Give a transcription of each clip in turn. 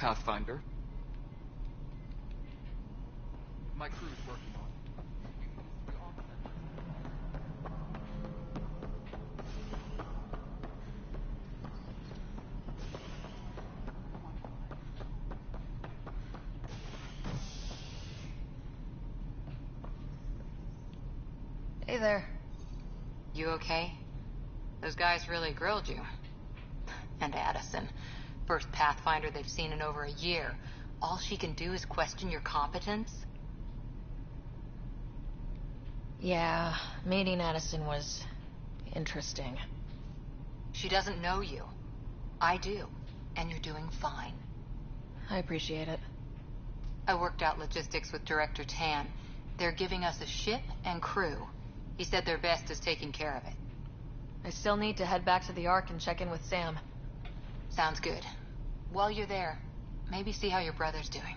Pathfinder. My crew's working on it. Hey there. You okay? Those guys really grilled you. And Addison. First Pathfinder they've seen in over a year. All she can do is question your competence? Yeah, meeting Addison was interesting. She doesn't know you. I do. And you're doing fine. I appreciate it. I worked out logistics with Director Tan. They're giving us a ship and crew. He said their best is taking care of it. I still need to head back to the Ark and check in with Sam. Sounds good. While you're there, maybe see how your brother's doing.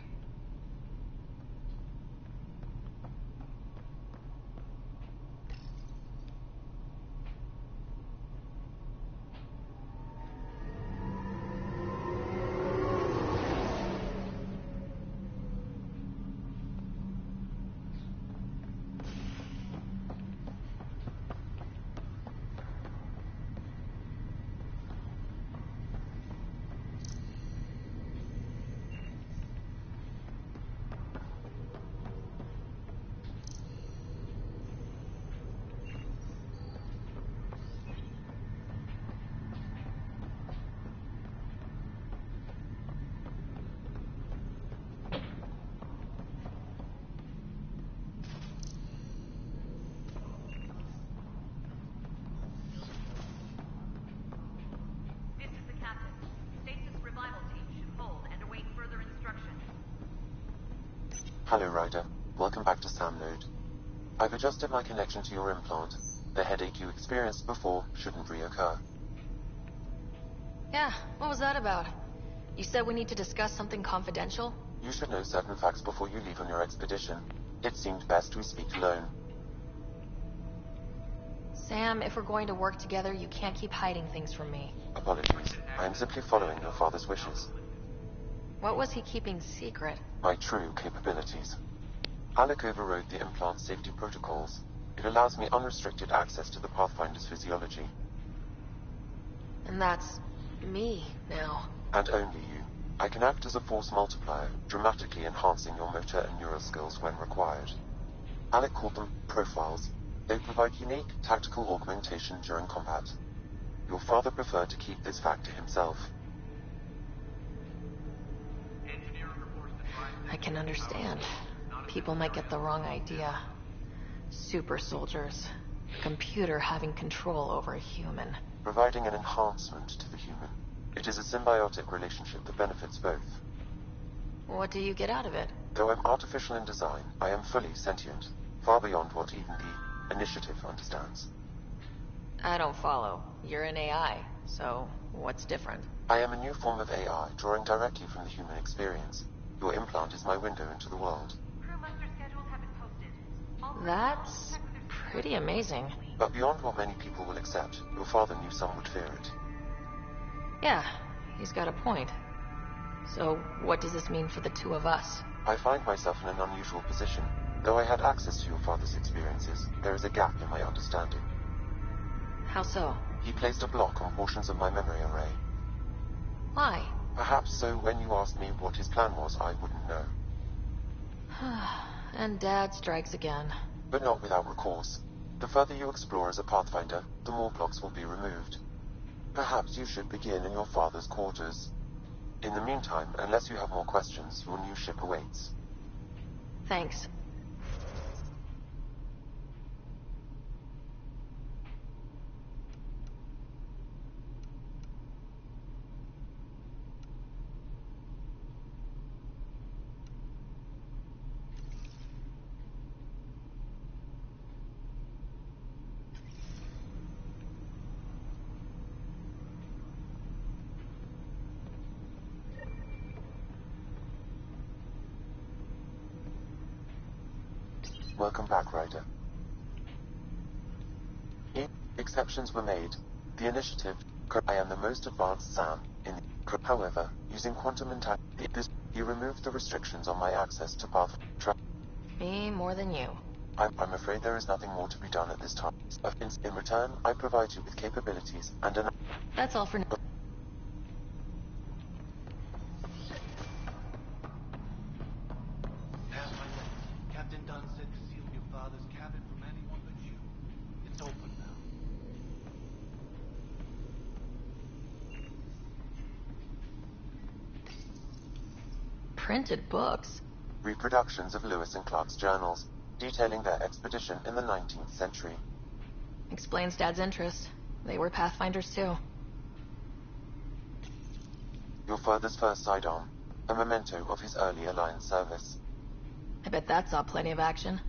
Hello, Ryder. Welcome back to Sam Node. I've adjusted my connection to your implant. The headache you experienced before shouldn't reoccur. Yeah, what was that about? You said we need to discuss something confidential? You should know certain facts before you leave on your expedition. It seemed best we speak alone. Sam, if we're going to work together, you can't keep hiding things from me. Apologies. I am simply following your father's wishes. What was he keeping secret? My true capabilities. Alec overrode the implant safety protocols. It allows me unrestricted access to the Pathfinder's physiology. And that's me now. And only you. I can act as a force multiplier, dramatically enhancing your motor and neural skills when required. Alec called them profiles. They provide unique tactical augmentation during combat. Your father preferred to keep this fact to himself. I can understand. People might get the wrong idea. Super soldiers. A computer having control over a human. Providing an enhancement to the human. It is a symbiotic relationship that benefits both. What do you get out of it? Though I'm artificial in design, I am fully sentient, far beyond what even the Initiative understands. I don't follow. You're an AI, so what's different? I am a new form of AI, drawing directly from the human experience. Your implant is my window into the world. That's pretty amazing. But beyond what many people will accept, your father knew some would fear it. Yeah, he's got a point. So what does this mean for the two of us? I find myself in an unusual position. Though I had access to your father's experiences, there is a gap in my understanding. How so? He placed a block on portions of my memory array. Why? Perhaps so when you asked me what his plan was, I wouldn't know. And Dad strikes again. But not without recourse. The further you explore as a Pathfinder, the more blocks will be removed. Perhaps you should begin in your father's quarters. In the meantime, unless you have more questions, your new ship awaits. Thanks. Welcome back, Ryder. Exceptions were made. The Initiative, I am the most advanced Sam, However, using quantum he removed the restrictions on my access to path. Me more than you. I'm afraid there is nothing more to be done at this time. In return, I provide you with capabilities and an... That's all for now. Captain Dunn said to seal your father's cabin from anyone but you. It's open now. Printed books? Reproductions of Lewis and Clark's journals, detailing their expedition in the 19th century. Explains Dad's interest. They were Pathfinders too. Your father's first sidearm, a memento of his early Alliance service. I bet that saw plenty of action.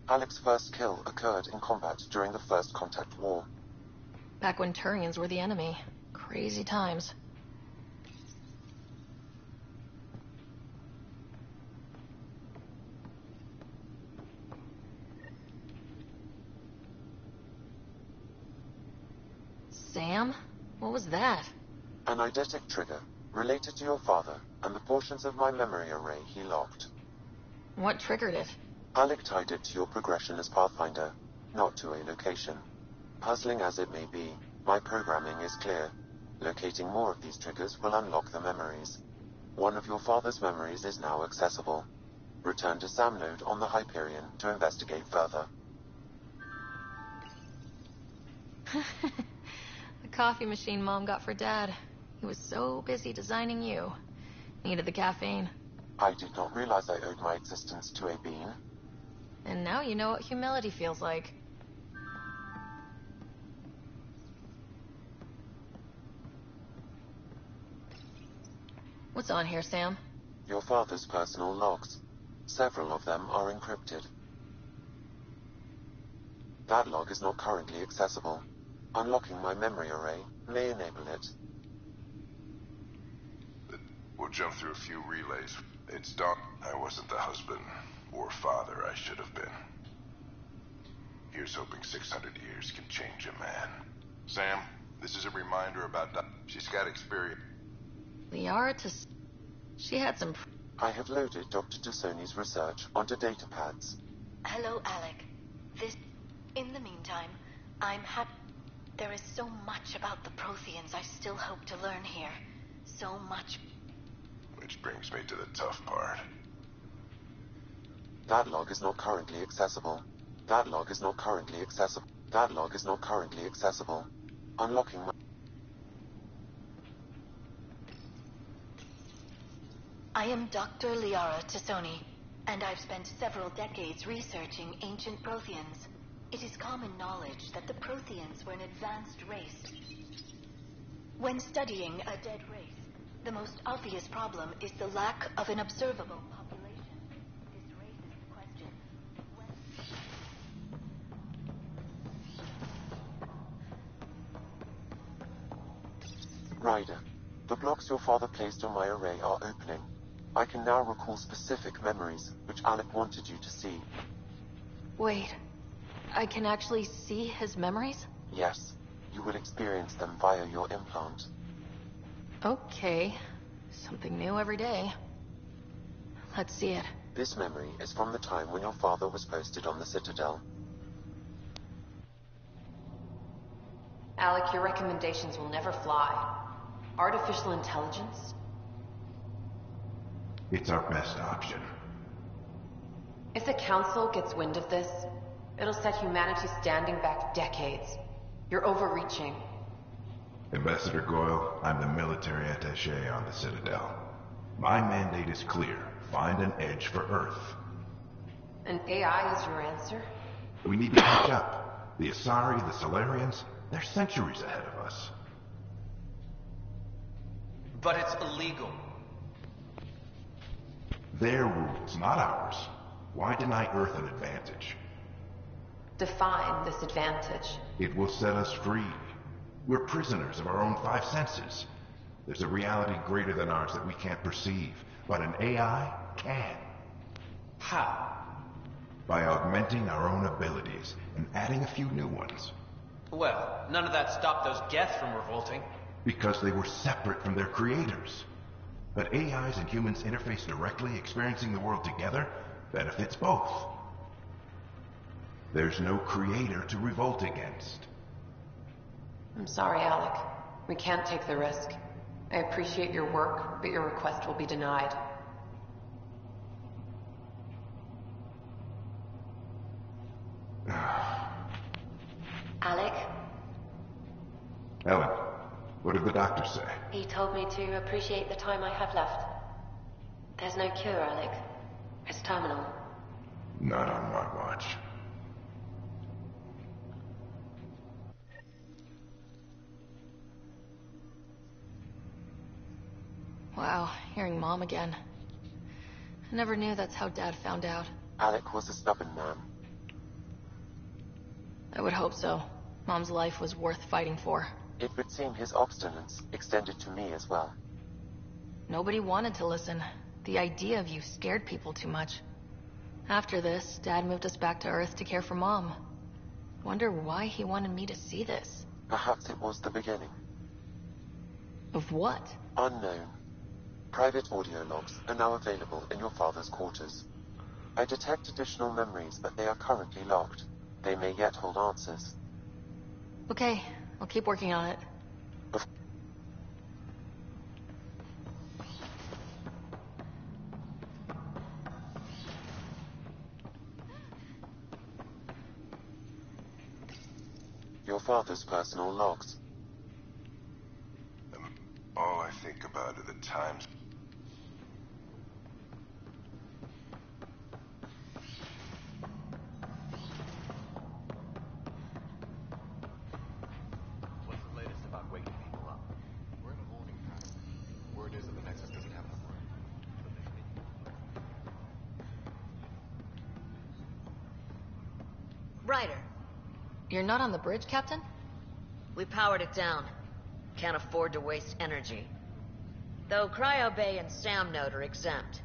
Alec's first kill occurred in combat during the First Contact War. Back when Turians were the enemy. Crazy times. Sam? What was that? An eidetic trigger, related to your father, and the portions of my memory array he locked. What triggered it? Alec tied it to your progression as Pathfinder, not to a location. Puzzling as it may be, my programming is clear. Locating more of these triggers will unlock the memories. One of your father's memories is now accessible. Return to Sam Node on the Hyperion to investigate further. The coffee machine Mom got for Dad. He was so busy designing you. Needed the caffeine. I did not realize I owed my existence to a being. And now you know what humility feels like. What's on here, Sam? Your father's personal logs. Several of them are encrypted. That log is not currently accessible. Unlocking my memory array may enable it. We'll jump through a few relays. It's done. I wasn't the husband or father I should have been. Here's hoping 600 years can change a man. Sam, this is a reminder about she's got experience. Liara to... She had some... I have loaded Dr. Tassoni's research onto datapads. Hello, Alec. In the meantime, I'm happy. There is so much about the Protheans I still hope to learn here. So much. Which brings me to the tough part. That log is not currently accessible. That log is not currently accessible. That log is not currently accessible. Unlocking my... I am Dr. Liara Tassoni, and I've spent several decades researching ancient Protheans. It is common knowledge that the Protheans were an advanced race. When studying a dead race, the most obvious problem is the lack of an observable population. This raises the question, Ryder, the blocks your father placed on my array are opening. I can now recall specific memories, which Alec wanted you to see. Wait. I can actually see his memories? Yes, you will experience them via your implant. Okay. Something new every day. Let's see it. This memory is from the time when your father was posted on the Citadel. Alec, your recommendations will never fly. Artificial intelligence? It's our best option. If the Council gets wind of this, it'll set humanity standing back decades. You're overreaching. Ambassador Goyle, I'm the military attaché on the Citadel. My mandate is clear. Find an edge for Earth. And AI is your answer? We need to catch up. The Asari, the Solarians, they're centuries ahead of us. But it's illegal. Their rules, not ours. Why deny Earth an advantage? Define this advantage. It will set us free. We're prisoners of our own five senses. There's a reality greater than ours that we can't perceive, but an AI can. How? By augmenting our own abilities and adding a few new ones. Well, none of that stopped those Geth from revolting. because they were separate from their creators. But AIs and humans interface directly, experiencing the world together, benefits both. There's no creator to revolt against. I'm sorry, Alec. We can't take the risk. I appreciate your work, but your request will be denied. Alec? Ellen, what did the doctor say? He told me to appreciate the time I have left. There's no cure, Alec. It's terminal. Not on my watch. Wow, hearing Mom again. I never knew that's how Dad found out. Alec was a stubborn man. I would hope so. Mom's life was worth fighting for. It would seem his obstinance extended to me as well. Nobody wanted to listen. The idea of you scared people too much. After this, Dad moved us back to Earth to care for Mom. Wonder why he wanted me to see this. Perhaps it was the beginning. Of what? Unknown. Private audio logs are now available in your father's quarters. I detect additional memories, but they are currently locked. They may yet hold answers. Okay, I'll keep working on it. Your father's personal logs. All I think about are the times. What's the latest about waking people up? We're in a holding pattern. Word is that the Nexus doesn't have enough room. So they think. Ryder, You're not on the bridge, Captain? we powered it down. Can't afford to waste energy. Though Cryo Bay and Sam Node are exempt.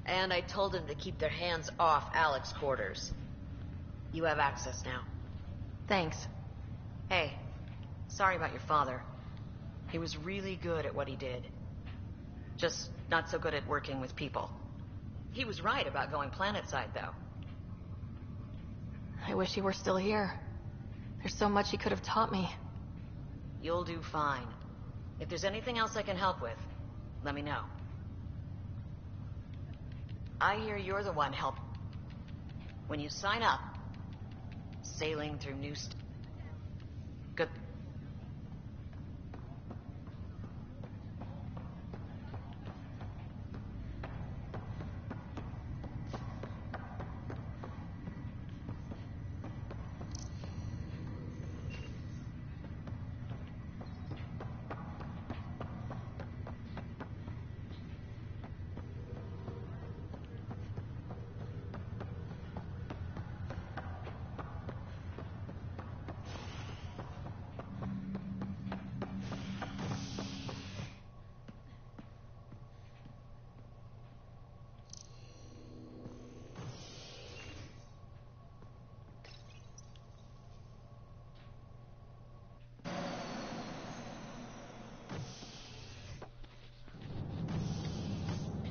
And I told them to keep their hands off Alec's quarters. You have access now. Thanks. Hey, sorry about your father. He was really good at what he did. Just not so good at working with people. He was right about going planet-side, though. I wish he were still here. There's so much he could have taught me. You'll do fine. If there's anything else I can help with, let me know. I hear you're the one help. When you sign up, sailing through new good.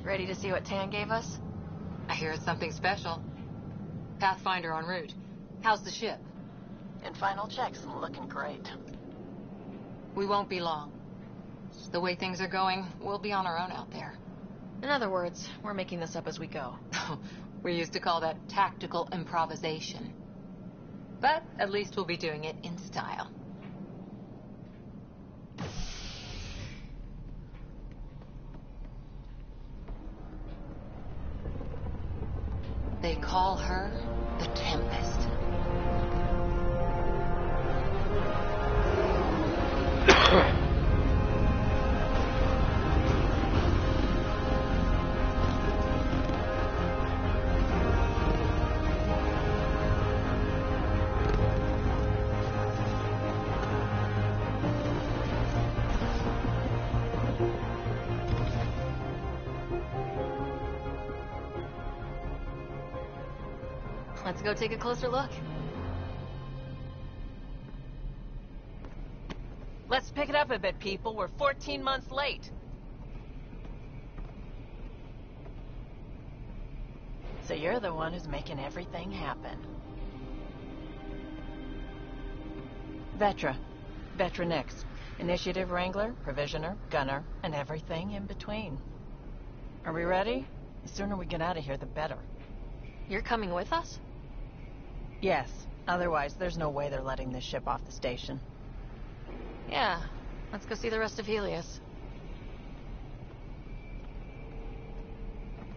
Ready to see what Tan gave us? I hear it's something special. Pathfinder en route. How's the ship? In final checks, looking great. We won't be long. The way things are going, we'll be on our own out there. In other words, we're making this up as we go. We used to call that tactical improvisation. But at least we'll be doing it in style. They call her the Tempest. Let's go take a closer look. Let's pick it up a bit, people. We're 14 months late. So you're the one who's making everything happen. Vetra. Vetra Nix. Initiative Wrangler, Provisioner, Gunner, and everything in between. Are we ready? The sooner we get out of here, the better. You're coming with us? Yes. Otherwise, there's no way they're letting this ship off the station. Yeah. Let's go see the rest of Helios.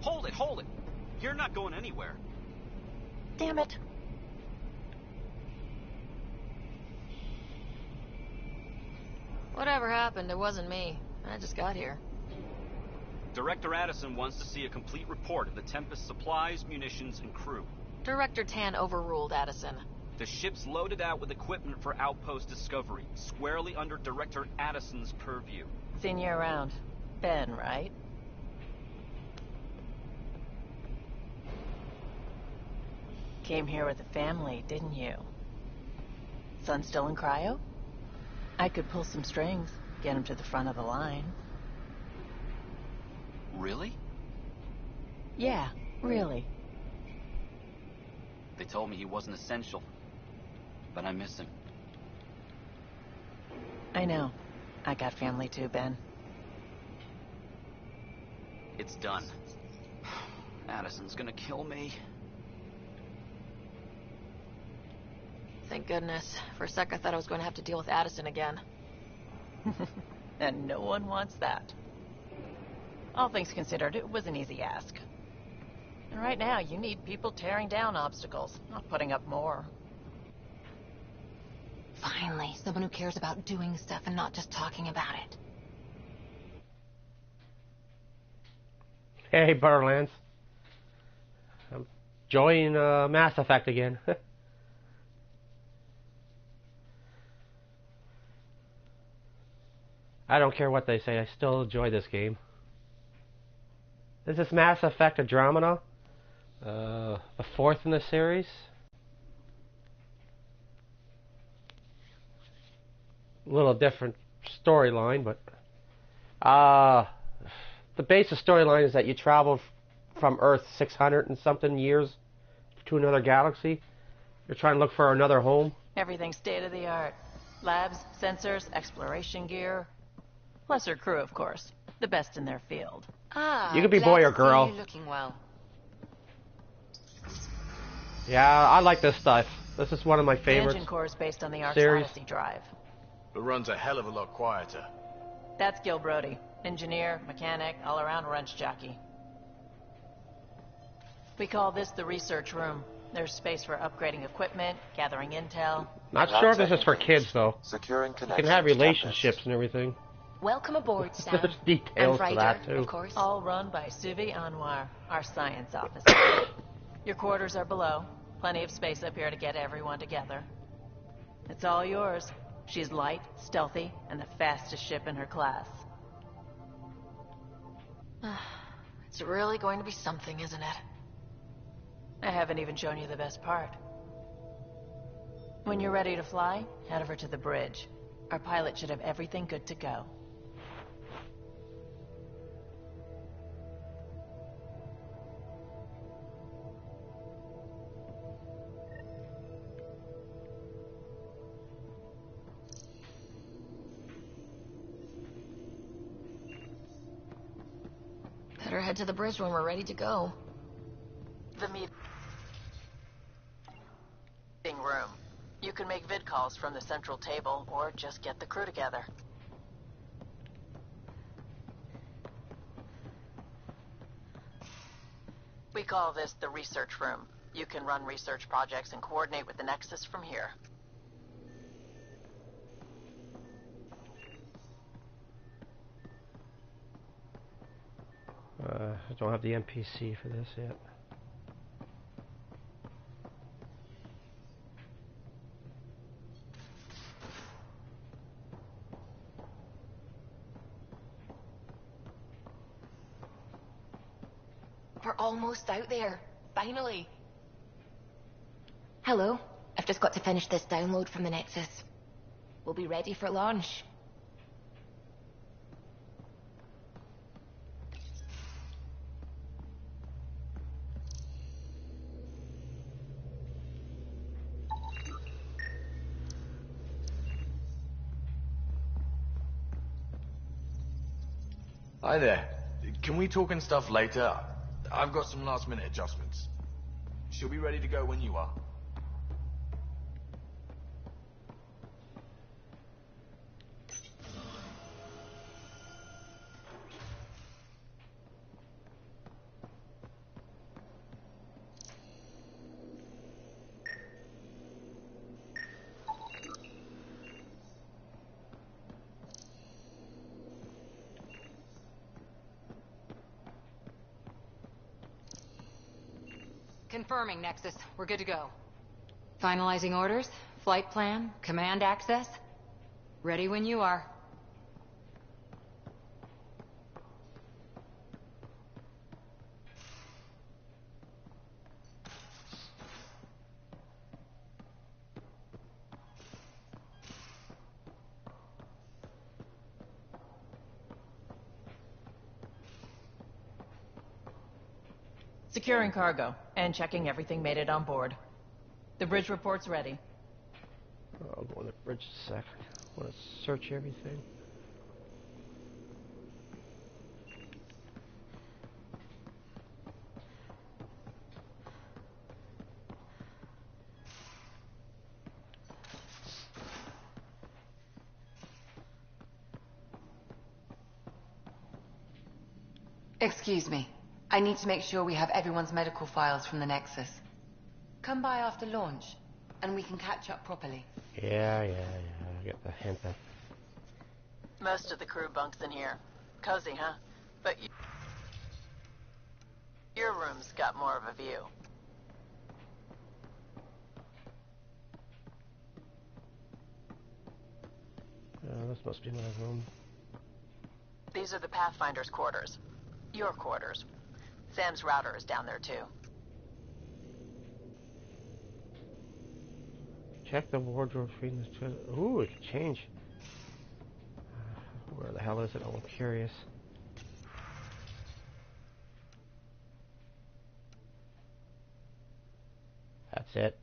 Hold it, hold it! You're not going anywhere. Damn it. Whatever happened, it wasn't me. I just got here. Director Addison wants to see a complete report of the Tempest's supplies, munitions, and crew. Director Tan overruled Addison. The ship's loaded out with equipment for outpost discovery, squarely under Director Addison's purview. Seen you around. Ben, right? Came here with a family, didn't you? Son still in cryo? I could pull some strings, get him to the front of the line. Really? Yeah, really. They told me he wasn't essential, but I miss him. I know. I got family too, Ben. It's done. Addison's gonna kill me. Thank goodness. For a sec, I thought I was going to have to deal with Addison again. And no one wants that. All things considered, it was an easy ask. And right now, you need people tearing down obstacles, not putting up more. Finally, someone who cares about doing stuff and not just talking about it. Hey, Borderlands. I'm enjoying Mass Effect again. I don't care what they say, I still enjoy this game. Is this Mass Effect Andromeda? The fourth in the series? A little different storyline, but... the basic storyline is that you travel from Earth 600 and something years to another galaxy. You're trying to look for another home. Everything's state-of-the-art. Labs, sensors, exploration gear. Plus her crew, of course. The best in their field. Ah, you could be boy or girl. You looking well. Yeah, I like this stuff. This is one of my favorites. The engine core is based on the Ark's series. Odyssey drive. It runs a hell of a lot quieter. That's Gil Brody. Engineer, mechanic, all-around wrench jockey. We call this the research room. There's space for upgrading equipment, gathering intel. Not sure if this is for kids, though. Securing you can have relationships and everything. Welcome aboard, Sam. There's details and to that, too. Of course. All run by Suvi Anwar, our science officer. Your quarters are below. Plenty of space up here to get everyone together. It's all yours. She's light, stealthy, and the fastest ship in her class. It's really going to be something, isn't it? I haven't even shown you the best part. When you're ready to fly, head over to the bridge. Our pilot should have everything good to go. Better head to the bridge when we're ready to go. The meeting room. You can make vid calls from the central table, or just get the crew together. We call this the research room. You can run research projects and coordinate with the Nexus from here. I don't have the NPC for this yet. We're almost out there. Finally. Hello. I've just got to finish this download from the Nexus. We'll be ready for launch. Hi there. Can we talk and stuff later? I've got some last-minute adjustments. She'll be ready to go when you are. Confirming, Nexus. We're good to go. Finalizing orders, flight plan, command access. Ready when you are. Securing cargo and checking everything made it on board. The bridge report's ready. I'll go on the bridge a sec. I want to search everything. Excuse me. I need to make sure we have everyone's medical files from the Nexus. Come by after launch, and we can catch up properly. Yeah, I get the hint then. Most of the crew bunks in here. Cozy, huh? But your room's got more of a view. This must be my room. These are the Pathfinder's quarters. Your quarters. Sam's router is down there, too. Check the wardrobe between the two. Ooh, it can change. Where the hell is it? Oh, I'm curious. That's it.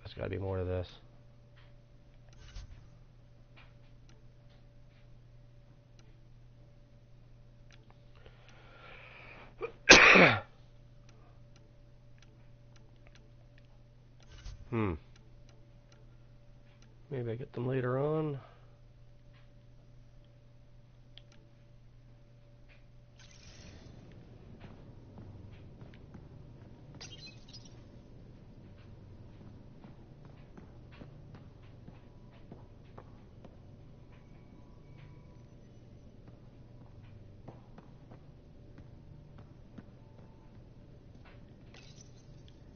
There's gotta be more to this. Maybe I get them later on.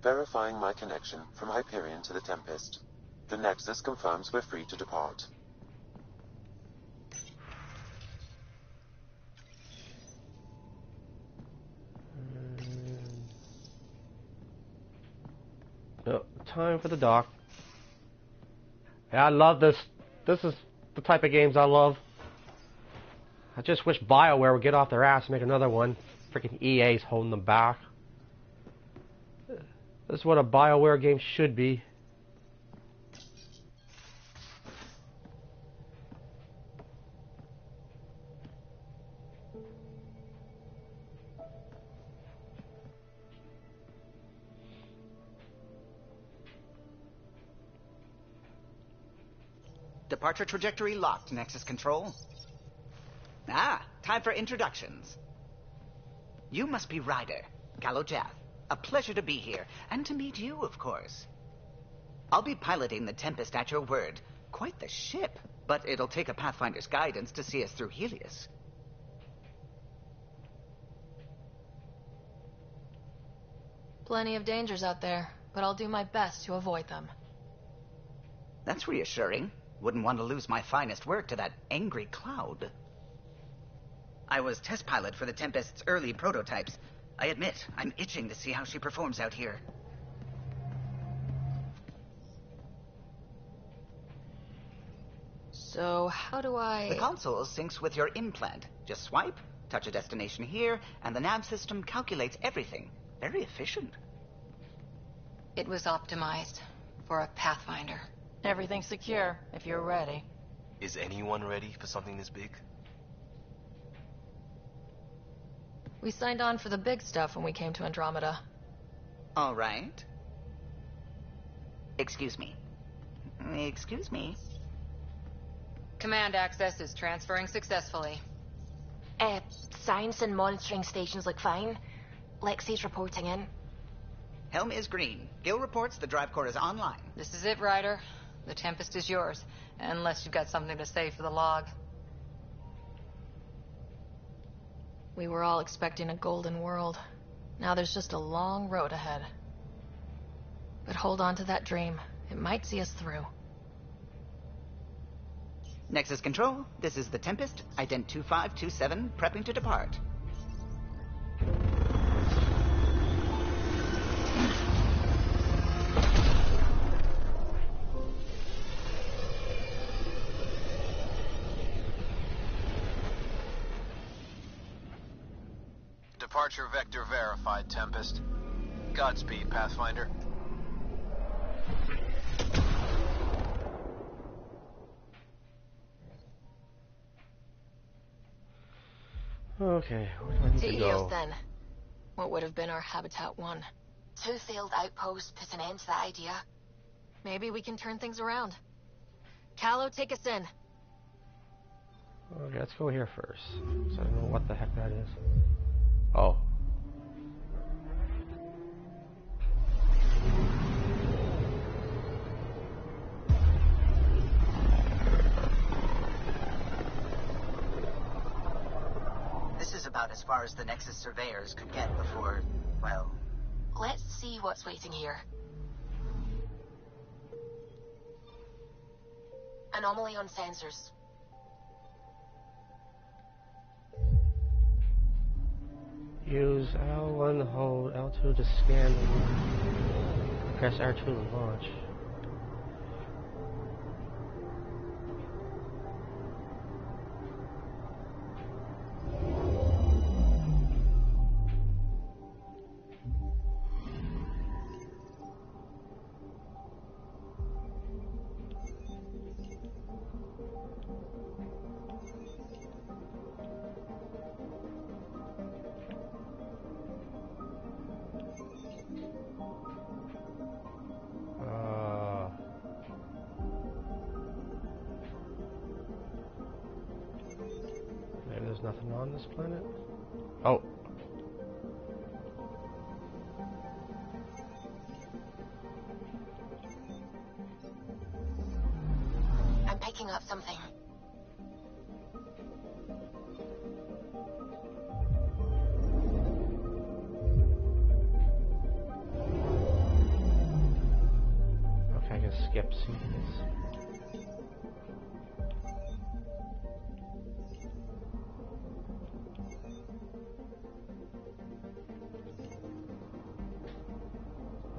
Verifying my connection from Hyperion to the Tempest. The Nexus confirms we're free to depart. Oh, time for the dock. Yeah, I love this. This is the type of games I love. I just wish BioWare would get off their ass and make another one. Freaking EA's holding them back. This is what a BioWare game should be. Departure trajectory locked, Nexus Control. Ah, time for introductions. You must be Ryder, Galojath. A pleasure to be here, and to meet you, of course. I'll be piloting the Tempest at your word. Quite the ship, but it'll take a Pathfinder's guidance to see us through Helios. Plenty of dangers out there, but I'll do my best to avoid them. That's reassuring. Wouldn't want to lose my finest work to that angry cloud. I was test pilot for the Tempest's early prototypes. I admit, I'm itching to see how she performs out here. So, how do I... The console syncs with your implant. Just swipe, touch a destination here, and the nav system calculates everything. Very efficient. It was optimized for a Pathfinder. Everything's secure, if you're ready. Is anyone ready for something this big? We signed on for the big stuff when we came to Andromeda. All right. Excuse me. Excuse me. Command access is transferring successfully. Science and monitoring stations look fine. Lexi's reporting in. Helm is green. Gil reports the drive core is online. This is it, Ryder. The Tempest is yours, unless you've got something to say for the log. We were all expecting a golden world. Now there's just a long road ahead. But hold on to that dream. It might see us through. Nexus Control, this is the Tempest, ident 2527, prepping to depart. Departure vector verified, Tempest. Godspeed, Pathfinder. Okay, where do I need to go? Eos, then. What would have been our Habitat 1? 2 failed outposts put an end to that idea. Maybe we can turn things around. Callow, take us in. Okay, let's go here first. So I don't know what the heck that is. Oh. This is about as far as the Nexus surveyors could get before, well... Let's see what's waiting here. Anomaly on sensors. Use L1 to hold, L2 to scan. Press R2 to launch. Maybe there's nothing on this planet? Oh. I'm picking up something. Okay, I can skip scenes.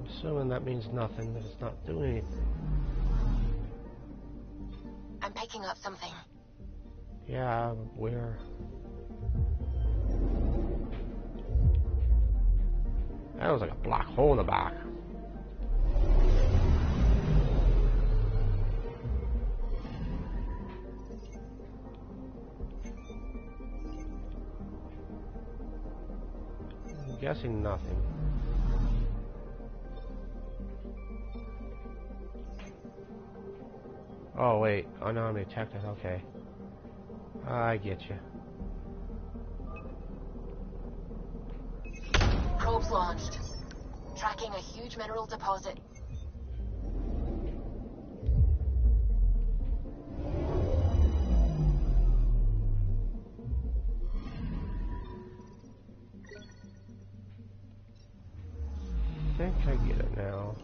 Assuming that means nothing, that it's not doing anything. I'm picking up something. Yeah, where? That was like a black hole in the back. I'm guessing nothing. Oh wait, unarmed detected, okay. I get you. Probes launched. Tracking a huge mineral deposit. I think I get it now.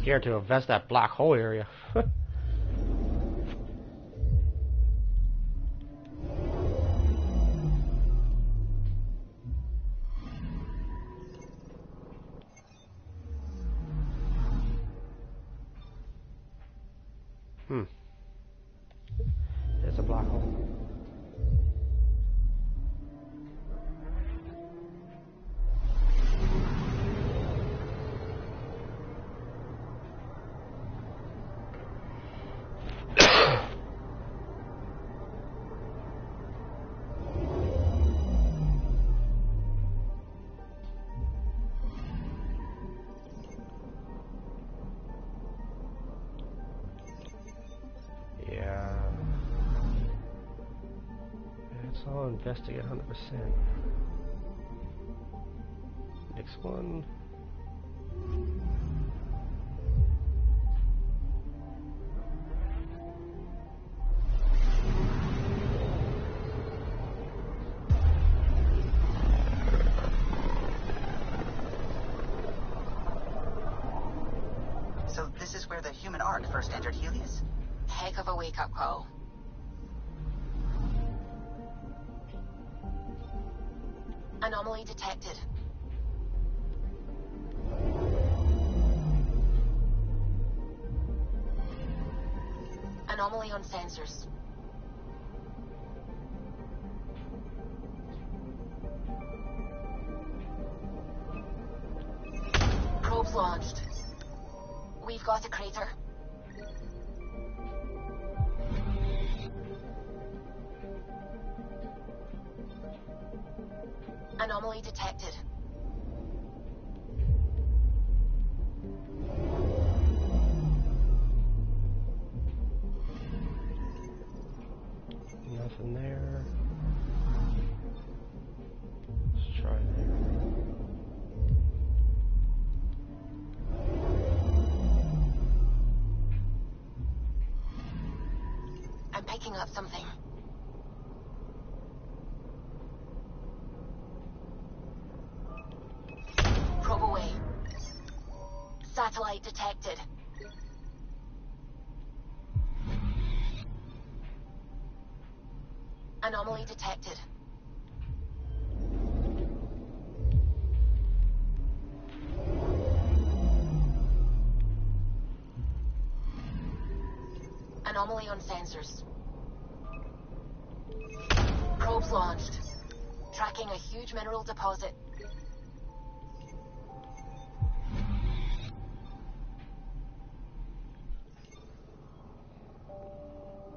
Scared to invest that black hole area. There's a black hole. I'll investigate 100%. Next one. So this is where the human Ark first entered Helios? Heck of a wake-up call. Anomaly detected. Anomaly on sensors. Probes launched. We've got a crater. Anomaly detected. Nothing there. Let's try there. I'm picking up something. Probe away. Satellite detected. Anomaly detected. Anomaly on sensors. Probes launched. Tracking a huge mineral deposit.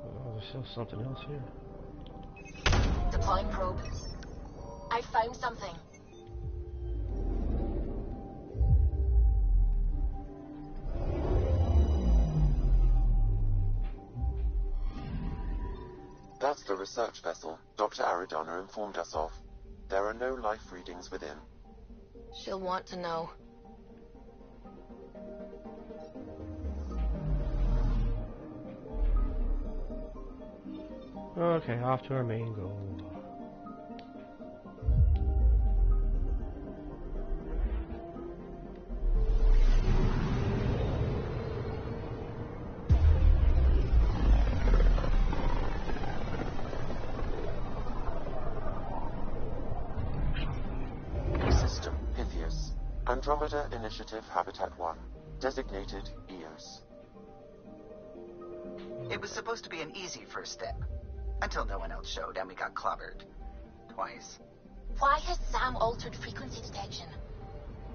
Oh, there's still something else here. Deploying probe. I found something. That's the research vessel Dr. Aridana informed us of. There are no life readings within. She'll want to know. Okay, off to our main goal. System Pythias. Andromeda Initiative Habitat 1. Designated EOS. It was supposed to be an easy first step. Until no one else showed and we got clobbered. Twice. Why has Sam altered frequency detection?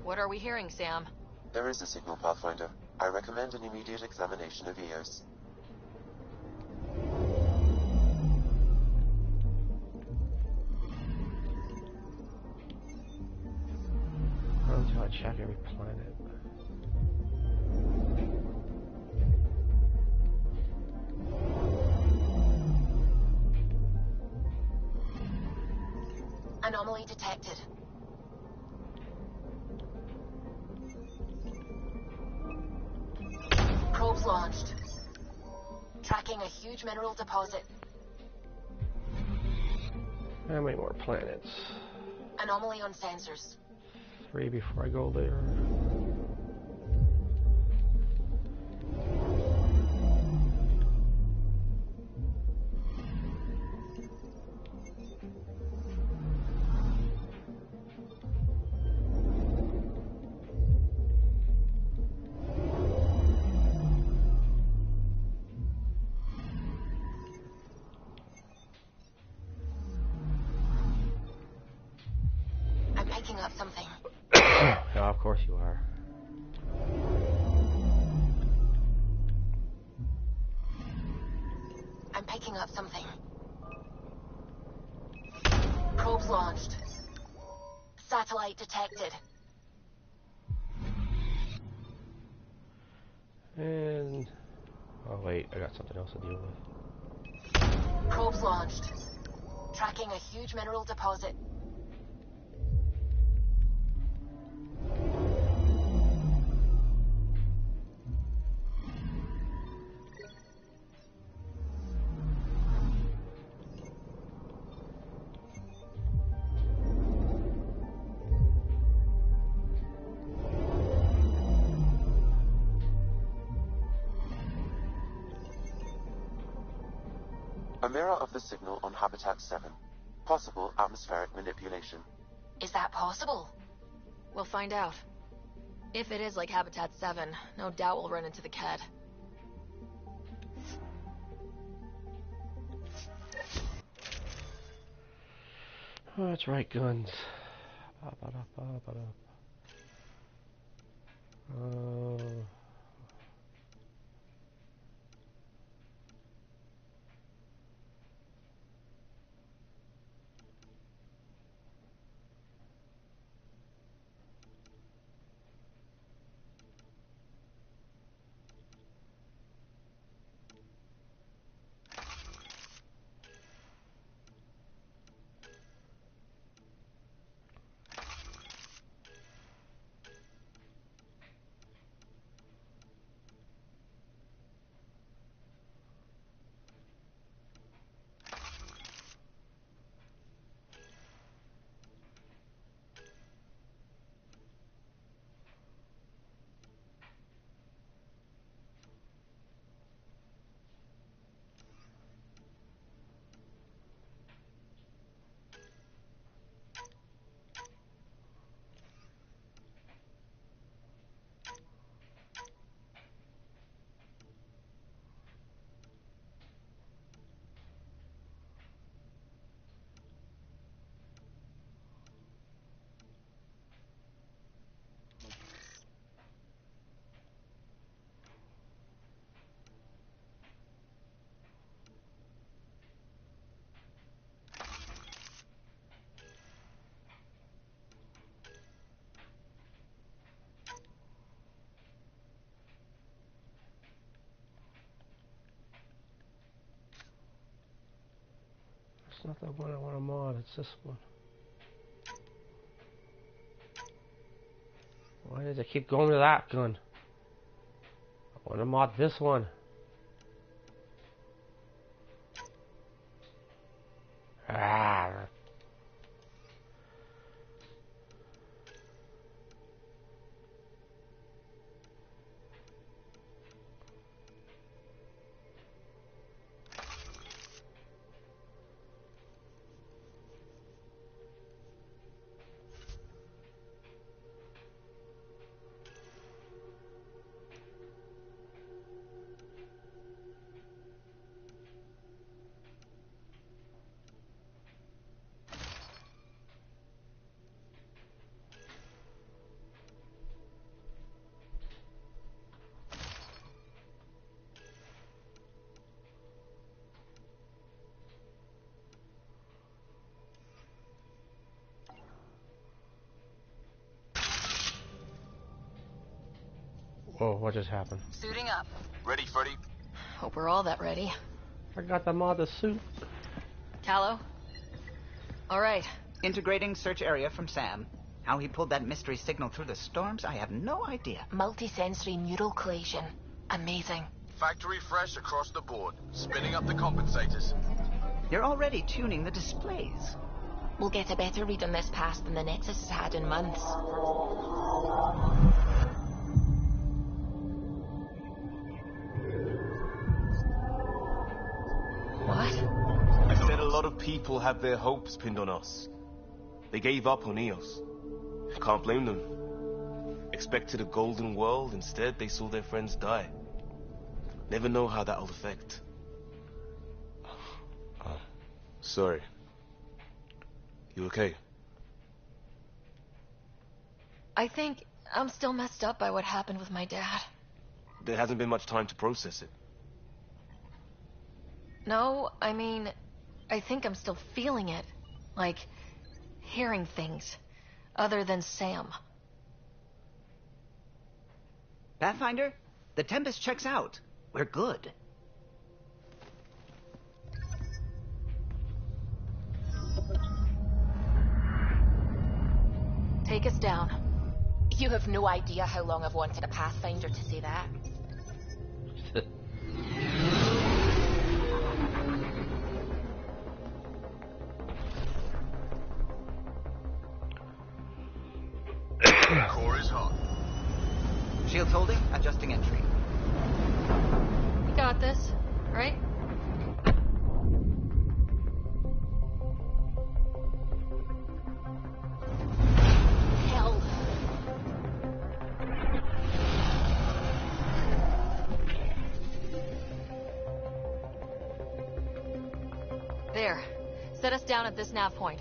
What are we hearing, Sam? There is a signal, Pathfinder. I recommend an immediate examination of EOS. Until I check every planet. Anomaly detected. Probes launched. Tracking a huge mineral deposit. How many more planets? Anomaly on sensors. 3 before I go there. I'm picking up something. Yeah, of course you are. I'm picking up something. Probes launched. Satellite detected. And... oh wait, I got something else to deal with. Probes launched. Tracking a huge mineral deposit. A mirror of the signal on Habitat 7. Possible atmospheric manipulation. Is that possible? We'll find out. If it is like Habitat 7, no doubt we'll run into the Ked. Oh, that's right, guns. It's not the one I want to mod, it's this one. Why does it keep going to that gun? I want to mod this one. Ah. Whoa, what just happened? Suiting up. Ready, Freddy? Hope we're all that ready. Forgot to mod the suit. Callow? Alright. Integrating search area from Sam. How he pulled that mystery signal through the storms, I have no idea. Multisensory neural collation. Amazing. Factory fresh across the board. Spinning up the compensators. You're already tuning the displays. We'll get a better read on this pass than the Nexus has had in months. What? I said a lot of people had their hopes pinned on us. They gave up on EOS. Can't blame them. Expected a golden world, instead they saw their friends die. Never know how that'll affect. Oh, sorry. You okay? I think I'm still messed up by what happened with my dad. There hasn't been much time to process it. No, I mean, I think I'm still feeling it. Like, hearing things. Other than Sam. Pathfinder, the Tempest checks out. We're good. Take us down. You have no idea how long I've wanted a Pathfinder to say that. Core is hot. Shields holding, adjusting entry. We got this, right? Hell. There. Set us down at this nav point.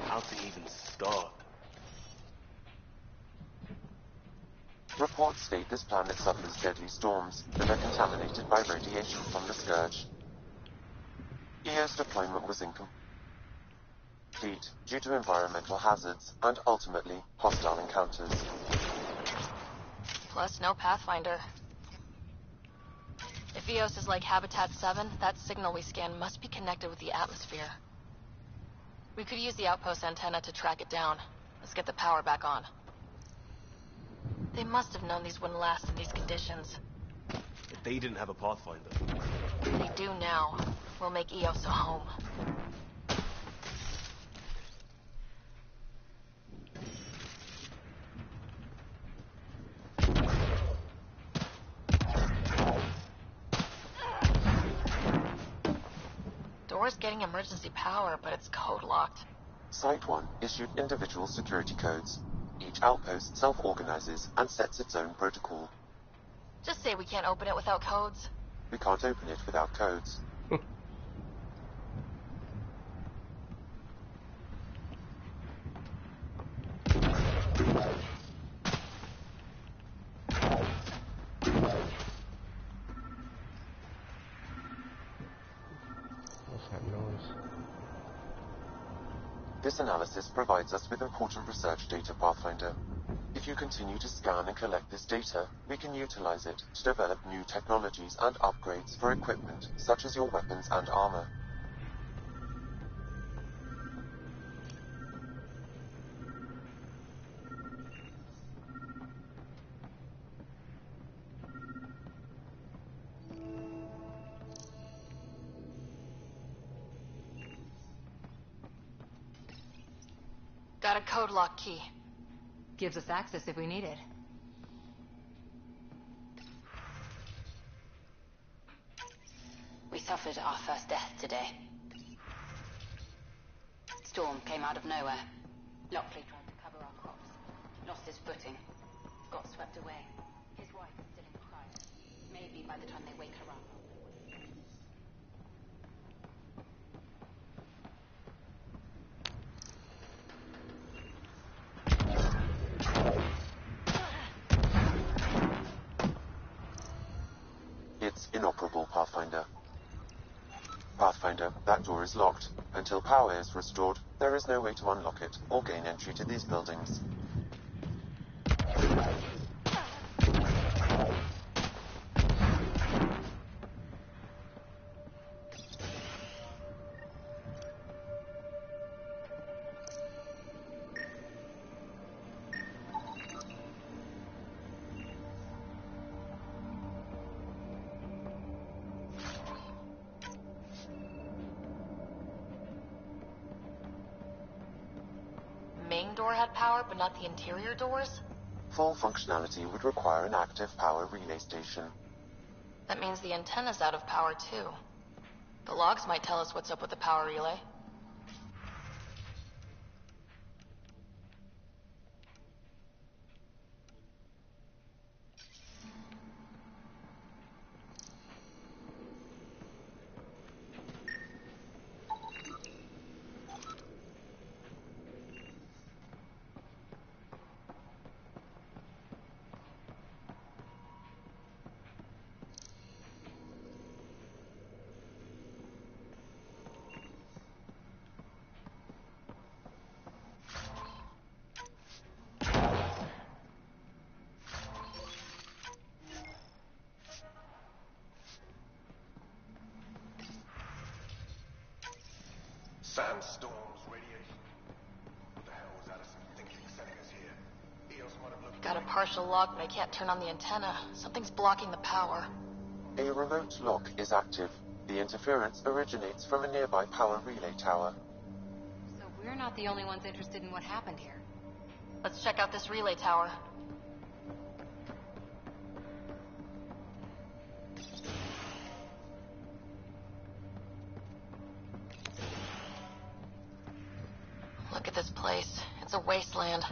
How to even start? Reports state this planet suffers deadly storms that are contaminated by radiation from the Scourge. EO's deployment was incomplete due to environmental hazards and, ultimately, hostile encounters. Plus, no Pathfinder. If EOS is like Habitat 7, that signal we scan must be connected with the atmosphere. We could use the outpost antenna to track it down. Let's get the power back on. They must have known these wouldn't last in these conditions. If they didn't have a Pathfinder. They do now. We'll make EOS a home. Door's getting emergency power, but it's code locked. Site 1 issued individual security codes. Each outpost self-organizes and sets its own protocol. Just say we can't open it without codes. We can't open it without codes. What's that noise? This analysis provides us with important research data, Pathfinder. If you continue to scan and collect this data, we can utilize it to develop new technologies and upgrades for equipment, such as your weapons and armor. Got a code lock key. Gives us access if we need it. We suffered our first death today. Storm came out of nowhere. Lockley tried to cover our crops. Lost his footing. Got swept away. His wife is still in cryo. Maybe by the time they wake her up. It's inoperable, Pathfinder. Pathfinder, that door is locked. Until power is restored, there is no way to unlock it or gain entry to these buildings. Main door had power, but not the interior doors? Full functionality would require an active power relay station. That means the antenna's out of power, too. The logs might tell us what's up with the power relay. Sandstorms, radiation. What the hell was Addison thinking sending us here? Eos might have looked... Got a partial lock, but I can't turn on the antenna. Something's blocking the power. A remote lock is active. The interference originates from a nearby power relay tower. So we're not the only ones interested in what happened here. Let's check out this relay tower. Look at this place. It's a wasteland.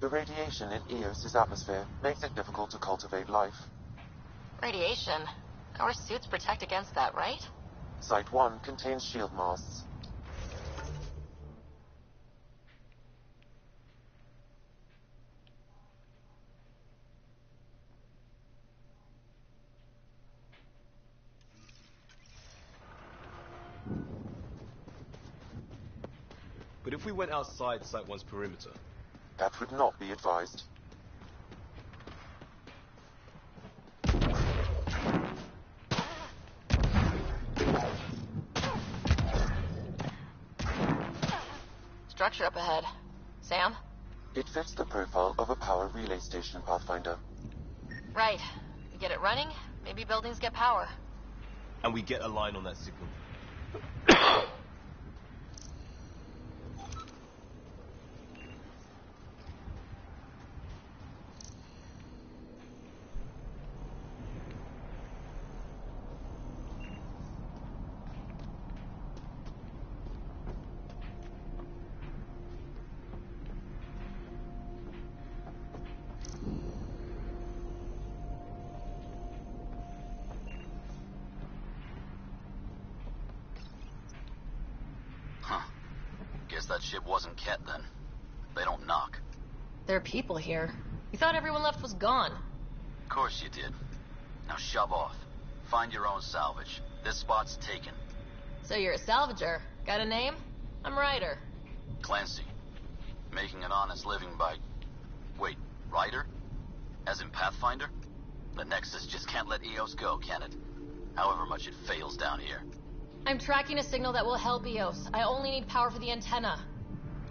The radiation in Eos's atmosphere makes it difficult to cultivate life. Radiation? Our suits protect against that, right? Site 1 contains shield masts. But if we went outside Site 1's perimeter... That would not be advised. Structure up ahead. Sam? It fits the profile of a power relay station, Pathfinder. Right. We get it running, maybe buildings get power. And we get a line on that signal. That ship wasn't Ket then. They don't knock. There are people here. We thought everyone left was gone. Of course you did. Now shove off. Find your own salvage. This spot's taken. So you're a salvager. Got a name? I'm Ryder. Clancy. Making an honest living by... Wait, Ryder? As in Pathfinder? The Nexus just can't let Eos go, can it? However much it fails down here. I'm tracking a signal that will help Eos. I only need power for the antenna.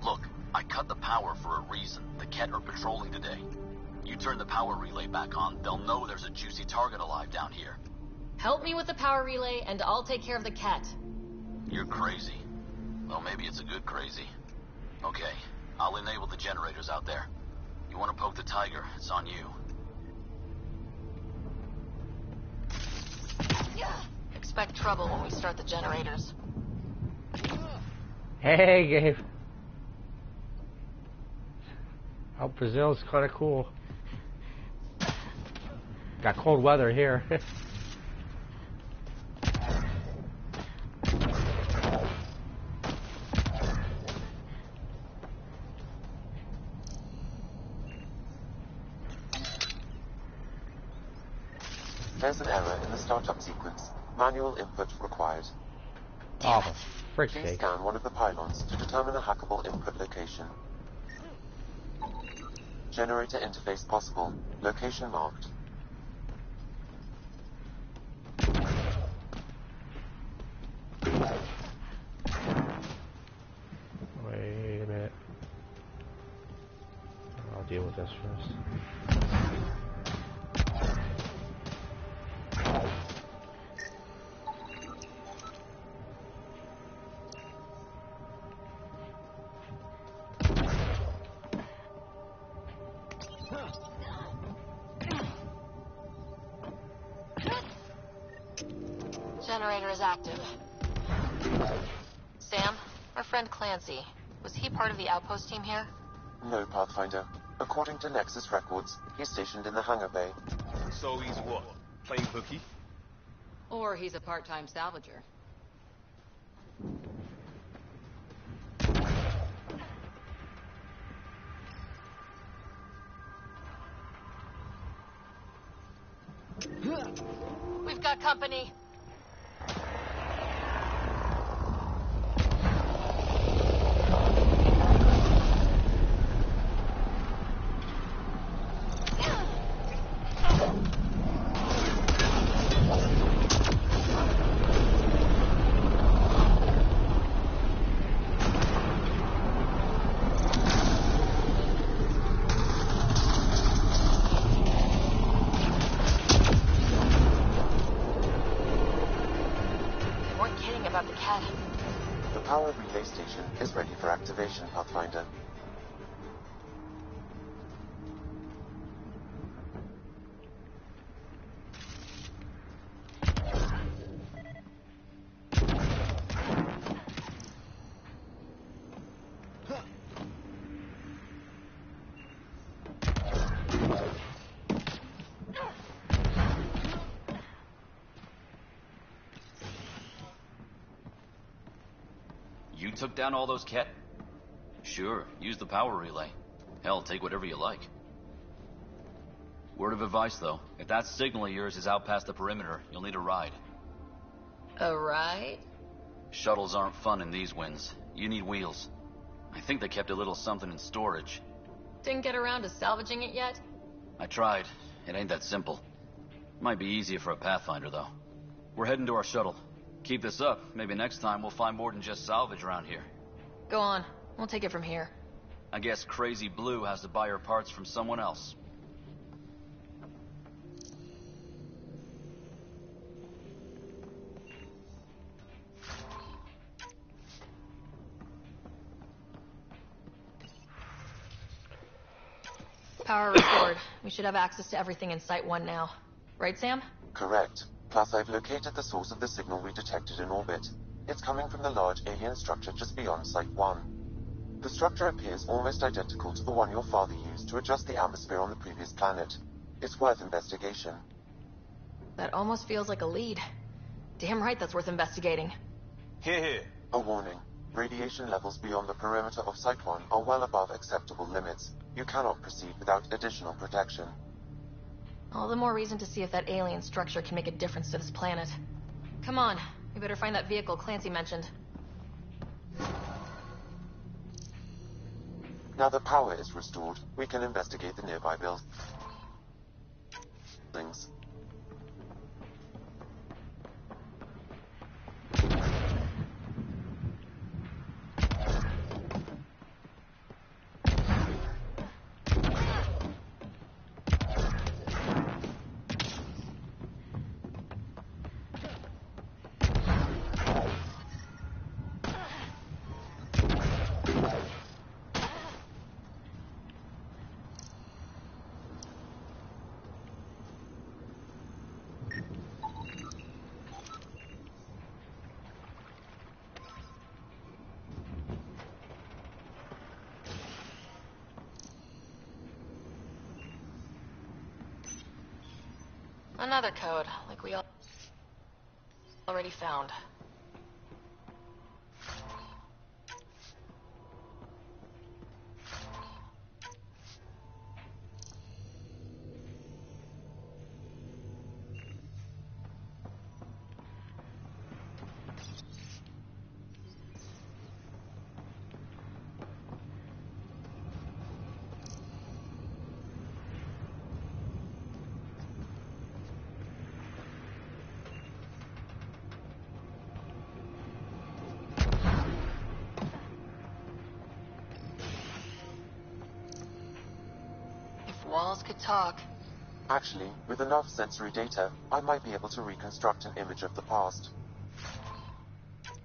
Look, I cut the power for a reason. The Ket are patrolling today. You turn the power relay back on, they'll know there's a juicy target alive down here. Help me with the power relay, and I'll take care of the Ket. You're crazy. Well, maybe it's a good crazy. Okay, I'll enable the generators out there. You want to poke the tiger, it's on you. Expect trouble when we start the generators. Hey, Gabe. Oh, Brazil's kind of cool. Got cold weather here. There's an error in the startup sequence. Manual input required. Oh, for frick's Please sake. scan one of the pylons to determine a hackable input location. Generator interface possible. Location marked. Wait a minute. I'll deal with this first. Generator is active. Sam, our friend Clancy, was he part of the outpost team here? No, Pathfinder. According to Nexus records, he's stationed in the hangar bay. So he's what? Playing hooky? Or he's a part-time salvager. We've got company. power relay station is ready for activation, Pathfinder. You took down all those cat... Sure, use the power relay. Hell, take whatever you like. Word of advice, though. If that signal of yours is out past the perimeter, you'll need a ride. A ride? Shuttles aren't fun in these winds. You need wheels. I think they kept a little something in storage. Didn't get around to salvaging it yet? I tried. It ain't that simple. Might be easier for a Pathfinder, though. We're heading to our shuttle. Keep this up. Maybe next time we'll find more than just salvage around here. Go on. We'll take it from here. I guess Crazy Blue has to buy her parts from someone else. Power restored. We should have access to everything in Site 1 now. Right, Sam? Correct. Plus, I've located the source of the signal we detected in orbit. It's coming from the large alien structure just beyond Site 1. The structure appears almost identical to the one your father used to adjust the atmosphere on the previous planet. It's worth investigation. That almost feels like a lead. Damn right that's worth investigating. Here. A warning. Radiation levels beyond the perimeter of Site 1 are well above acceptable limits. You cannot proceed without additional protection. All the more reason to see if that alien structure can make a difference to this planet. Come on, we better find that vehicle Clancy mentioned. Now the power is restored, we can investigate the nearby buildings. Another code, like we already found. Walls could talk. Actually, with enough sensory data, I might be able to reconstruct an image of the past.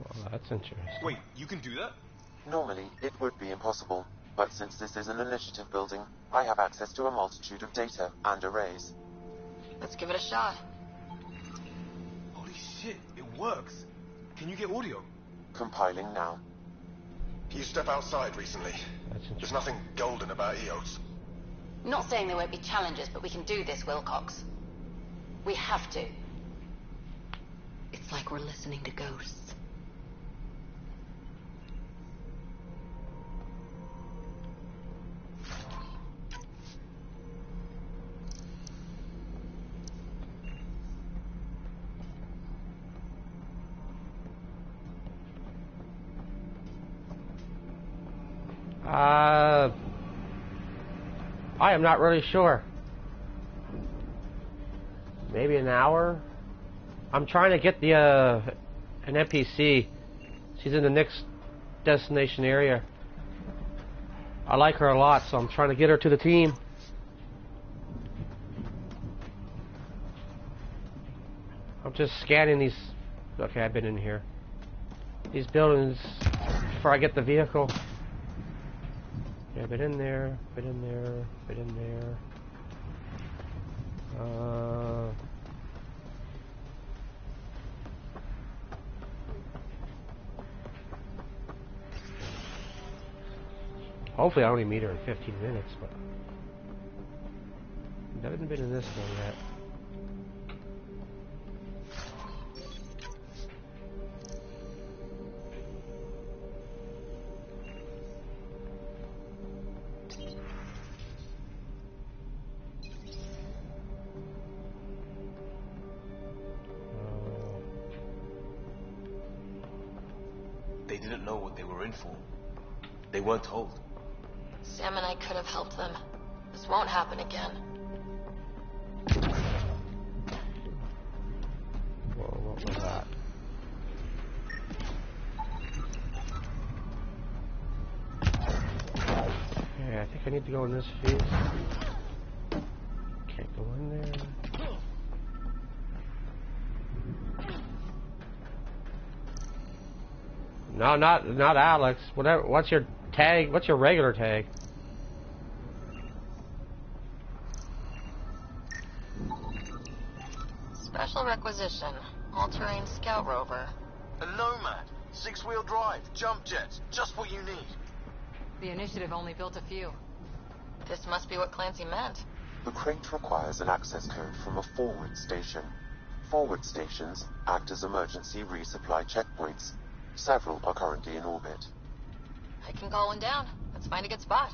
Well, that's interesting. Wait, you can do that? Normally, it would be impossible, but since this is an initiative building, I have access to a multitude of data and arrays. Let's give it a shot. Holy shit, it works. Can you get audio? Compiling now. You step outside recently. There's nothing golden about EOS. Not saying there won't be challenges, but we can do this, Wilcox. We have to. It's like we're listening to ghosts. I am not really sure. Maybe an hour? I'm trying to get the an NPC. She's in the next destination area. I like her a lot, so I'm trying to get her to the team. I'm just scanning these. Okay, I've been in here. These buildings before I get the vehicle. Yeah, bit in there, bit in there, bit in there. Hopefully I only meet her in 15 minutes, but I haven't been in this one yet. They didn't know what they were in for. They weren't told. Sam and I could have helped them. This won't happen again. Whoa, what was that? Yeah, I think I need to go in this phase. Can't go in there. No, not Alex. Whatever. What's your tag? What's your regular tag? Special requisition. All-terrain scout rover. A Nomad. 6-wheel drive. Jump jets. Just what you need. The initiative only built a few. This must be what Clancy meant. The crate requires an access code from a forward station. Forward stations act as emergency resupply checkpoints. Several are currently in orbit. I can call one down. Let's find a good spot.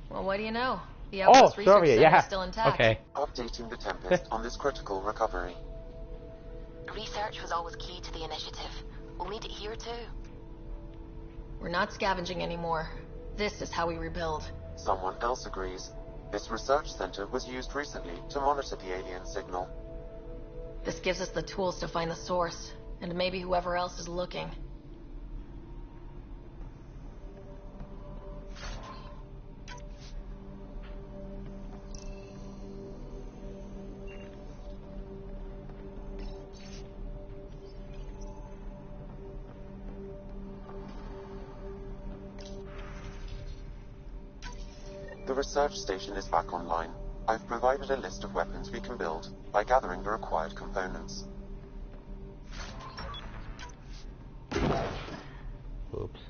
Well, what do you know? The Outpost Research Center is still intact. Okay. Updating the Tempest on this critical recovery. Research was always key to the initiative. We'll need it here too. We're not scavenging anymore. This is how we rebuild. Someone else agrees. This research center was used recently to monitor the alien signal. This gives us the tools to find the source, and maybe whoever else is looking. The research station is back online. I've provided a list of weapons we can build by gathering the required components. Oops.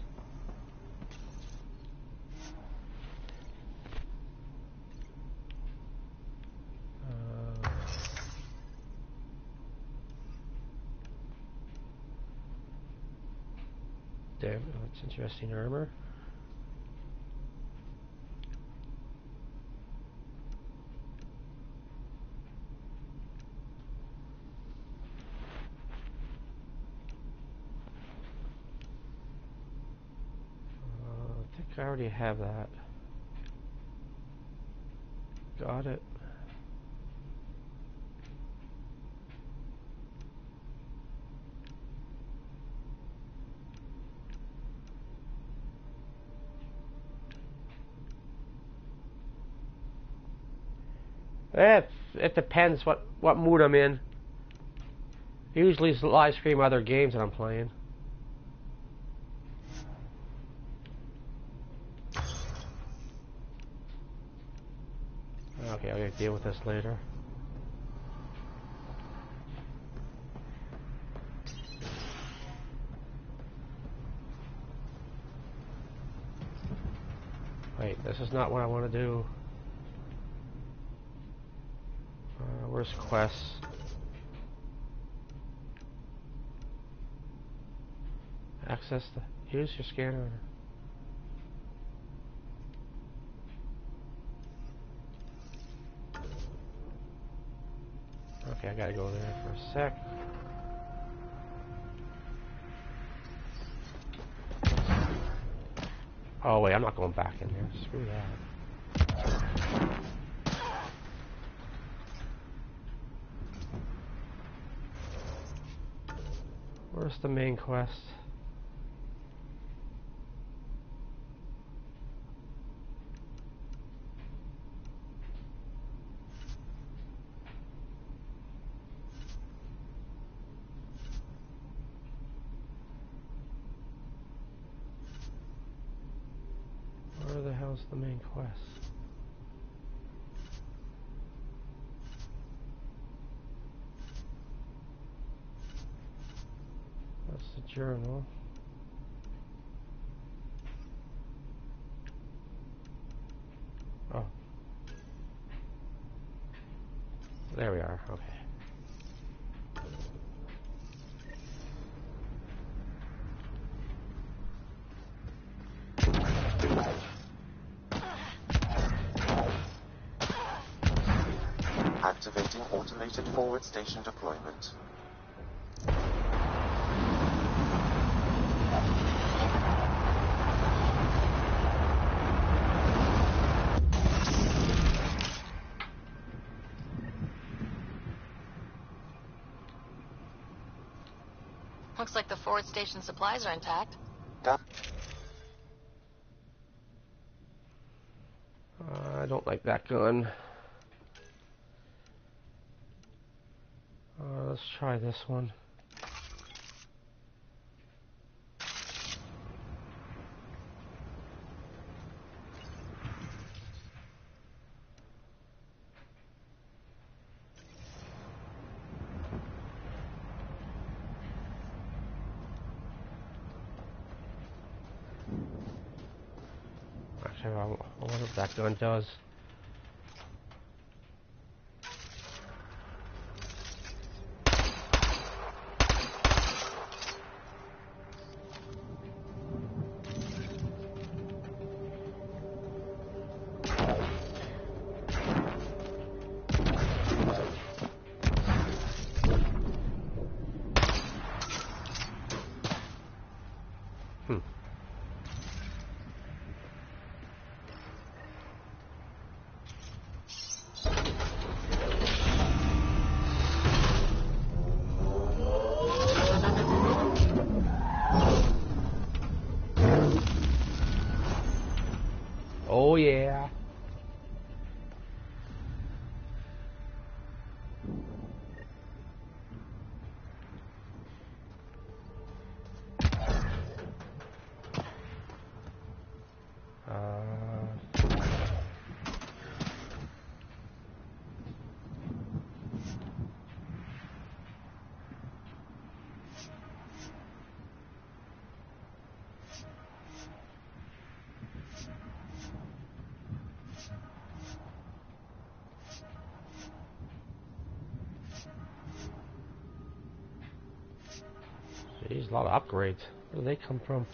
Damn, that's interesting armor. I think I already have that. Got it. It depends what mood I'm in. Usually it's live stream other games that I'm playing. Okay, I'll get to deal with this later. Wait, this is not what I want to do. Where's quests? Access the... Use your scanner. Okay, I gotta go there for a sec. Oh wait, I'm not going back in there. Screw that. Where's the main quest? how's the main quest? That's the journal. Oh. There we are, okay. Activating automated forward station deployment. Looks like the forward station supplies are intact. I don't like that gun. Let's try this one. Actually, I wonder what that gun does. Oh yeah. Jeez, a lot of upgrades. Where do they come from?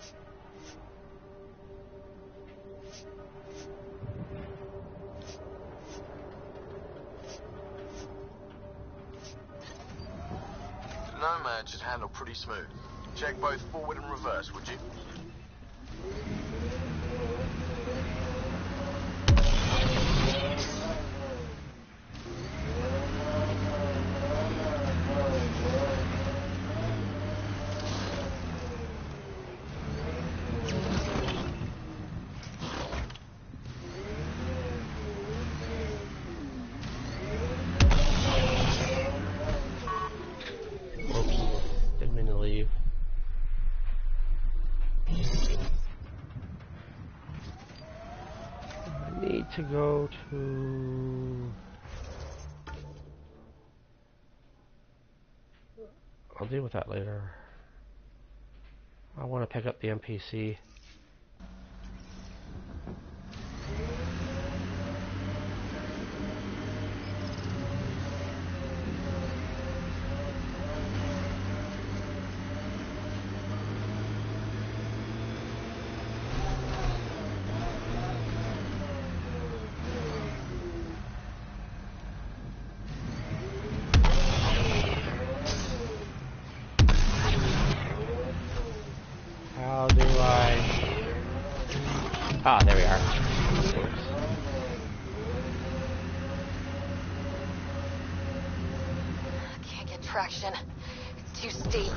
The Nomad should handle pretty smooth. Check both forward and reverse, would you? To go to... I'll deal with that later. I want to pick up the NPC. How do I... Ah, there we are. Can't get traction. It's too steep.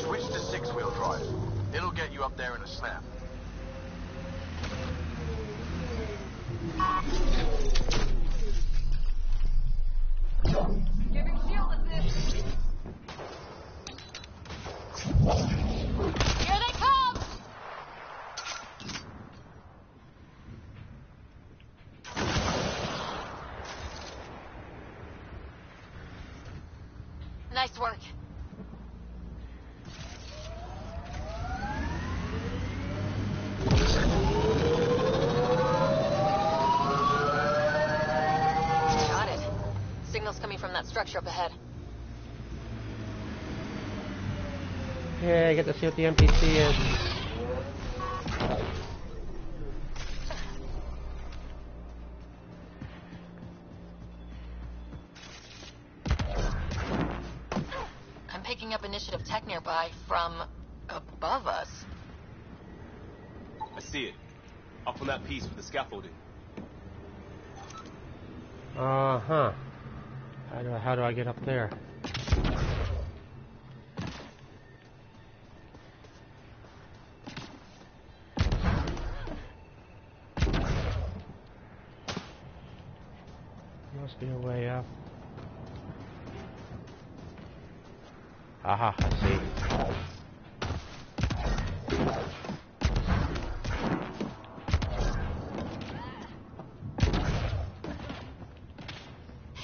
Switch to six-wheel drive. It'll get you up there in a snap. Giving shield assist. Here they come! work. Got it. Signal's coming from that structure up ahead. Yeah, I get to see what the NPC is. I'm picking up initiative tech nearby from above us. I see it. Up on that piece with the scaffolding. Uh-huh. How do I get up there? Must be a way up. Aha, I see.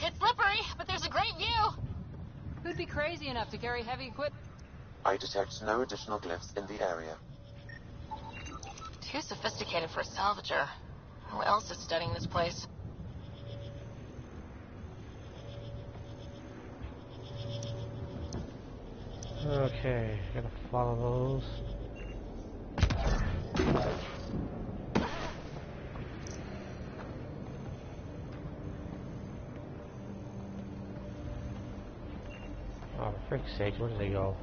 It's slippery, but there's a great view. Who'd be crazy enough to carry heavy equipment? I detect no additional glyphs in the area. Too sophisticated for a salvager. Who else is studying this place? Okay, gotta follow those. Oh, for frick's sake, where did they go?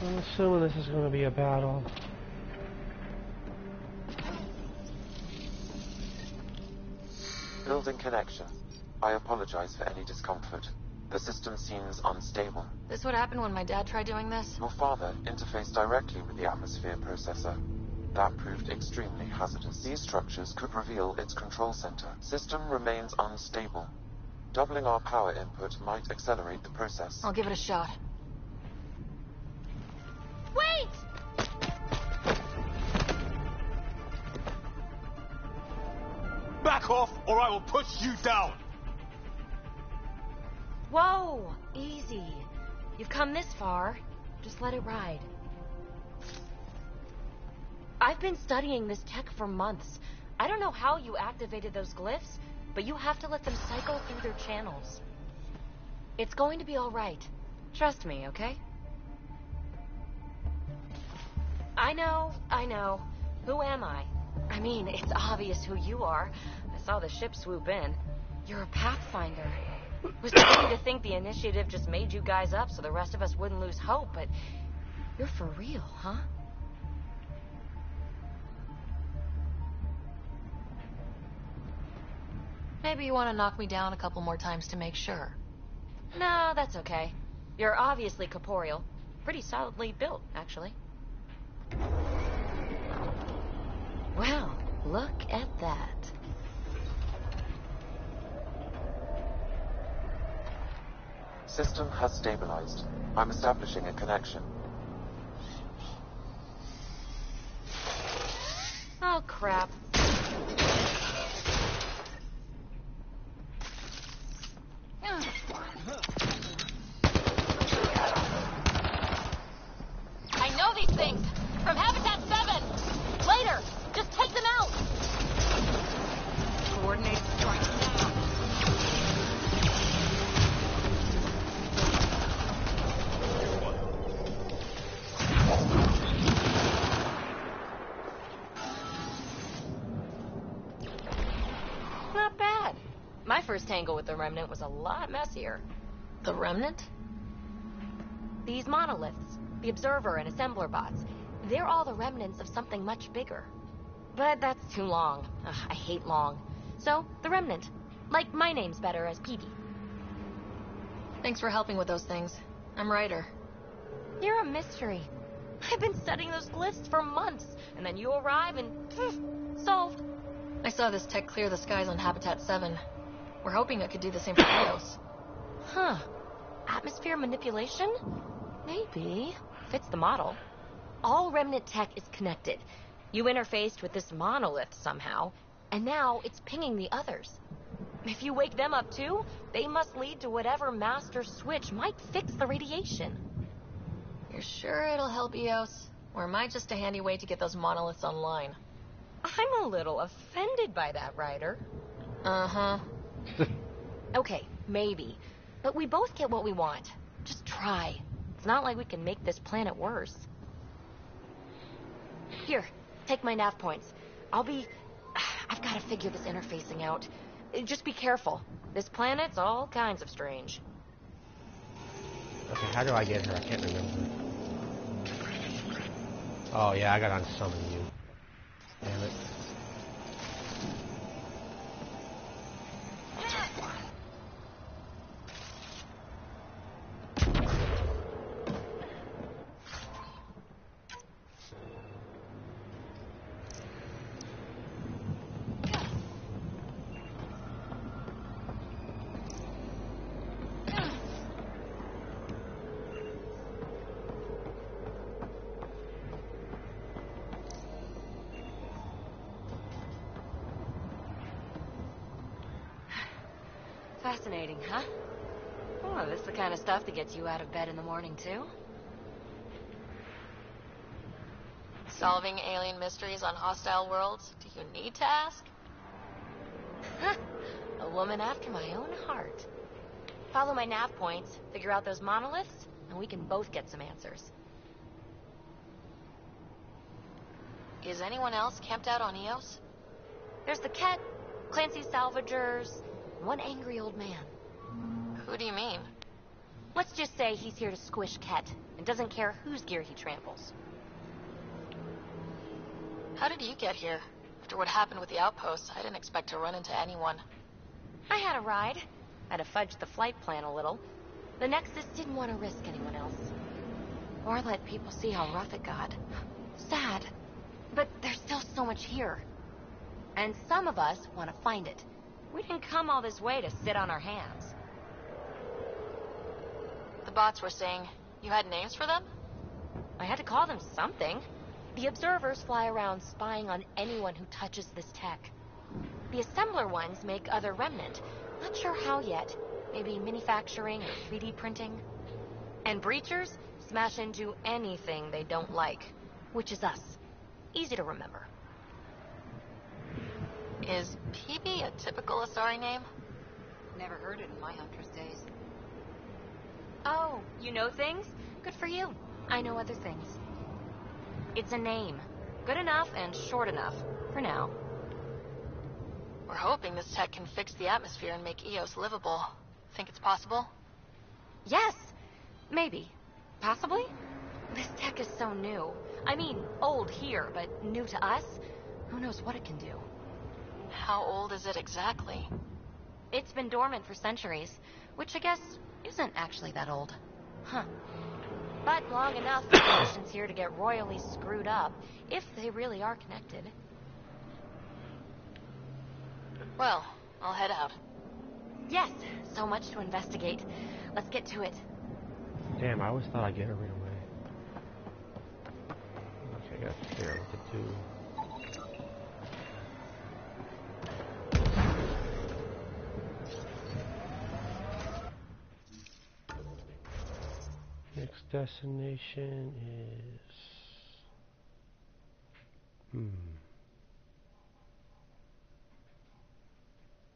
I'm assuming this is going to be a battle. Building connection. I apologize for any discomfort. The system seems unstable. This would happen when my dad tried doing this? Your father interfaced directly with the atmosphere processor. That proved extremely hazardous. These structures could reveal its control center. System remains unstable. Doubling our power input might accelerate the process. I'll give it a shot. Wait! Back off, or I will push you down! Whoa! Easy. You've come this far. Just let it ride. I've been studying this tech for months. I don't know how you activated those glyphs, but you have to let them cycle through their channels. It's going to be all right. Trust me, okay? I know. Who am I? I mean, it's obvious who you are. I saw the ship swoop in. You're a Pathfinder. Was beginning to think the initiative just made you guys up so the rest of us wouldn't lose hope, but you're for real, huh? Maybe you want to knock me down a couple more times to make sure. No, that's okay. You're obviously corporeal. Pretty solidly built, actually. Well, look at that. System has stabilized. I'm establishing a connection. Oh, crap. I know these things! From Habitat 7! Later! Just take them out! Coordinated strike now. Not bad. My first tangle with the Remnant was a lot messier. The Remnant? These monoliths, the Observer and Assembler bots, they're all the remnants of something much bigger. but that's too long. Ugh, I hate long. So, the Remnant. Like, my name's better as Peavy. Thanks for helping with those things. I'm Ryder. You're a mystery. I've been studying those glyphs for months, and then you arrive and poof, solved. I saw this tech clear the skies on Habitat 7. We're hoping it could do the same for Eos. Huh. Atmosphere manipulation? Maybe. Fits the model. All Remnant tech is connected. You interfaced with this monolith somehow, and now it's pinging the others. If you wake them up too, they must lead to whatever master switch might fix the radiation. You're sure it'll help Eos? Or am I just a handy way to get those monoliths online? I'm a little offended by that, Ryder. Uh-huh. Okay, maybe. But we both get what we want. Just try. It's not like we can make this planet worse. Here, take my nav points. I've got to figure this interfacing out. Just be careful. This planet's all kinds of strange. Okay, how do I get her? I can't remember. Oh yeah, I gotta unsummon you. Damn it. Fascinating, huh? Oh, this is the kind of stuff that gets you out of bed in the morning, too? Solving alien mysteries on hostile worlds? Do you need to ask? A woman after my own heart. Follow my nav points, figure out those monoliths, and we can both get some answers. Is anyone else camped out on Eos? There's the Ket, Clancy's salvagers, one angry old man. Who do you mean? Let's just say he's here to squish Ket, and doesn't care whose gear he tramples. How did you get here? After what happened with the outposts, I didn't expect to run into anyone. I had a ride. I had to fudge the flight plan a little. The Nexus didn't want to risk anyone else. Or let people see how rough it got. Sad. But there's still so much here. And some of us want to find it. We didn't come all this way to sit on our hands. The bots were saying you had names for them? I had to call them something. The observers fly around spying on anyone who touches this tech. The assembler ones make other Remnant. Not sure how yet. Maybe manufacturing or 3D printing. And breachers smash into anything they don't like, which is us. Easy to remember. Is PB a typical Asari name? Never heard it in my Huntress days. Oh, you know things? Good for you. I know other things. It's a name. Good enough and short enough. For now. We're hoping this tech can fix the atmosphere and make Eos livable. Think it's possible? Yes. Maybe. Possibly? This tech is so new. I mean, old here, but new to us. Who knows what it can do? How old is it exactly? It's been dormant for centuries, which I guess isn't actually that old. Huh. But long enough for the missions here to get royally screwed up, if they really are connected. Well, I'll head out. Yes, so much to investigate. Let's get to it. Damn, I always thought I'd get her right away. Okay, I got to figure out what to do. Next destination is...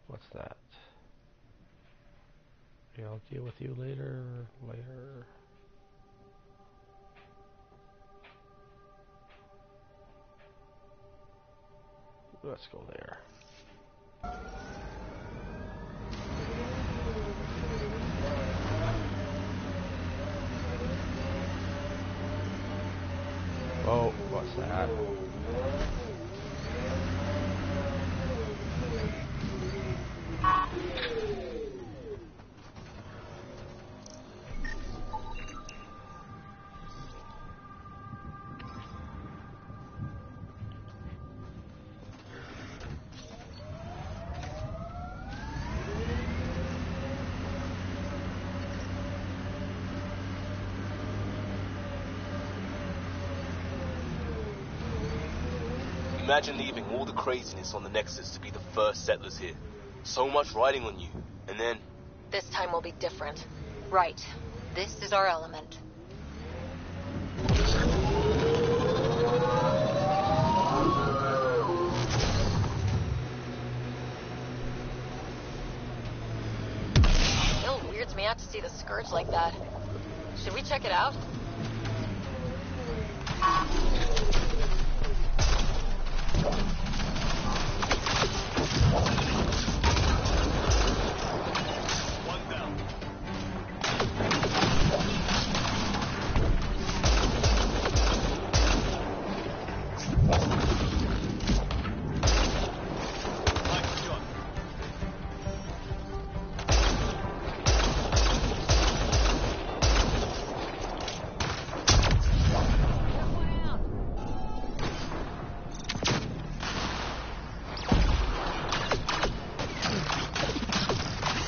What's that? Yeah, I'll deal with you later. Let's go there. Oh, what's that? Imagine leaving all the craziness on the Nexus to be the first settlers here. So much riding on you, and then... This time will be different. Right. This is our element. Still weirds me out to see the Scourge like that. Should we check it out?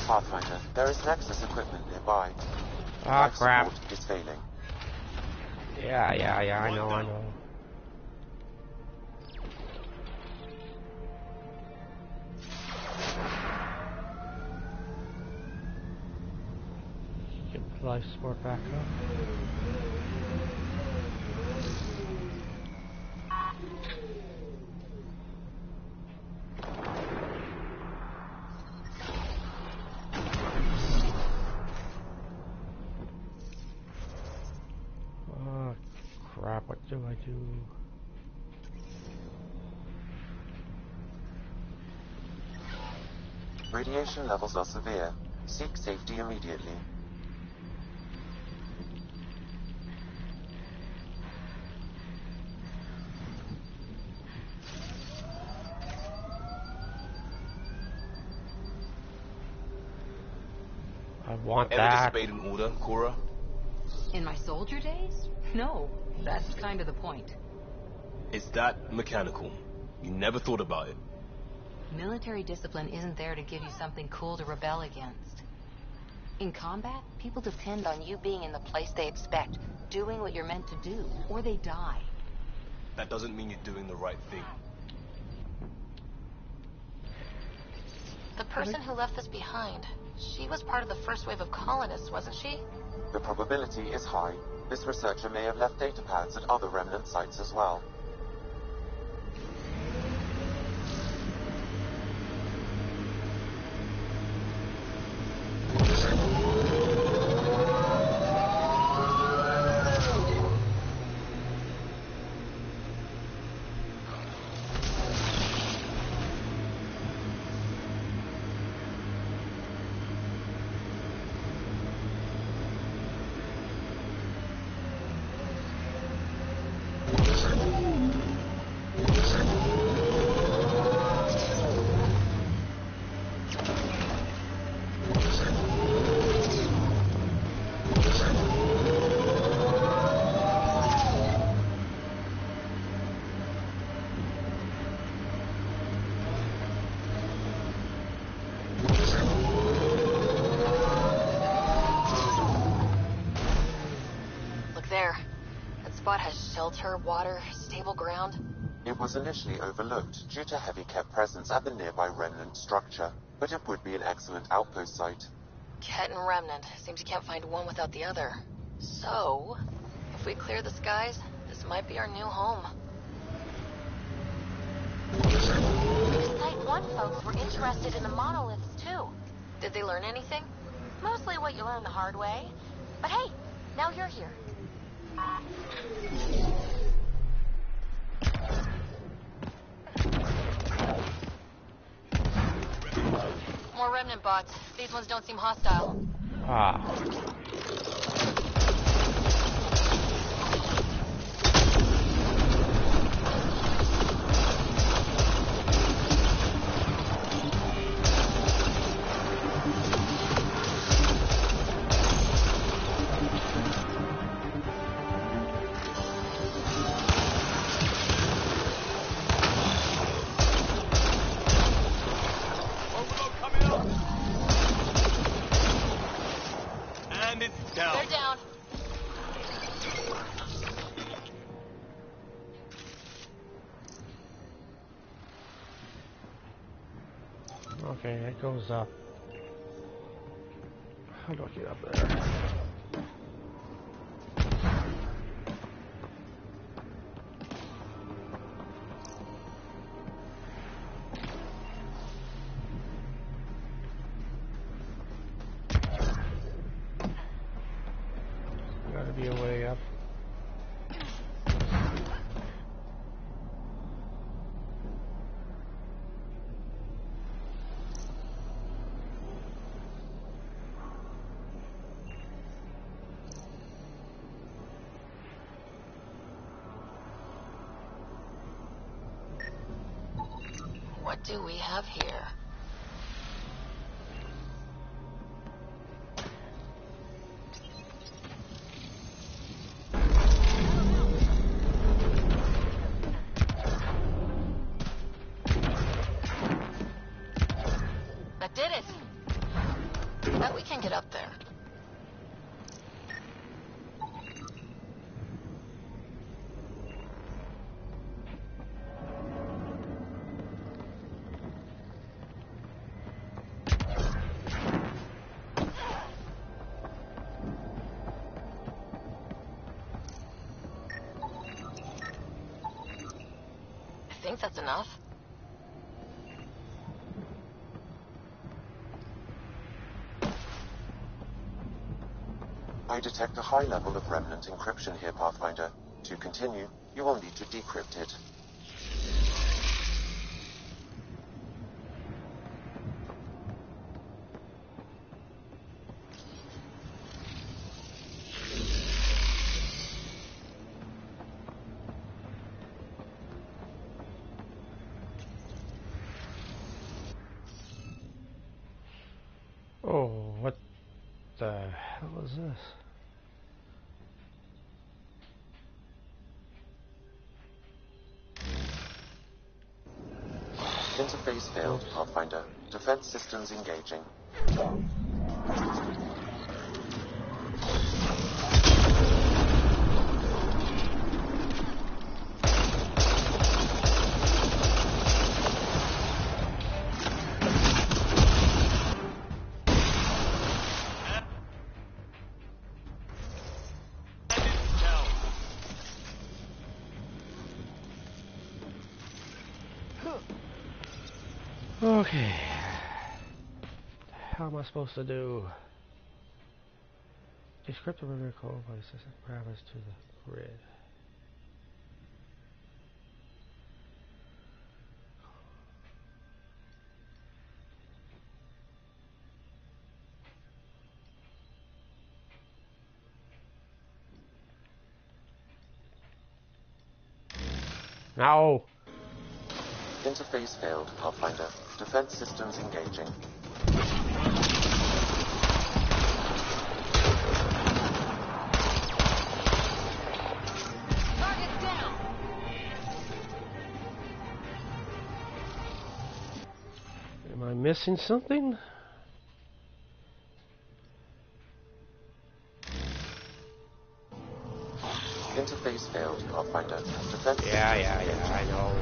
Pathfinder, there is Nexus equipment nearby. Ah, Life crap. support is failing. Yeah, I know. Get the life support back up. Oh, crap, what do I do? Radiation levels are severe. Seek safety immediately. I want Ever that. disobeyed an order, Cora? In my soldier days? No, that's kind of the point. Is that mechanical? You never thought about it. Military discipline isn't there to give you something cool to rebel against. In combat, people depend on you being in the place they expect, doing what you're meant to do, or they die. That doesn't mean you're doing the right thing. The person who left this behind, she was part of the first wave of colonists, wasn't she? The probability is high. This researcher may have left data pads at other remnant sites as well. Has shelter, water, stable ground. It was initially overlooked due to heavy kept presence at the nearby remnant structure, but it would be an excellent outpost site. Ket and Remnant. Seems you can't find one without the other. So, if we clear the skies, this might be our new home. Site 1 folks were interested in the monoliths too. Did they learn anything? Mostly what you learn the hard way. But hey, now you're here. More Remnant bots. These ones don't seem hostile. Ah. They're down. Okay, it goes up. How do I get up there? Gotta be a way up. What do we have here? That did it! Bet we can get up there. I think that's enough. I detect a high level of remnant encryption here, Pathfinder. To continue, you will need to decrypt it. Oh, what the hell is this? Interface failed, Pathfinder. Defense systems engaging. Okay. How am I supposed to do? Decrypt the river code by system parameters to the grid. No. Interface failed, Pathfinder. Defense systems engaging. Target down! Am I missing something? Interface failed, Pathfinder. Defense Yeah, I know.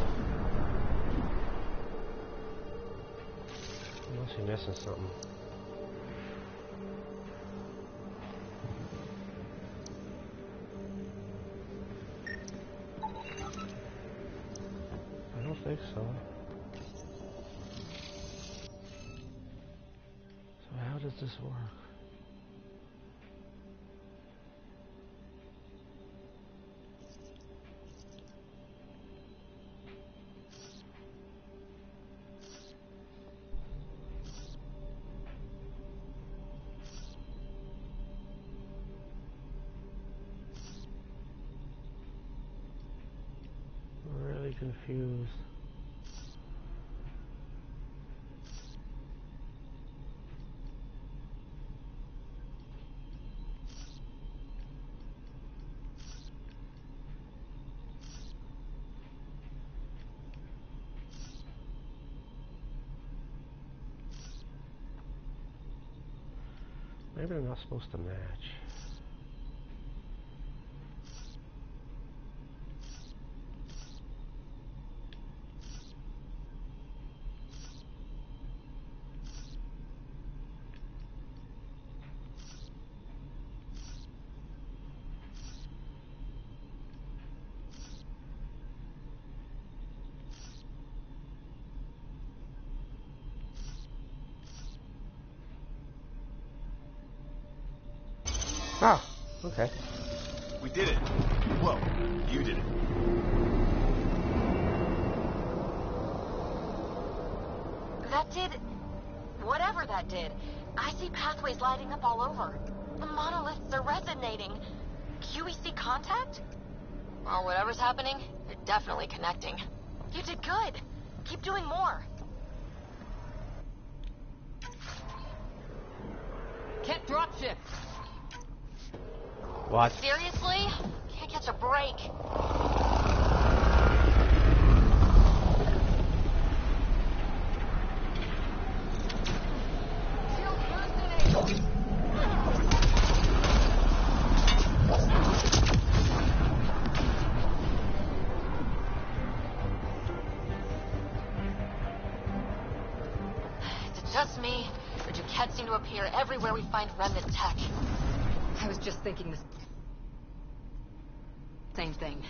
I must be missing something. I don't think so. So how does this work? I'm really confused. Maybe they're not supposed to match. Oh, okay. We did it. Well, you did it. That did... whatever that did. I see pathways lighting up all over. The monoliths are resonating. QEC contact? Well, whatever's happening, they're definitely connecting. You did good. Keep doing more. Can't dropship. What? Seriously? Can't catch a break. Is it just me, or do cats seem to appear everywhere we find remnant tech? I was just thinking the same thing.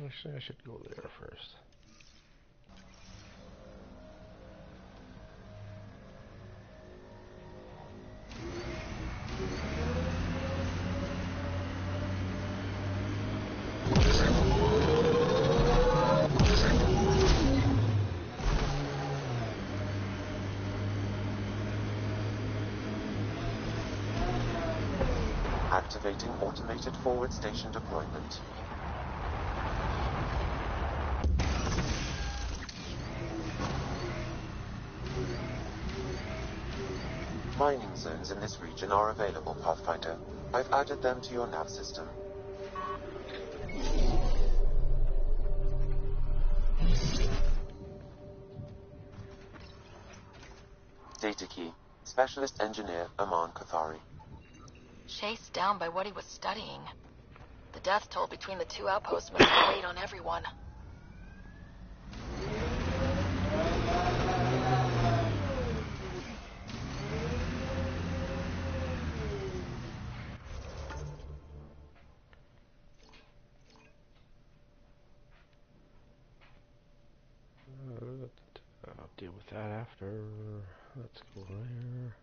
Actually, I should go there first. Activating automated forward station deployment. Mining zones in this region are available, Pathfinder. I've added them to your nav system. Data key. Specialist Engineer Aman Kathari. Chased down by what he was studying. The death toll between the two outposts must have weighed on everyone. I'll deal with that after. Let's go there.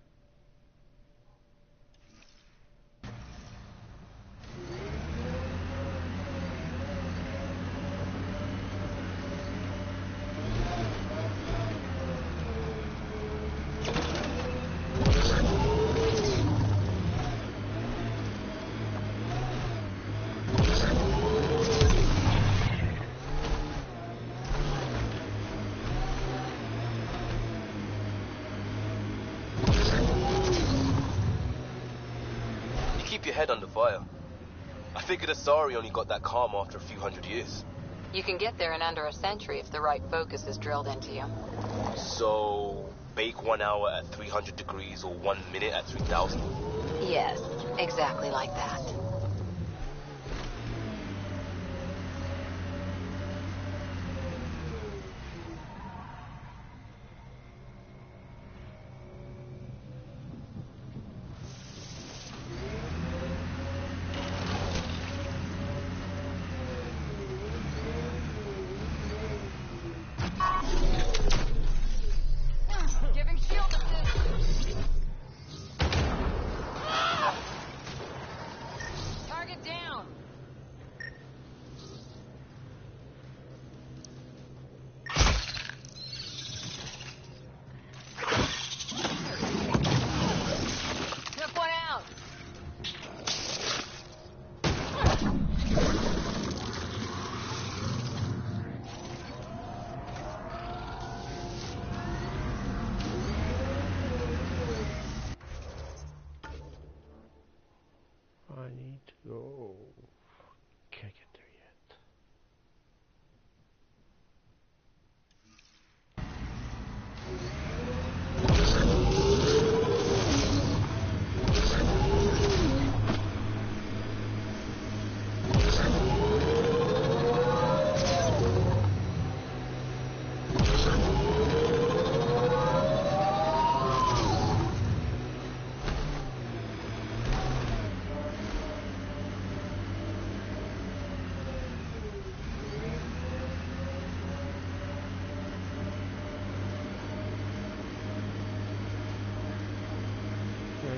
Keep your head under fire. I figured Asari only got that calm after a few hundred years. You can get there in under a century if the right focus is drilled into you. So, bake 1 hour at 300 degrees or 1 minute at 3,000? Yes, exactly like that. Giving shield assist.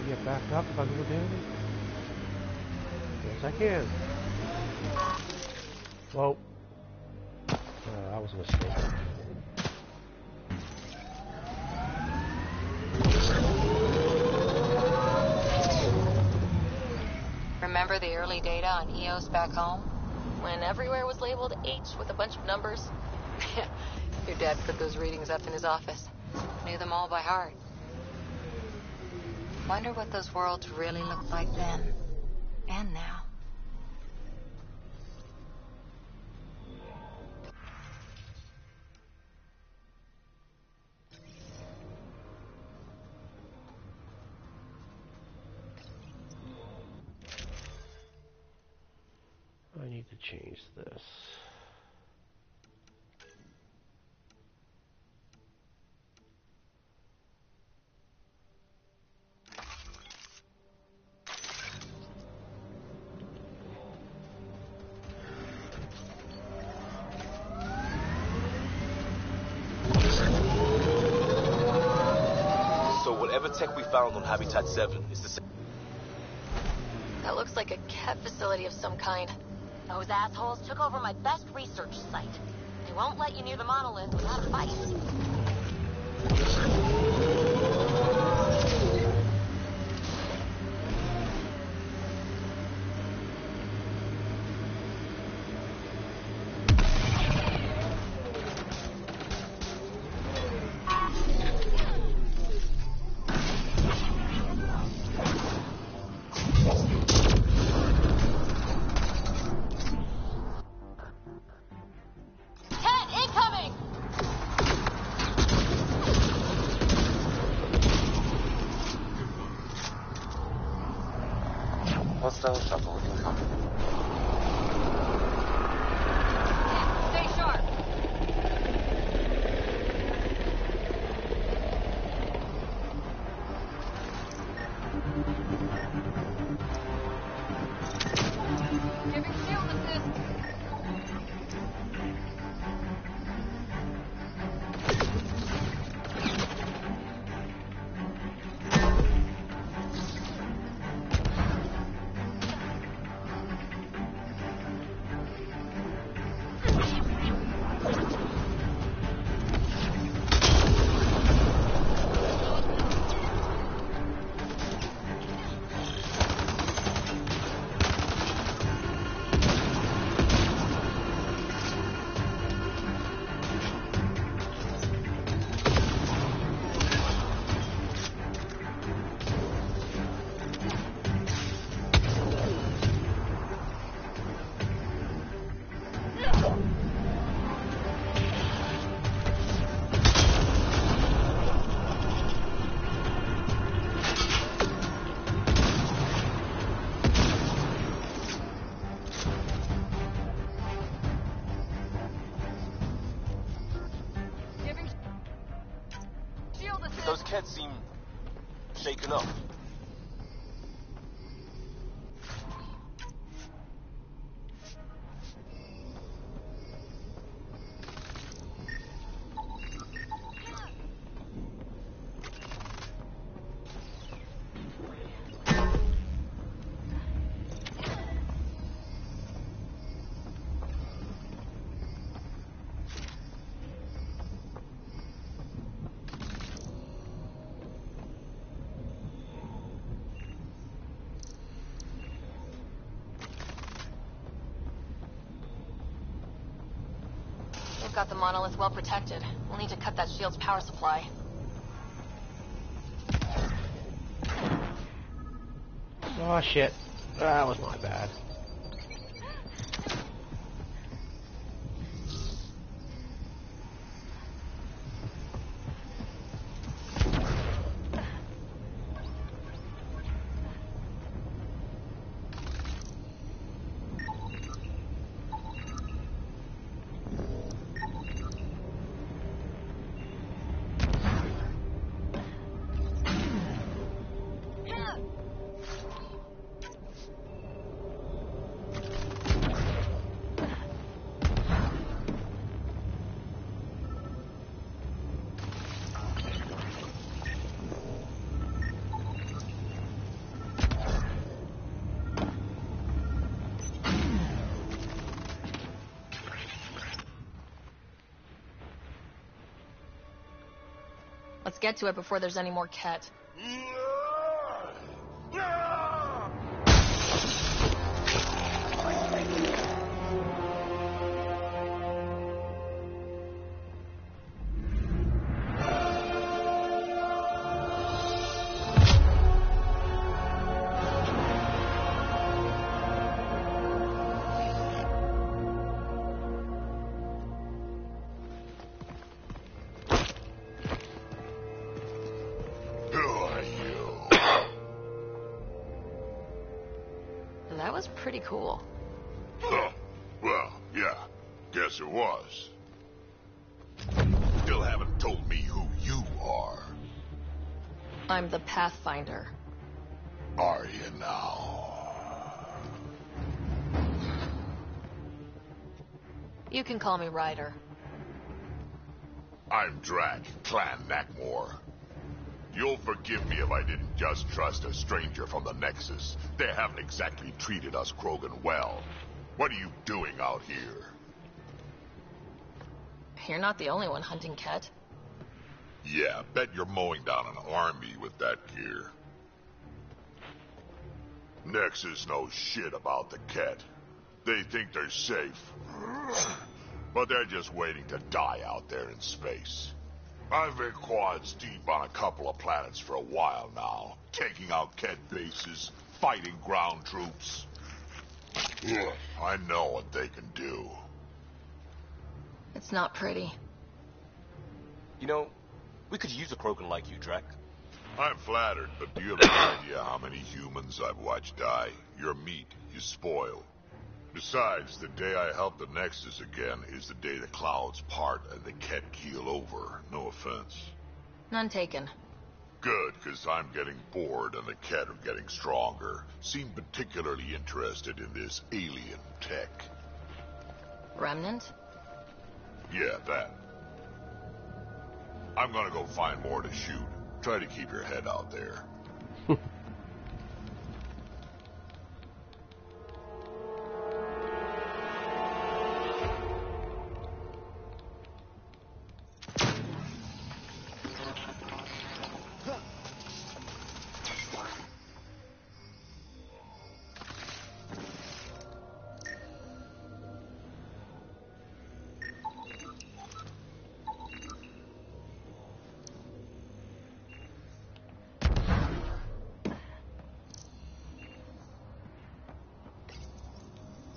Can I get back up if I go down? Yes, I can. Whoa. That was a mistake. Remember the early data on EOS back home? When everywhere was labeled H with a bunch of numbers? Your dad put those readings up in his office. Knew them all by heart. Wonder what those worlds really looked like then. And now. I need to change this. So whatever tech we found on Habitat 7 is the same. That looks like a cat facility of some kind. Those assholes took over my best research site. They won't let you near the monolith without a fight. Hostile shuttle incoming. Stay sharp. Giving shield assist. Those kids seem shaken up. We've got the monolith well protected. We'll need to cut that shield's power supply. Oh shit. That was my bad. Let's get to it before there's any more Ket. That was pretty cool. Well, yeah, guess it was. Still haven't told me who you are. I'm the Pathfinder. Are you now? You can call me Ryder. I'm Drac, Clan Nakmor. You'll forgive me if I didn't just trust a stranger from the Nexus. They haven't exactly treated us Krogan well. What are you doing out here? You're not the only one hunting Ket. Yeah, bet you're mowing down an army with that gear. Nexus knows shit about the Ket. They think they're safe. But they're just waiting to die out there in space. I've been quads deep on a couple of planets for a while now, taking out Ket bases, fighting ground troops. I know what they can do. It's not pretty. You know, we could use a Krogan like you, Drac. I'm flattered, but do you have any idea how many humans I've watched die? Your meat is spoiled. Besides, the day I help the Nexus again is the day the clouds part and the Ket keel over. No offense. None taken. Good, because I'm getting bored and the Ket are getting stronger. Seem particularly interested in this alien tech. Remnant? Yeah, that. I'm gonna go find more to shoot. Try to keep your head out there.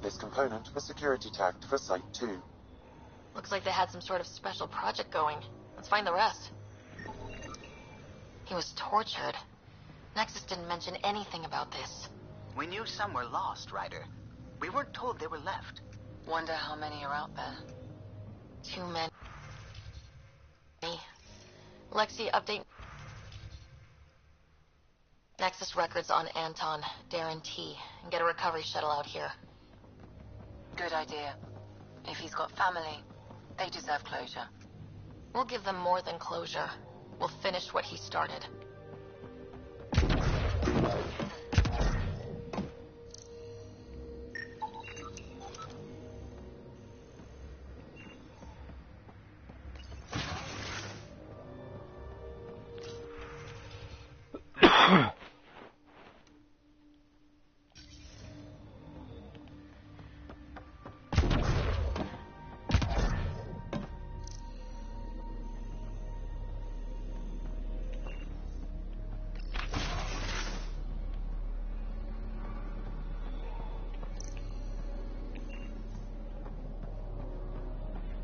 This component was security tagged for Site 2. Looks like they had some sort of special project going. Let's find the rest. He was tortured. Nexus didn't mention anything about this. We knew some were lost, Ryder. We weren't told they were left. Wonder how many are out there. Too many. Lexi, update Nexus records on Anton, Darren T, and get a recovery shuttle out here. Good idea. If he's got family, they deserve closure. We'll give them more than closure. We'll finish what he started.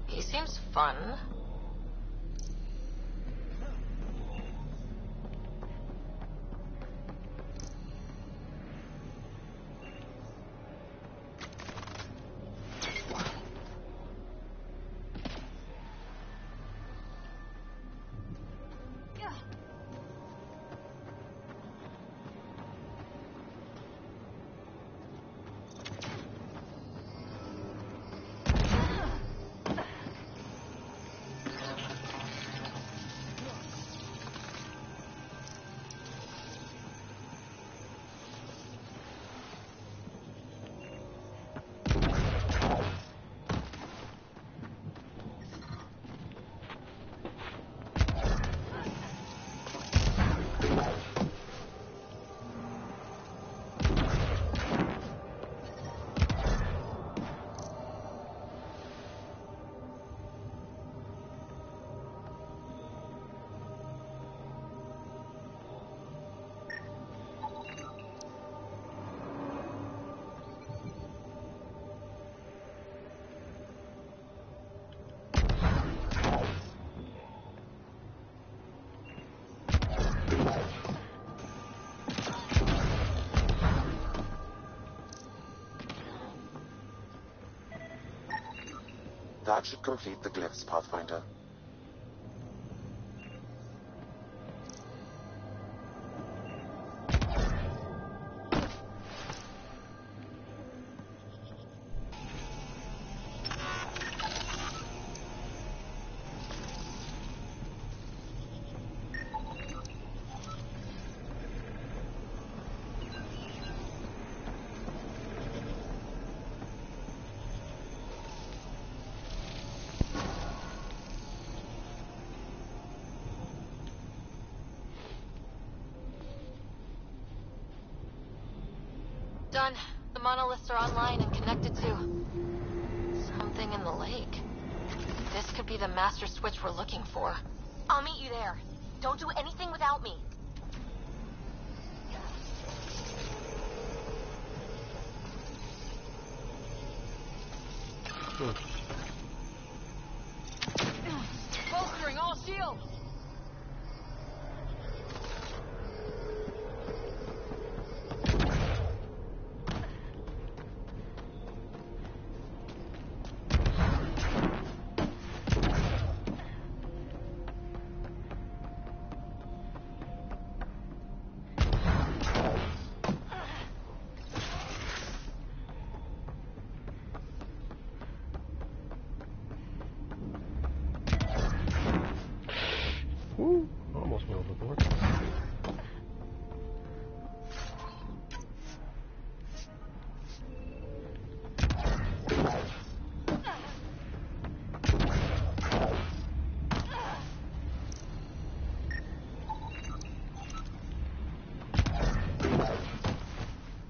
He seems fun. That should complete the glyphs, Pathfinder. Done. The monoliths are online and connected to something in the lake. This could be the master switch we're looking for. I'll meet you there. Don't do anything without me. Bolstering all shields. Woo! Almost went overboard.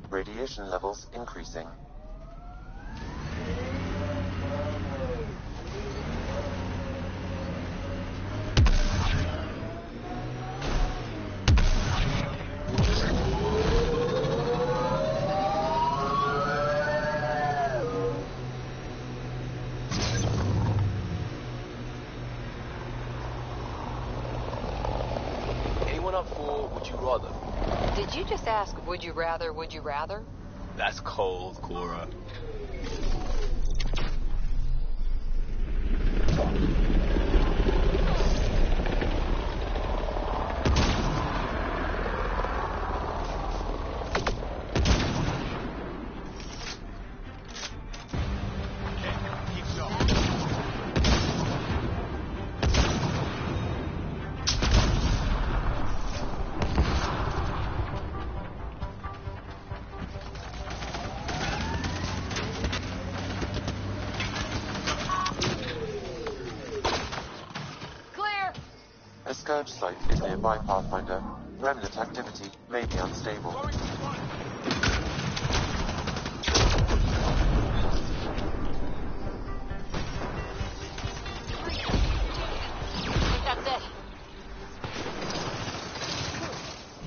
Radiation levels increasing. Anyone up for would you rather? Did you just ask, would you rather, would you rather? That's cold, Cora. A scourge site is nearby, Pathfinder. Remnant activity may be unstable. That's it.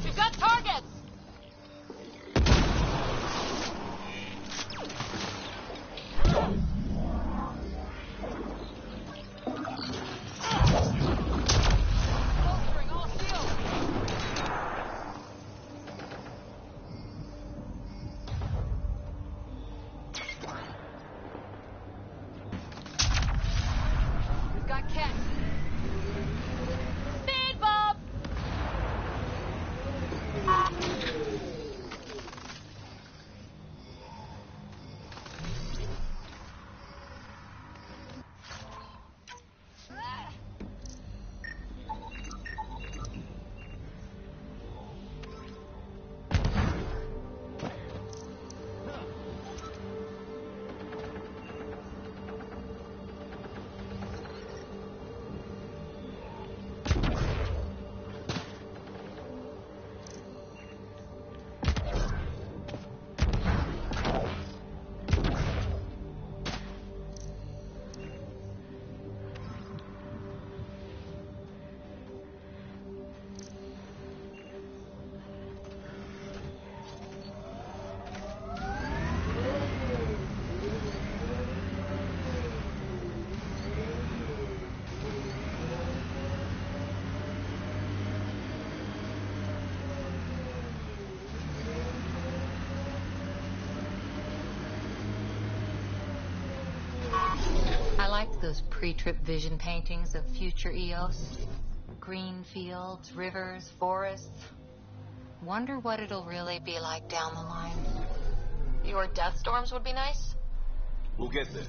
We've got targets! those pre-trip vision paintings of future Eos? Green fields, rivers, forests. Wonder what it'll really be like down the line. Your death storms would be nice? We'll get there.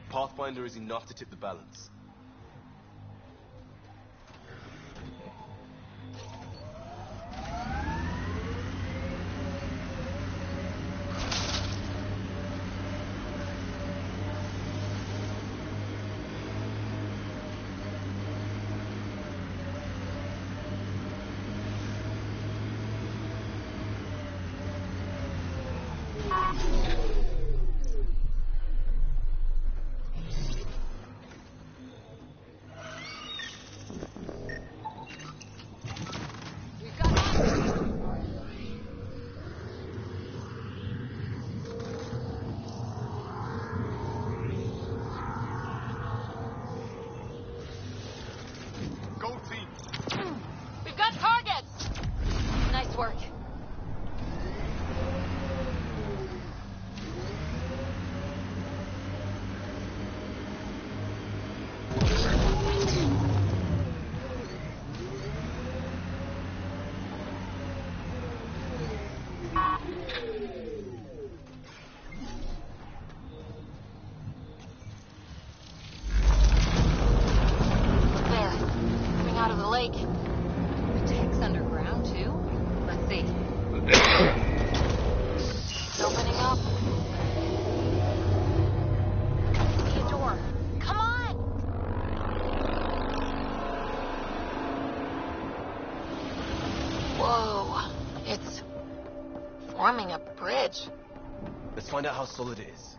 Pathfinder is enough to tip the balance. We've got targets! Nice work. Forming a bridge. Let's find out how solid it is.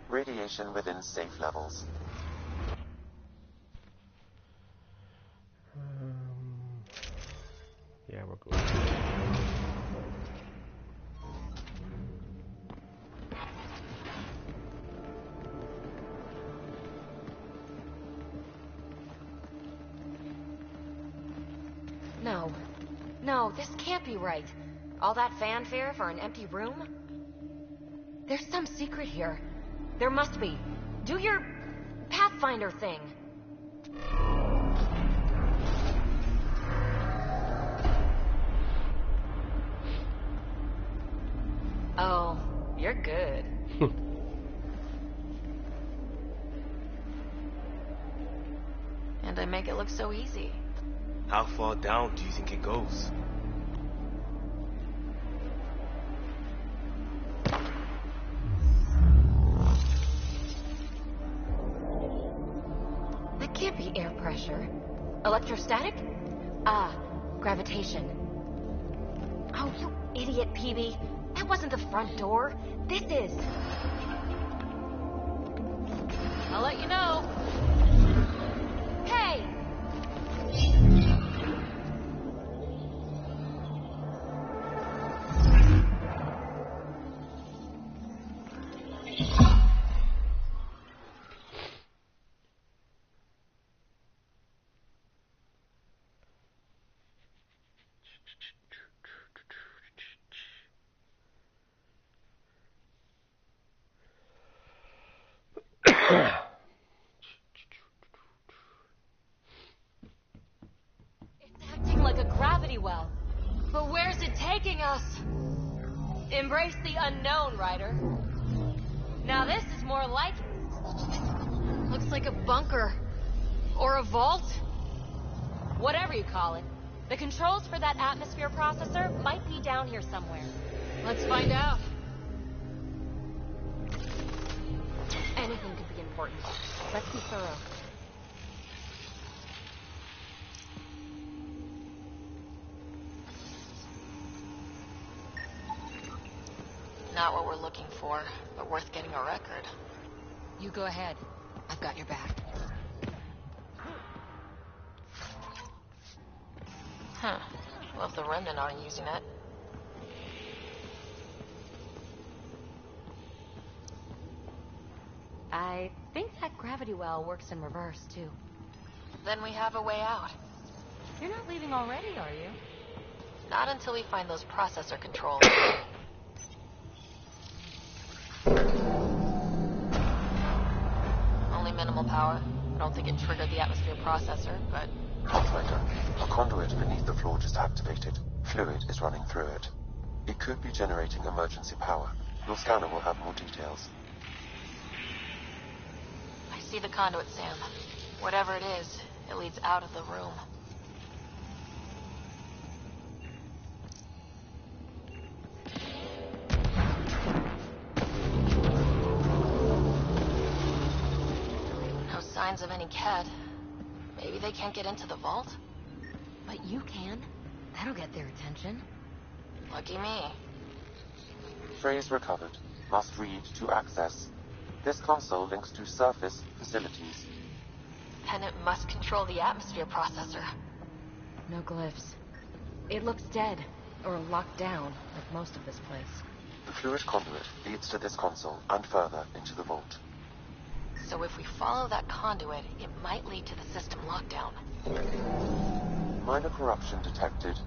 Radiation within safe levels. Yeah, we're good. No, this can't be right. All that fanfare for an empty room? There's some secret here. There must be. Do your Pathfinder thing. Oh, you're good. And I make it look so easy. How far down do you think it goes? That can't be air pressure. Electrostatic? Ah, gravitation. Oh, you idiot, PB. That wasn't the front door. This is. I'll let you know. Hey! Well, but where's it taking us? Embrace the unknown, Ryder. Now this is more like... Looks like a bunker. Or a vault. Whatever you call it. The controls for that atmosphere processor might be down here somewhere. Let's find out. Anything could be important. Let's be thorough. Not what we're looking for, but worth getting a record. You go ahead. I've got your back. Huh. Well, if the Remnant aren't using it. I think that gravity well works in reverse, too. Then we have a way out. You're not leaving already, are you? Not until we find those processor controls. Only minimal power. I don't think it triggered the atmosphere processor, but... Pathfinder, a conduit beneath the floor just activated. Fluid is running through it. It could be generating emergency power. Your scanner will have more details. I see the conduit, Sam. Whatever it is, it leads out of the room. No signs of any Ket. Maybe they can't get into the vault? But you can. That'll get their attention. Lucky me. Phrase recovered. Must read to access. This console links to surface facilities. And it must control the atmosphere processor. No glyphs. It looks dead, or locked down, like most of this place. The fluid conduit leads to this console and further into the vault. So if we follow that conduit, it might lead to the system lockdown. Minor corruption detected.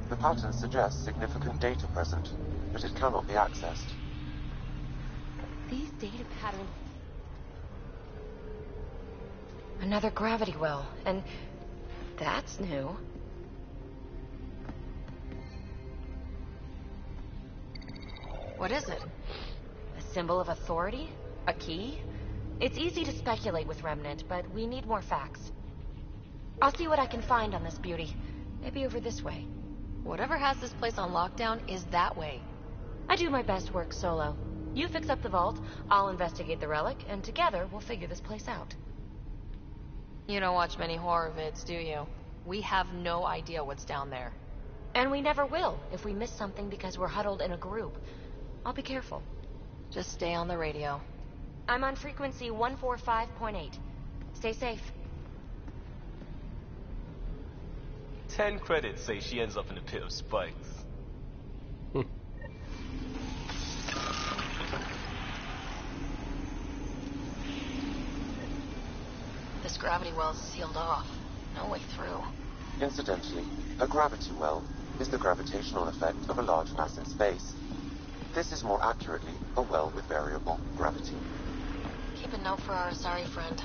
The pattern suggests significant data present, but it cannot be accessed. These data patterns... Another gravity well, and that's new. What is it? A symbol of authority? A key? It's easy to speculate with Remnant, but we need more facts. I'll see what I can find on this beauty. Maybe over this way. Whatever has this place on lockdown is that way. I do my best work solo. You fix up the vault, I'll investigate the relic, and together we'll figure this place out. You don't watch many horror vids, do you? We have no idea what's down there. And we never will if we miss something because we're huddled in a group. I'll be careful. Just stay on the radio. I'm on frequency 145.8. Stay safe. 10 credits say she ends up in a pit of spikes. This gravity well's sealed off. No way through. Incidentally, a gravity well is the gravitational effect of a large mass in space. This is more accurately a well with variable gravity. Keep a note for our Asari friend,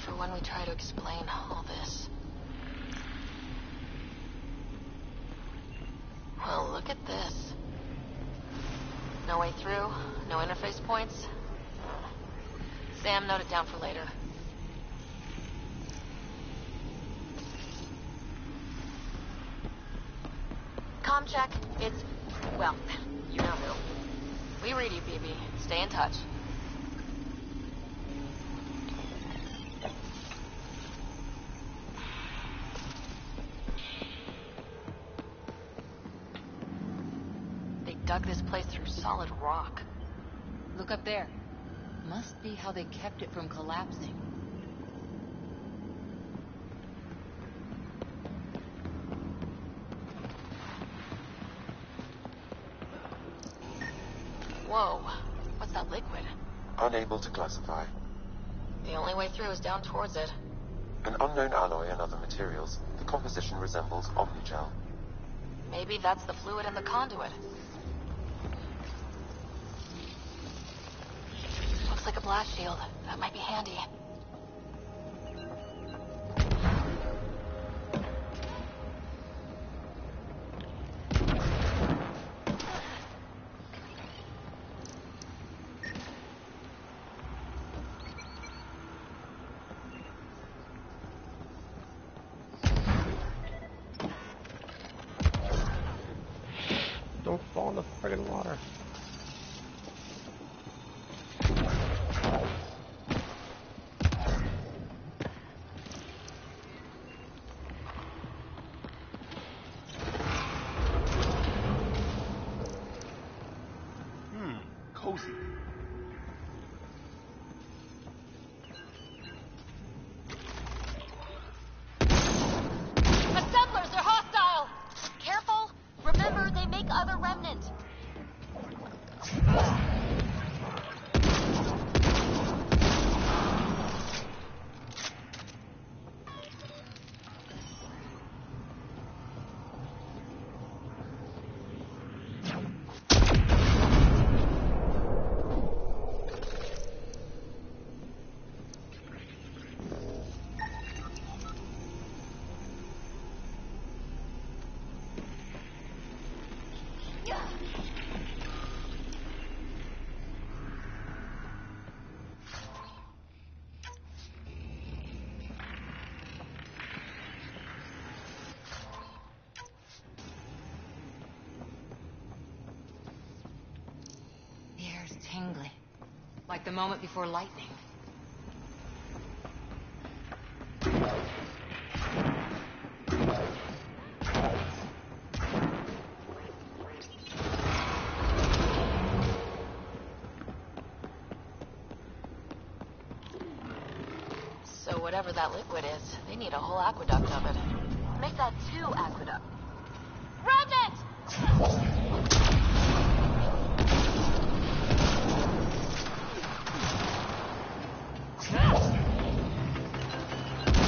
for when we try to explain all this. Well, look at this. No way through, no interface points. Sam, note it down for later. Comm check. It's... well, you know who. We read you, BB. Stay in touch. They dug this place through solid rock. Look up there. Must be how they kept it from collapsing. Whoa. What's that liquid? Unable to classify. The only way through is down towards it. An unknown alloy and other materials. The composition resembles omnigel. Maybe that's the fluid in the conduit. Looks like a blast shield. That might be handy. Don't fall in the friggin' water. Like the moment before lightning. So whatever that liquid is, they need a whole aqueduct of it. Make that 2 aqueduct.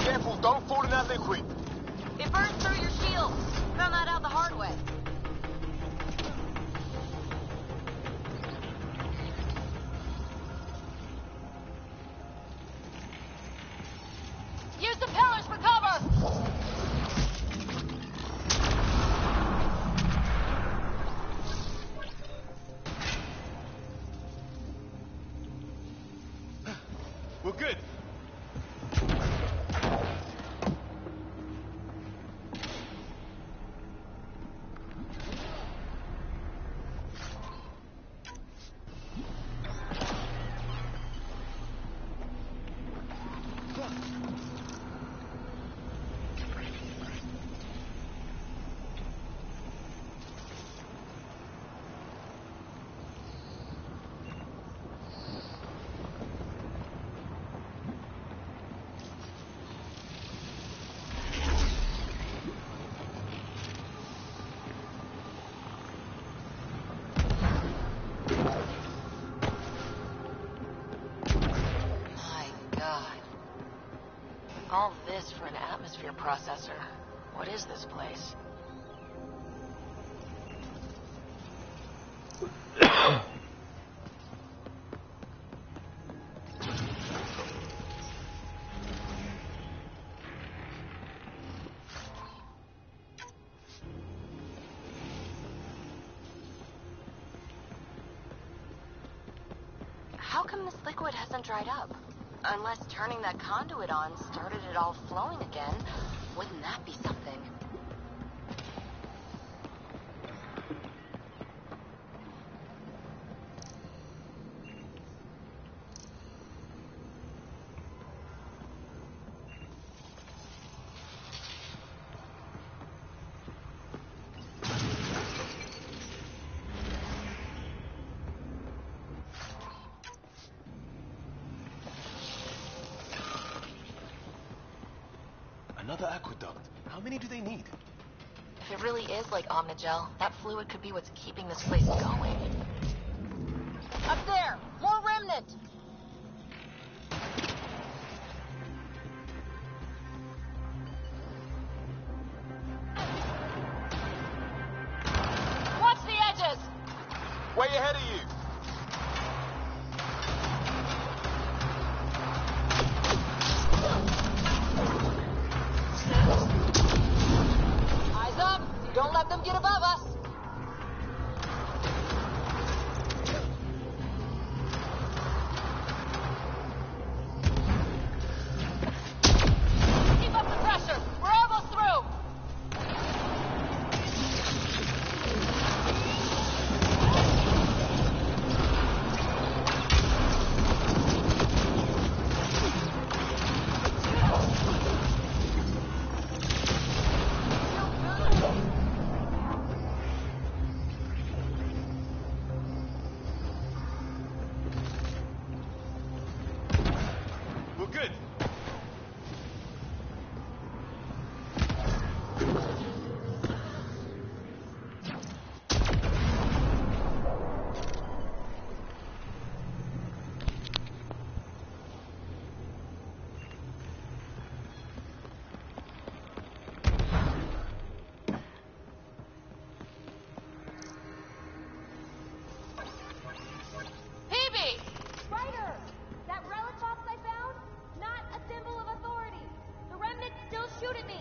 Careful, don't fall in that liquid. It burns through your shield. Found that out the hard way. Use the pillars for cover! We're good. All this for an atmosphere processor. What is this place? How come this liquid hasn't dried up? Unless turning that conduit on started it all flowing again. Wouldn't that be something? Another aqueduct. How many do they need? If it really is like Omnigel, that fluid could be what's keeping this place going. Up there! More remnant! Watch the edges! Way ahead of you! Eyes up! Don't let them get above us! Keep up the pressure! We're almost through! We're good. Phoebe! Ryder! That relic box I found? Not a symbol of authority. The remnants still shoot at me.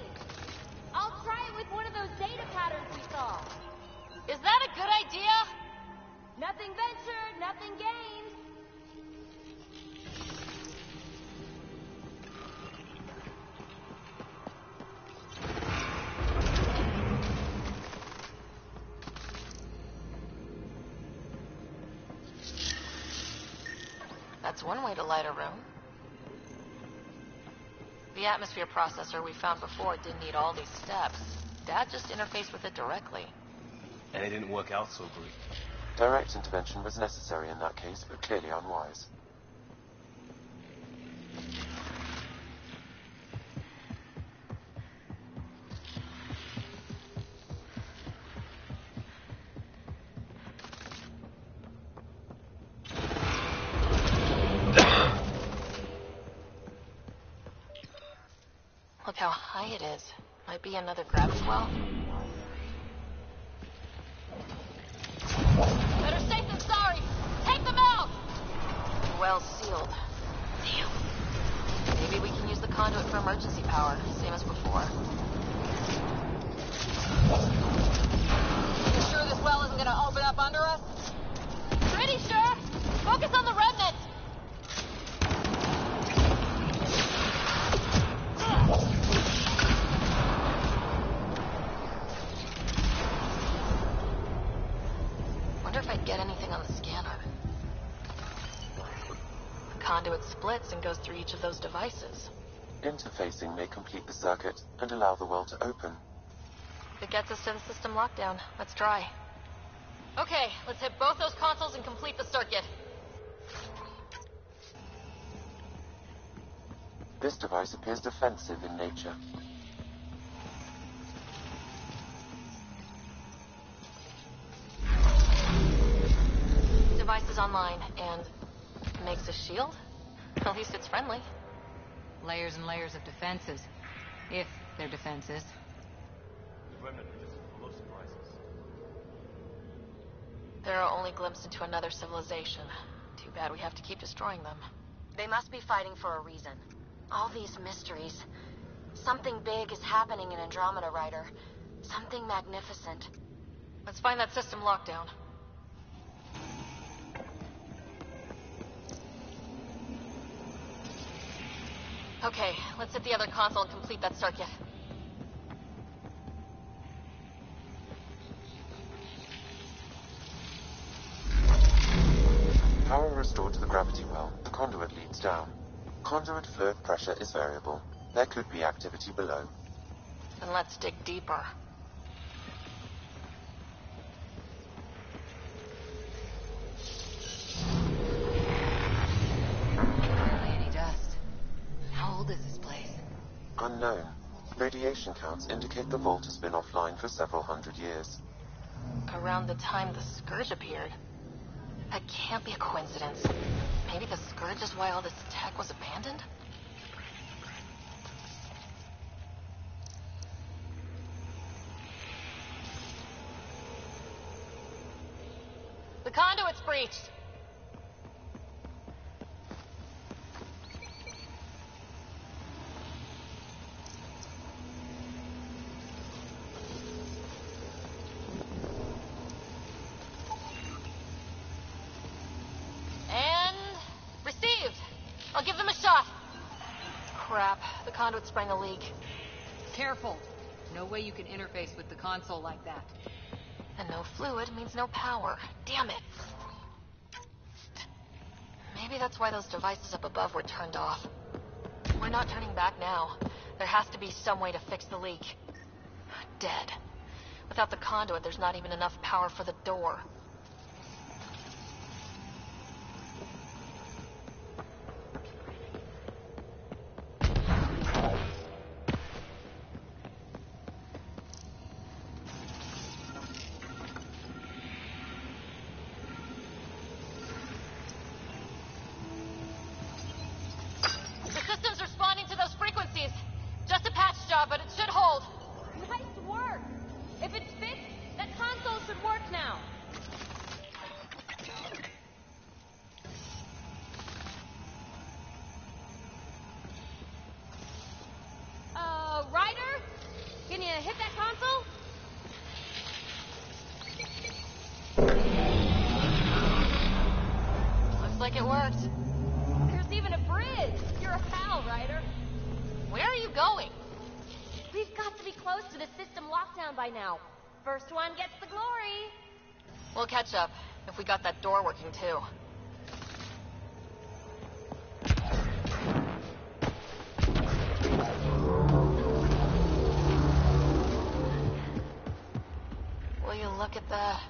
I'll try it with one of those data patterns we saw. Is that a good idea? Nothing ventured, nothing gained. That's one way to light a room. The atmosphere processor we found before didn't need all these steps. Dad just interfaced with it directly. And it didn't work out so great. Direct intervention was necessary in that case, but clearly unwise. Look how high it is. Might be another gravity well. Better safe than sorry. Take them out! Well sealed. Damn. Maybe we can use the conduit for emergency power, same as before. You sure this well isn't gonna open up under us? Pretty sure. Focus on the remnant. Wonder if I'd get anything on the scanner. The conduit splits and goes through each of those devices. Interfacing may complete the circuit and allow the well to open. If it gets us to the system lockdown, let's try. Okay, let's hit both those consoles and complete the circuit. This device appears defensive in nature. Device is online and makes a shield? At least it's friendly. Layers and layers of defenses. If they're defenses. The remnant are just full of surprises. They're our only glimpse into another civilization. Too bad we have to keep destroying them. They must be fighting for a reason. All these mysteries. Something big is happening in Andromeda, Ryder. Something magnificent. Let's find that system lockdown. Okay, let's hit the other console and complete that circuit. Power restored to the gravity well, the conduit leads down. Conduit fluid pressure is variable. There could be activity below. Then let's dig deeper. Hardly any dust. How old is this place? Unknown. Radiation counts indicate the vault has been offline for several hundred years. Around the time the Scourge appeared. That can't be a coincidence. Maybe the Scourge is why all this tech was abandoned? The conduit's breached. And received. I'll give them a shot. Crap, the conduit sprang a leak. Careful. No way you can interface with the console like that. And no fluid means no power. Damn it. Maybe that's why those devices up above were turned off. We're not turning back now. There has to be some way to fix the leak. Dead. Without the conduit, there's not even enough power for the door. The system's responding to those frequencies. Just a patch job, but it should hold. Nice work. If it's fixed, that console should work now. Ryder? Can you hit that console? Looks like it worked. There's even a bridge. You're a pal, Ryder. Where are you going? We've got to be close to the system lockdown by now. First one gets the glory. We'll catch up if we got that door working too. that?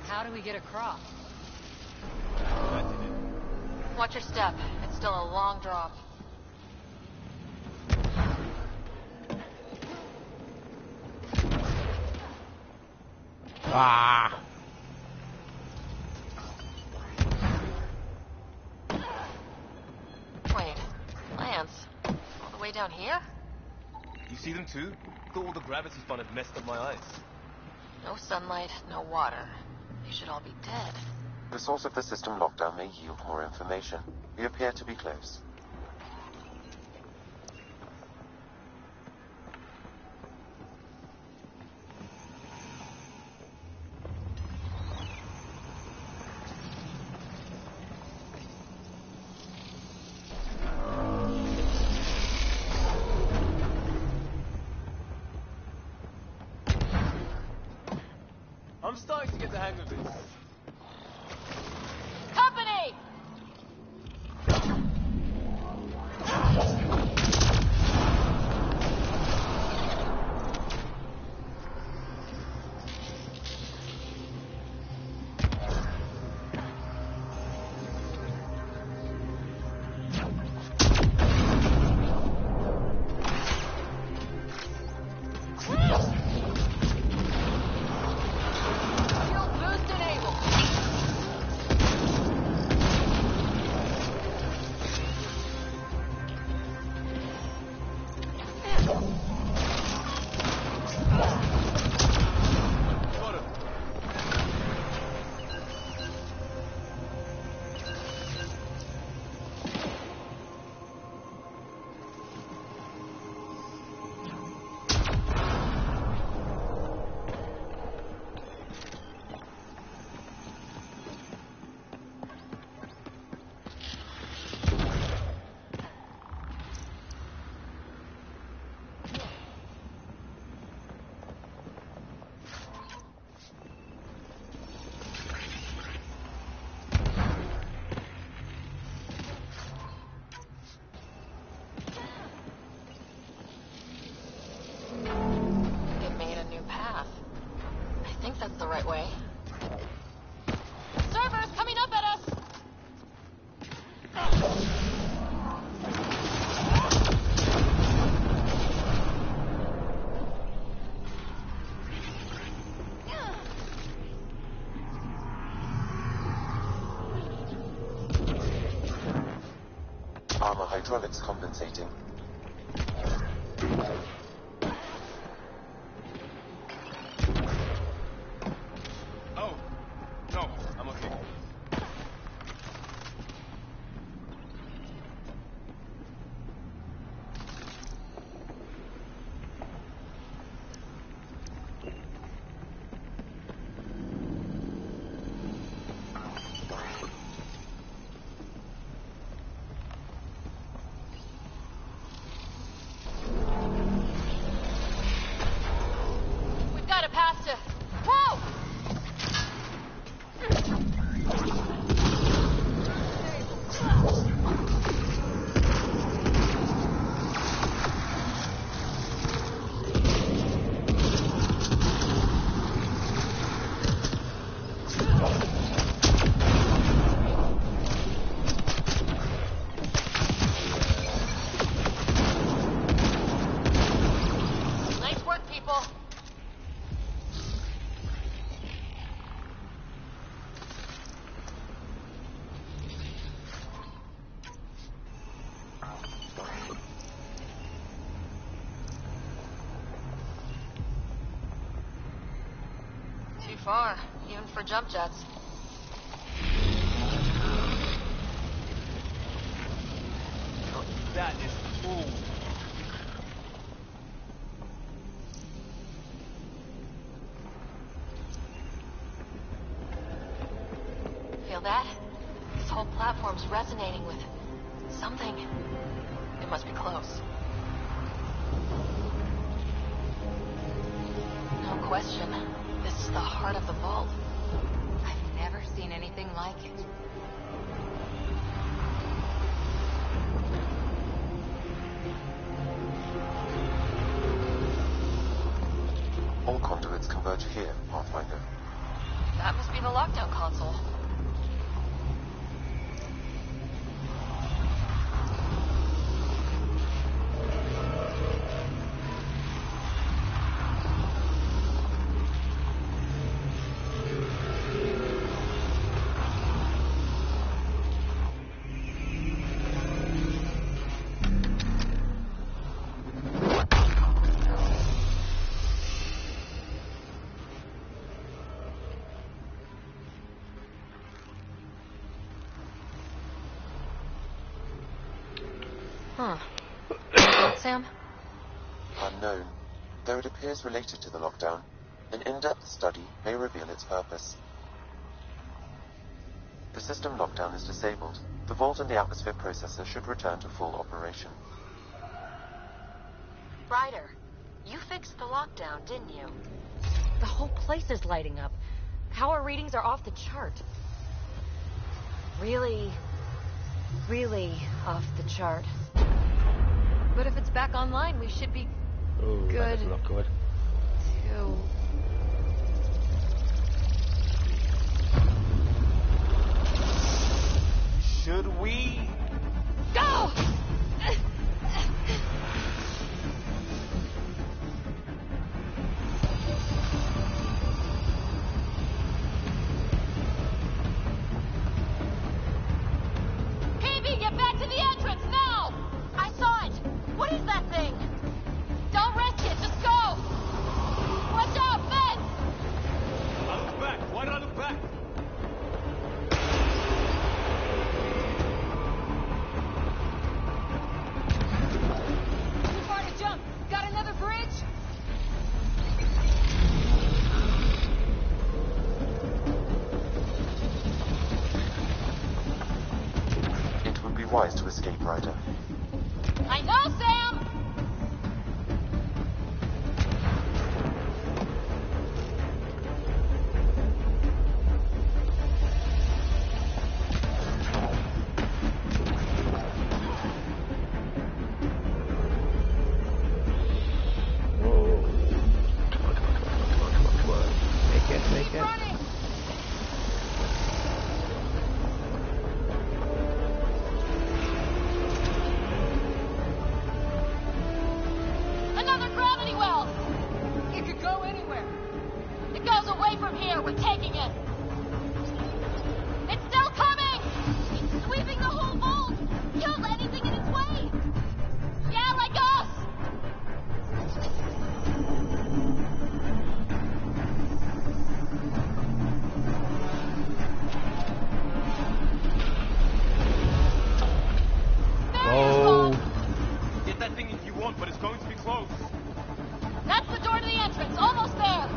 How do we get across? Watch your step. It's still a long drop. Ah! Wait, Lance, all the way down here? You see them too? Thought all the gravity fun had messed up my eyes. No sunlight, no water. They should all be dead. The source of the system lockdown may yield more information. We appear to be close. I'm starting to get the hang of this. Company! That's the right way. Servers coming up at us! Armor hydraulics compensating. Far, even for jump jets. That is cool. Feel that? This whole platform's resonating with something. It must be close. No question. This is the heart of the vault. I've never seen anything like it. All conduits converge here, Pathfinder. That must be the lockdown console. Huh. Sam? Unknown. Though it appears related to the lockdown, an in-depth study may reveal its purpose. The system lockdown is disabled. The vault and the atmosphere processor should return to full operation. Ryder, you fixed the lockdown, didn't you? The whole place is lighting up. Power readings are off the chart. Really, really off the chart. But if it's back online, we should be Ooh, good. That doesn't look good. To... Should we? Go! PB, get back to the entrance now! I saw it! What is that thing? Don't risk it, just go! Watch out, fence! Out of the back! Right out of the back! Too far to jump! Got another bridge? It would be wise to escape, Ryder. I know, Sam! Whoa. Come on. Make it. Running! Another gravity well! It could go anywhere. It goes away from here. We're taking it. It's still coming! It's sweeping the whole vault! Kills anything in its way! Yeah, like us! Oh. Get that thing if you want, but it's going to be close. That's the door to the entrance. Almost there.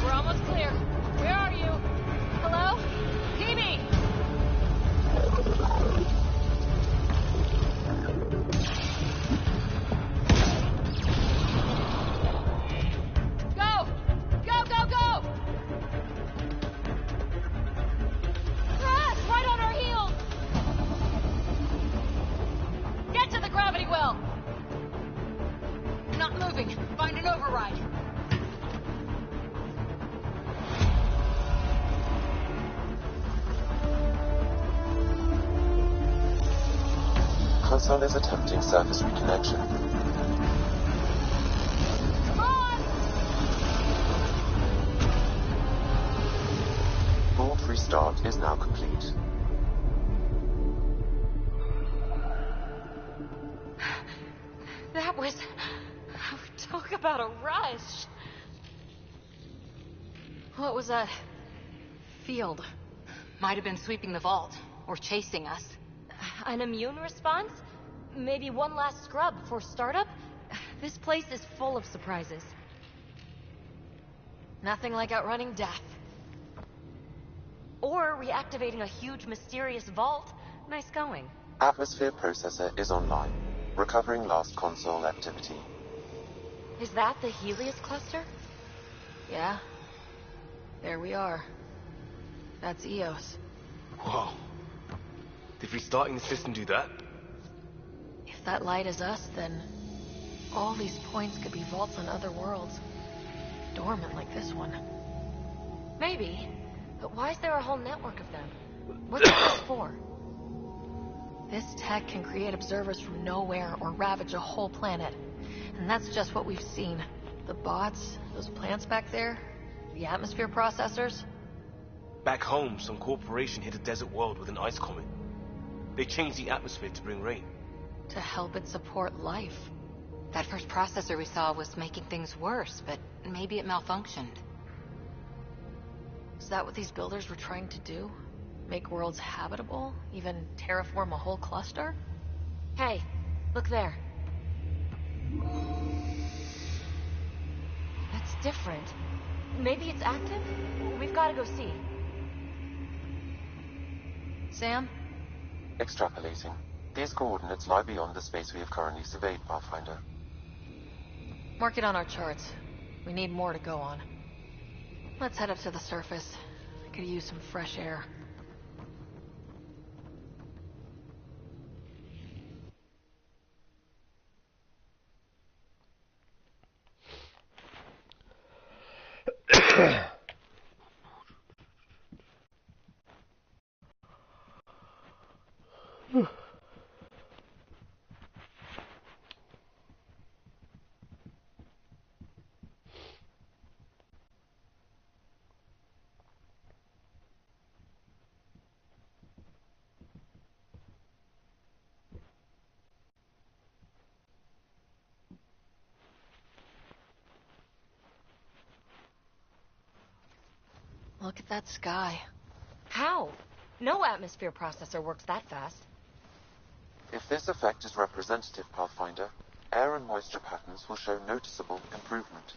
We're almost clear. Where are you? Hello? PB! Go! Go, go, go! Ah, it's right on our heels! Get to the gravity well! Not moving. Find an override. Console is attempting surface reconnection. Come on! Vault restart is now complete. That was... Talk about a rush. What was that? Field. Might have been sweeping the vault, or chasing us. An immune response? Maybe one last scrub before startup? This place is full of surprises. Nothing like outrunning death. Or reactivating a huge mysterious vault. Nice going. Atmosphere processor is online, recovering last console activity. Is that the Helios cluster? Yeah. There we are. That's Eos. Whoa. Did restarting the system do that? If that light is us, then all these points could be vaults on other worlds. Dormant like this one. Maybe. But why is there a whole network of them? What's this for? This tech can create observers from nowhere or ravage a whole planet. And that's just what we've seen. The bots, those plants back there, the atmosphere processors. Back home, some corporation hit a desert world with an ice comet. They changed the atmosphere to bring rain. To help it support life. That first processor we saw was making things worse, but maybe it malfunctioned. Is that what these builders were trying to do? Make worlds habitable? Even terraform a whole cluster? Hey, look there. That's different. Maybe it's active? We've got to go see. Sam? Extrapolating. These coordinates lie beyond the space we have currently surveyed, Pathfinder. Mark it on our charts. We need more to go on. Let's head up to the surface. I could use some fresh air. Look at that sky. How? No atmosphere processor works that fast. If this effect is representative, Pathfinder, air and moisture patterns will show noticeable improvement.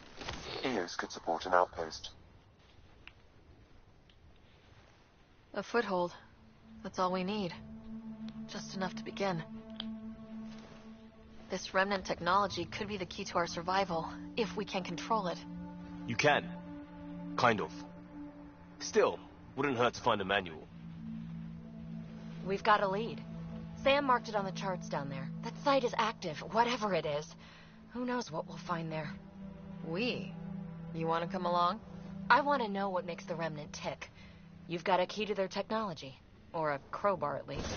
Eos could support an outpost. A foothold. That's all we need. Just enough to begin. This remnant technology could be the key to our survival, if we can control it. You can. Kind of. Still, wouldn't hurt to find a manual. We've got a lead. Sam marked it on the charts down there. That site is active, whatever it is. Who knows what we'll find there. We? You want to come along? I want to know what makes the remnant tick. You've got a key to their technology. Or a crowbar, at least.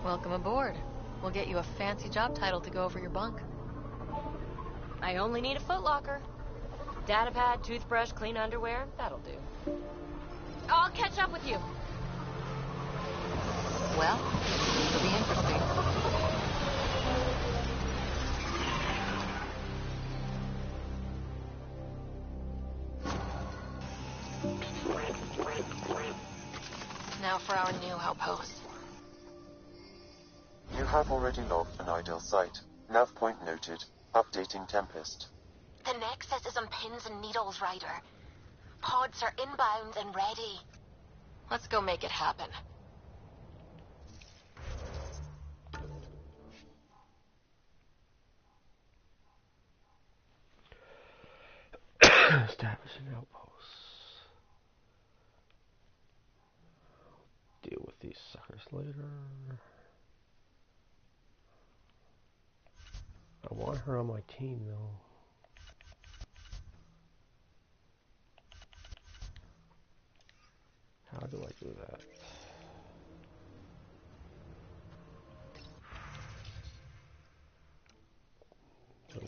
Welcome aboard. We'll get you a fancy job title to go over your bunk. I only need a footlocker. Datapad, toothbrush, clean underwear, that'll do. I'll catch up with you. Well, it'll be interesting. Now for our new outpost. You have already logged an ideal site. Nav point noted. Updating Tempest. The Nexus is on pins and needles, Ryder. Pods are inbound and ready. Let's go make it happen. Establishing outposts. Deal with these suckers later. I want her on my team, though. How do I do that? Nope.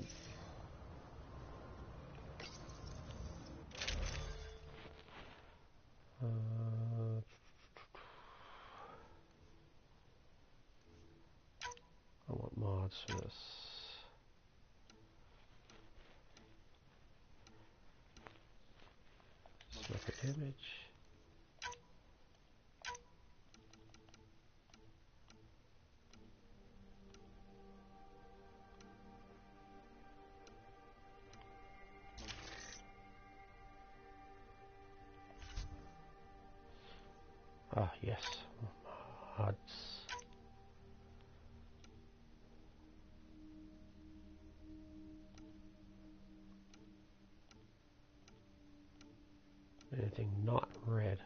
I want mods for this. Select an image. Ah, yes. Mods. anything not red.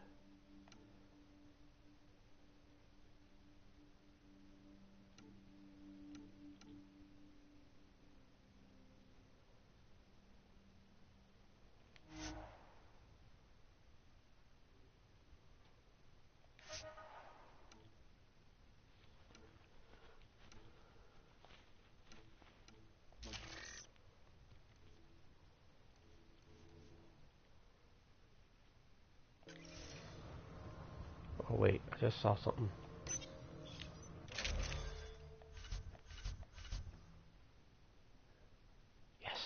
Oh wait, I just saw something. Yes,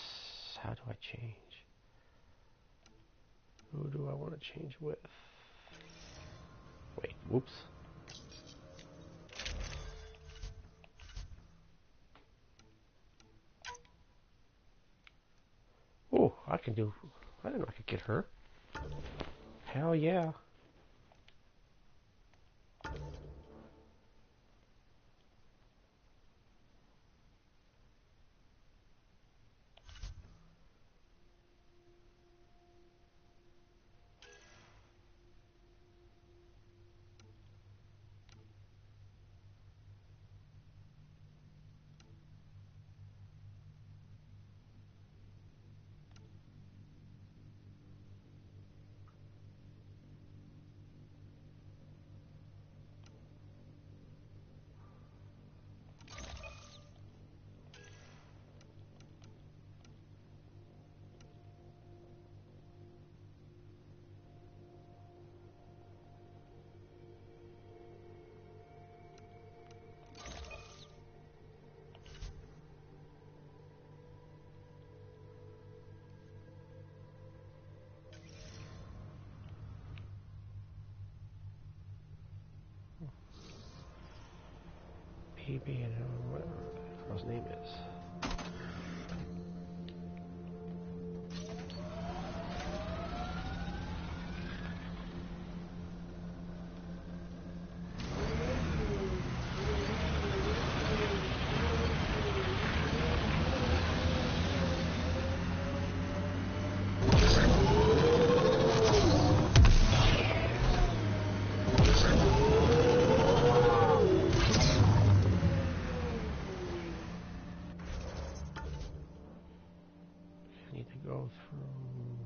how do I change? Who do I want to change with? Wait, whoops. Oh, I can do, I didn't know I could get her. Hell yeah. PB and whatever the girl's name is. Go through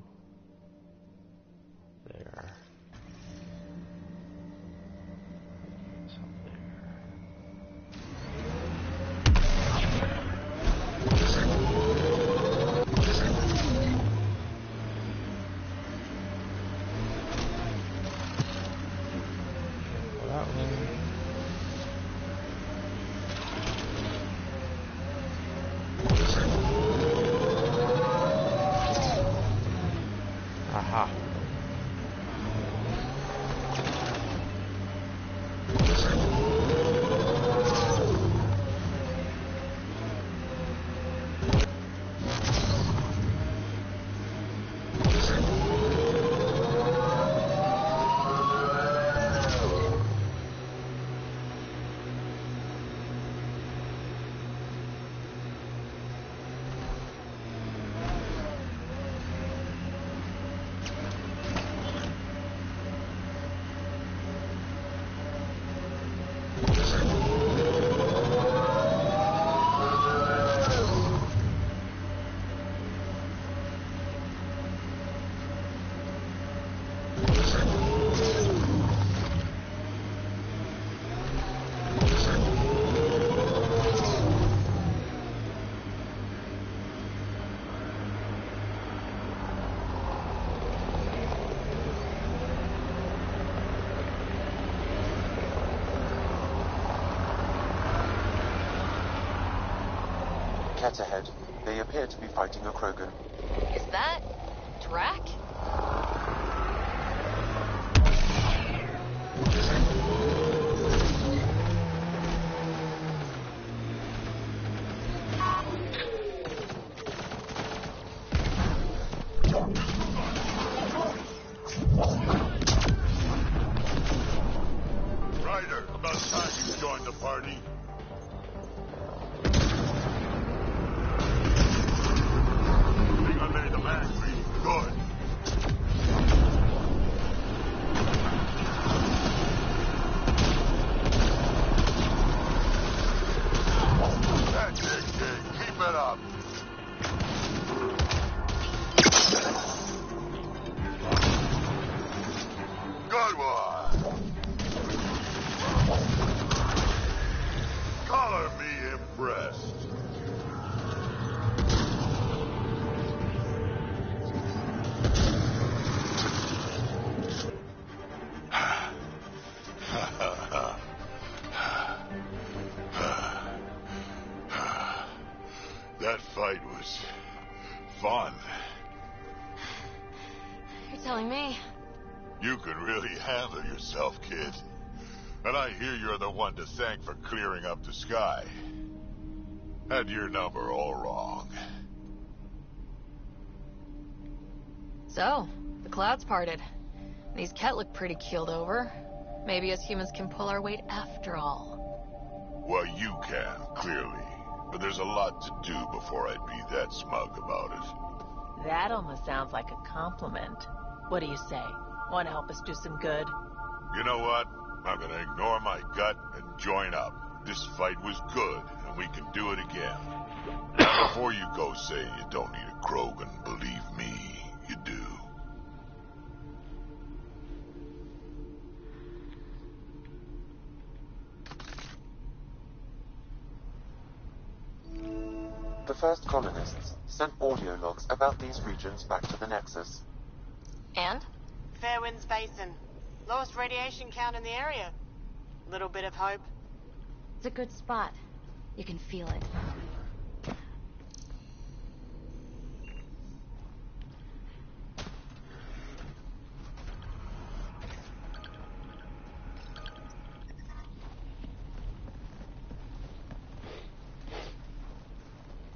there. It's up there. That way. Aha. Cat ahead. They appear to be fighting a Krogan. Is that Drac? Ryder, about time you joined the party. Think I made the man breathe good. Good one. Color me impressed. That fight was fun. You're telling me. You can really handle yourself, kid. And I hear you're the one to thank for clearing up the sky. Had your number all wrong. So, the clouds parted. These Ket look pretty keeled over. Maybe us humans can pull our weight after all. Well, you can, clearly. But there's a lot to do before I'd be that smug about it. That almost sounds like a compliment. What do you say? Want to help us do some good? You know what? I'm gonna ignore my gut and join up. This fight was good, and we can do it again. Now, before you go say you don't need a Krogan, believe me, you do. The first colonists sent audio logs about these regions back to the Nexus. And? Fairwinds Basin. Lowest radiation count in the area. Little bit of hope. It's a good spot. You can feel it.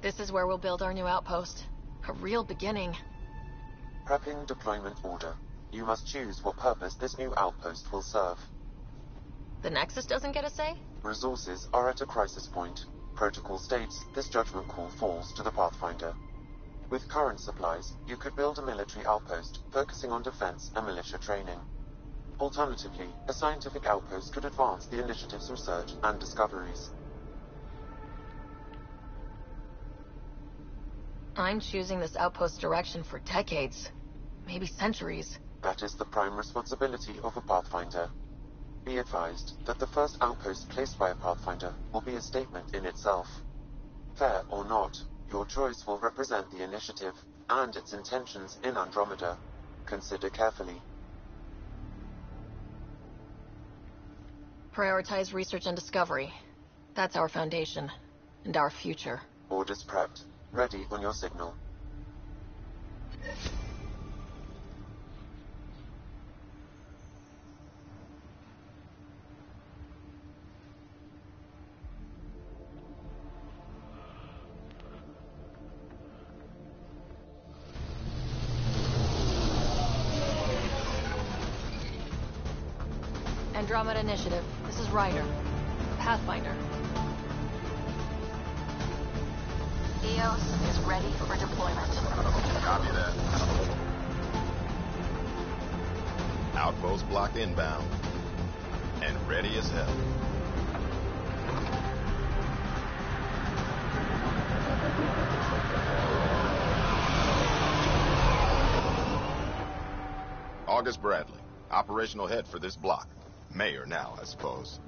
This is where we'll build our new outpost. A real beginning. Prepping deployment order. You must choose what purpose this new outpost will serve. The Nexus doesn't get a say? Resources are at a crisis point. Protocol states this judgment call falls to the Pathfinder. With current supplies, you could build a military outpost focusing on defense and militia training. Alternatively, a scientific outpost could advance the initiative's research and discoveries. I'm choosing this outpost direction for decades. Maybe centuries. That is the prime responsibility of a Pathfinder. Be advised that the first outpost placed by a Pathfinder will be a statement in itself. Fair or not, your choice will represent the initiative and its intentions in Andromeda. Consider carefully. Prioritize research and discovery. That's our foundation. And our future. Orders prepped. Ready on your signal. Andromeda Initiative. This is Ryder. Pathfinder. EOS is ready for deployment. Copy that. Outpost block inbound. And ready as hell. August Bradley, operational head for this block. Mayor now, I suppose.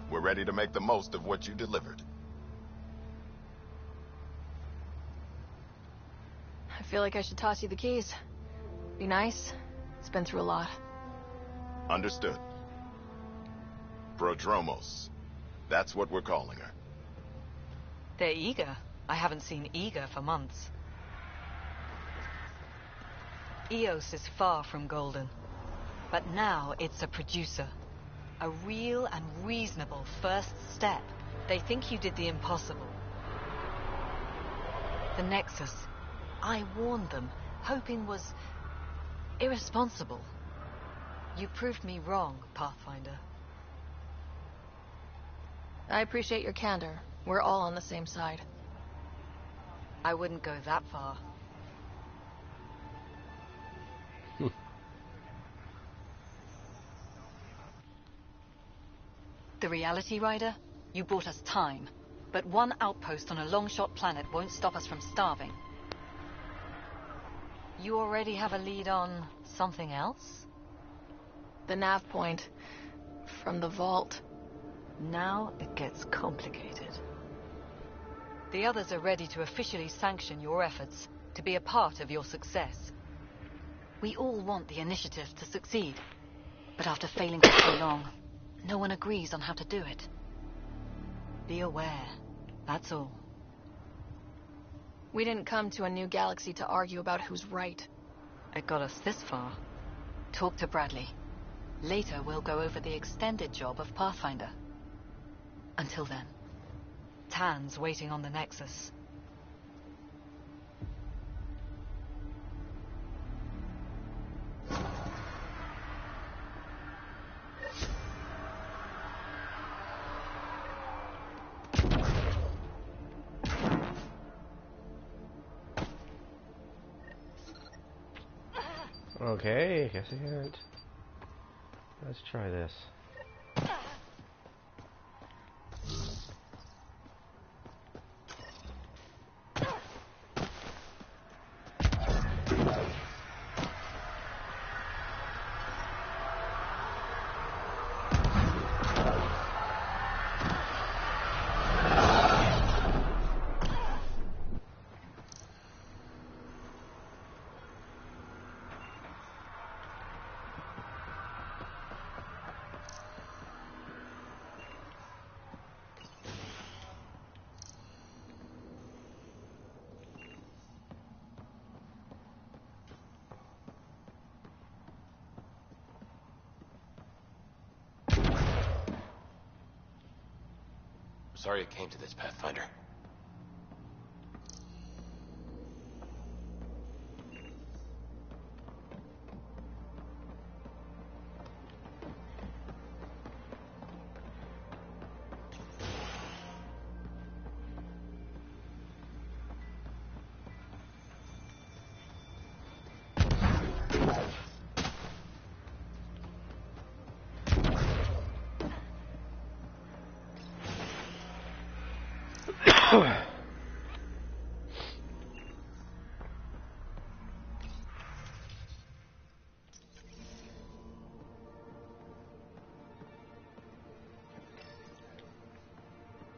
We're ready to make the most of what you delivered. I feel like I should toss you the keys. Be nice. It's been through a lot. Understood. Prodromos. That's what we're calling her. They're eager. I haven't seen eager for months. EOS is far from golden. But now it's a producer. A real and reasonable first step. They think you did the impossible. The Nexus. I warned them, hoping was irresponsible. You proved me wrong, Pathfinder. I appreciate your candor. We're all on the same side. I wouldn't go that far. The reality, Ryder? You bought us time. But one outpost on a long-shot planet won't stop us from starving. You already have a lead on something else? the nav point from the vault. Now it gets complicated. The others are ready to officially sanction your efforts, to be a part of your success. We all want the initiative to succeed, but after failing for so long, no one agrees on how to do it. Be aware, that's all. We didn't come to a new galaxy to argue about who's right. It got us this far. Talk to Bradley. Later, we'll go over the extended job of Pathfinder. Until then, Tan's waiting on the Nexus. Okay, I guess I can't. Let's try this. Sorry it came to this, Pathfinder.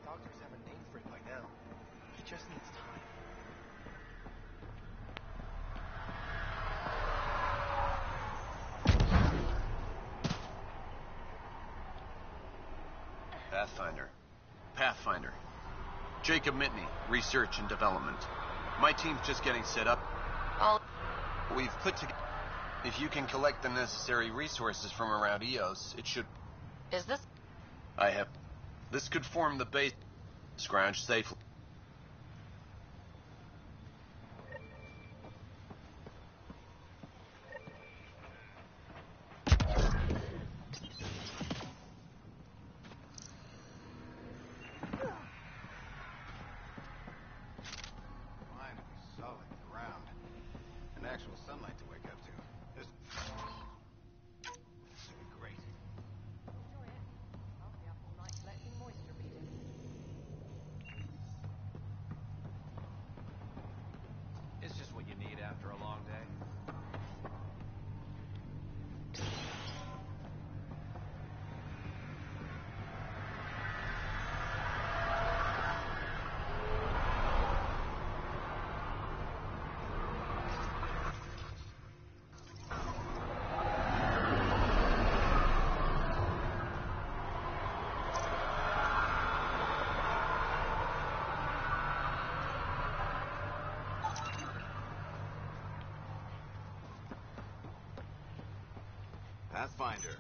Doctors have a name for it by now. He just needs time. Pathfinder. Jacob Mitney, Research and Development. My team's just getting set up. We've put together... If you can collect the necessary resources from around EOS, it should... Is this... I have... This could form the base... Scrounge safely. Pathfinder.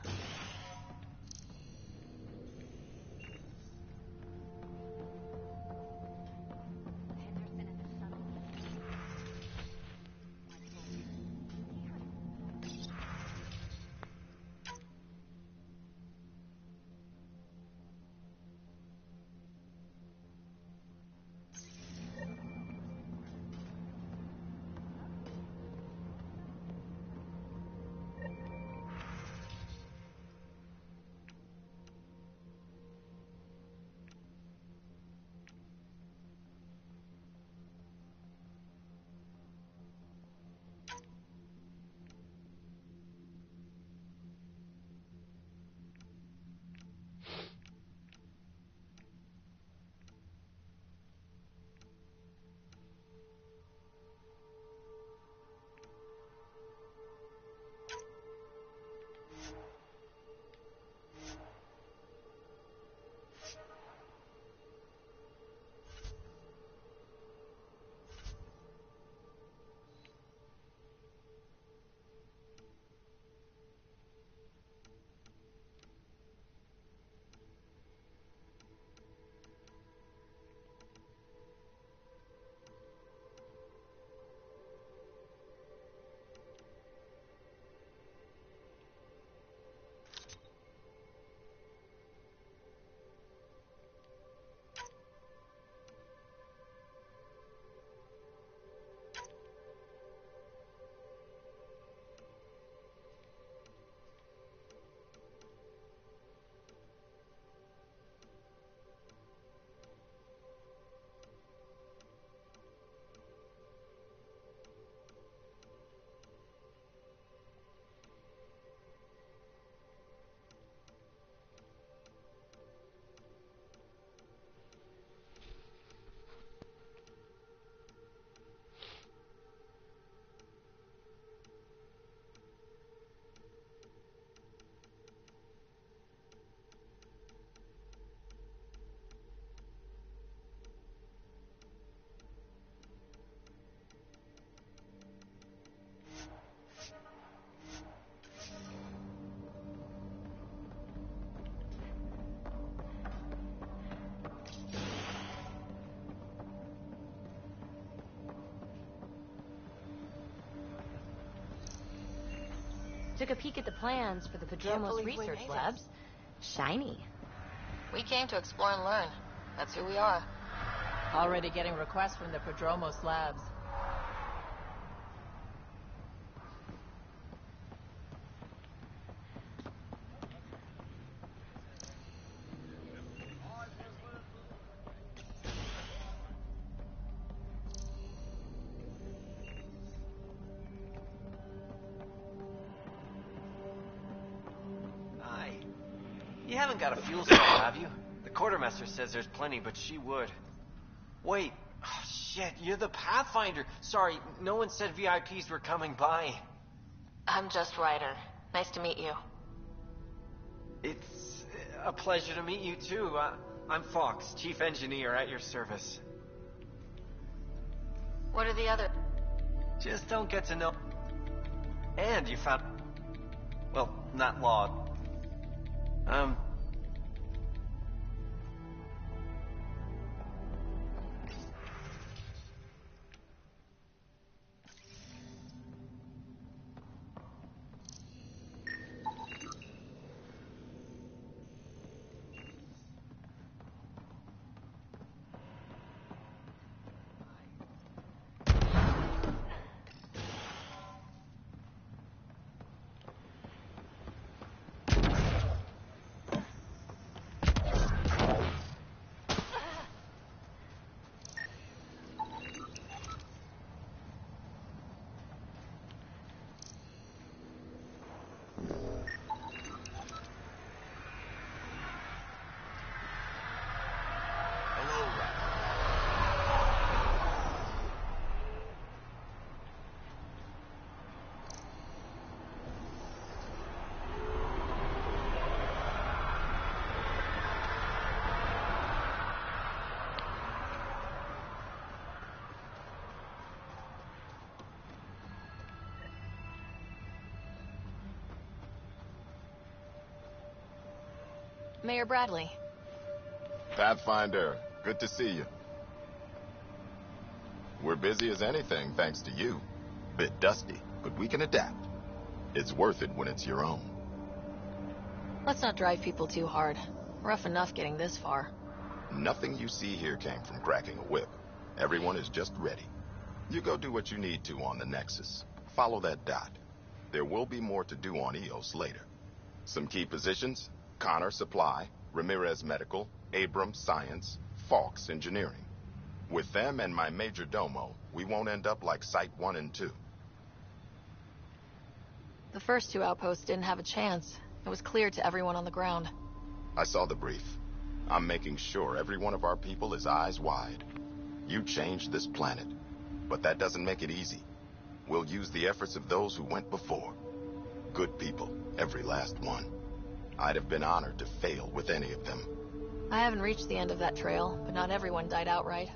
took a peek at the plans for the Padromos research labs. Shiny. We came to explore and learn. That's who we are. Already getting requests from the Padromos labs. You haven't got a fuel cell, have you? The quartermaster says there's plenty, but she would. Wait. Oh, shit, you're the Pathfinder. Sorry, no one said VIPs were coming by. I'm just Ryder. Nice to meet you. It's a pleasure to meet you, too. I'm Fox, Chief Engineer at your service. What are the other... Just don't get to know... And you found... Well, not log. Mayor Bradley. Pathfinder, good to see you. We're busy as anything, thanks to you. Bit dusty, but we can adapt. It's worth it when it's your own. Let's not drive people too hard. Rough enough getting this far. Nothing you see here came from cracking a whip. Everyone is just ready. You go do what you need to on the Nexus. Follow that dot. There will be more to do on EOS later. Some key positions: Connor Supply, Ramirez Medical, Abrams Science, Fawkes Engineering. With them and my major domo, we won't end up like Site 1 and 2. The first two outposts didn't have a chance. It was clear to everyone on the ground. I saw the brief. I'm making sure every one of our people is eyes wide. You changed this planet, but that doesn't make it easy. We'll use the efforts of those who went before. Good people, every last one. I'd have been honored to fail with any of them. I haven't reached the end of that trail, but not everyone died outright.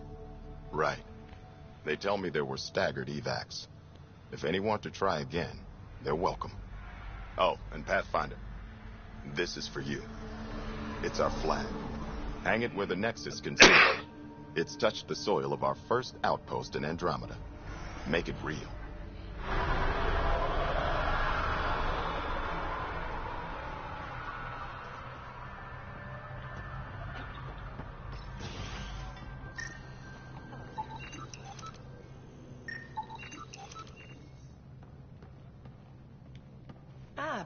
Right. They tell me there were staggered evacs. If any want to try again, they're welcome. Oh, and Pathfinder, this is for you. It's our flag. Hang it where the Nexus can see it. It's touched the soil of our first outpost in Andromeda. Make it real.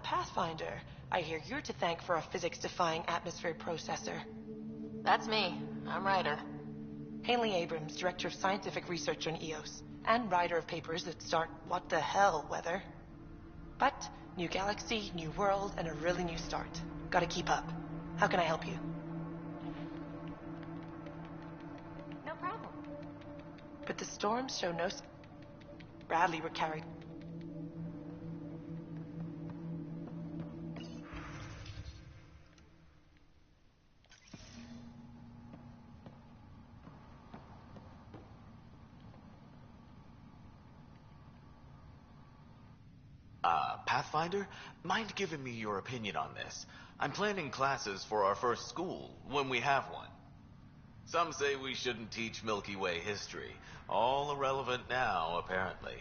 Pathfinder. I hear you're to thank for a physics-defying atmosphere processor. That's me. I'm Ryder. Haley Abrams, Director of Scientific Research on EOS, and writer of papers that start what the hell weather. But, new galaxy, new world, and a really new start. Gotta keep up. How can I help you? No problem. But the storms show no... Bradley were carried... Pathfinder, mind giving me your opinion on this? I'm planning classes for our first school, when we have one. Some say we shouldn't teach Milky Way history. All irrelevant now, apparently.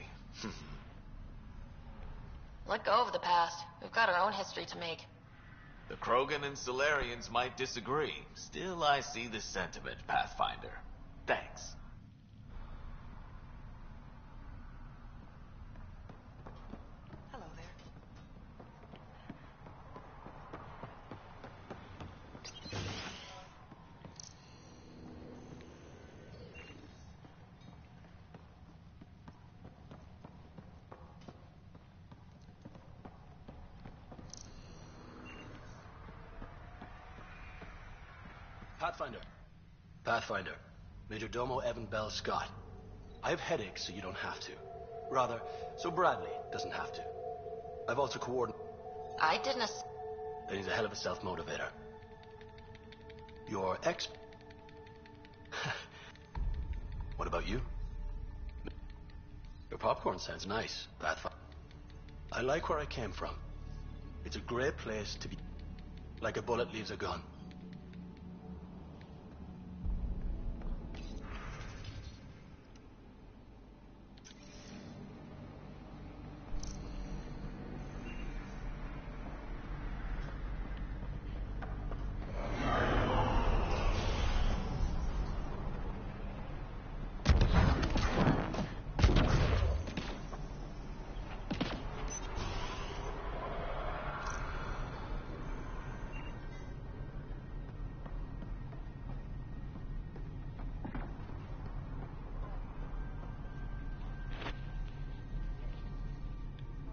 Let go of the past. We've got our own history to make. The Krogan and Solarians might disagree. Still, I see the sentiment, Pathfinder. Thanks. Hello there. Pathfinder. Pathfinder. Major Domo Evan Bell Scott. I have headaches, so you don't have to. Rather, so Bradley doesn't have to. I've also coordinated. I didn't That he's a hell of a self-motivator. Your ex... What about you? Your popcorn sounds nice, Pathfinder. I like where I came from. It's a great place to be. Like a bullet leaves a gun.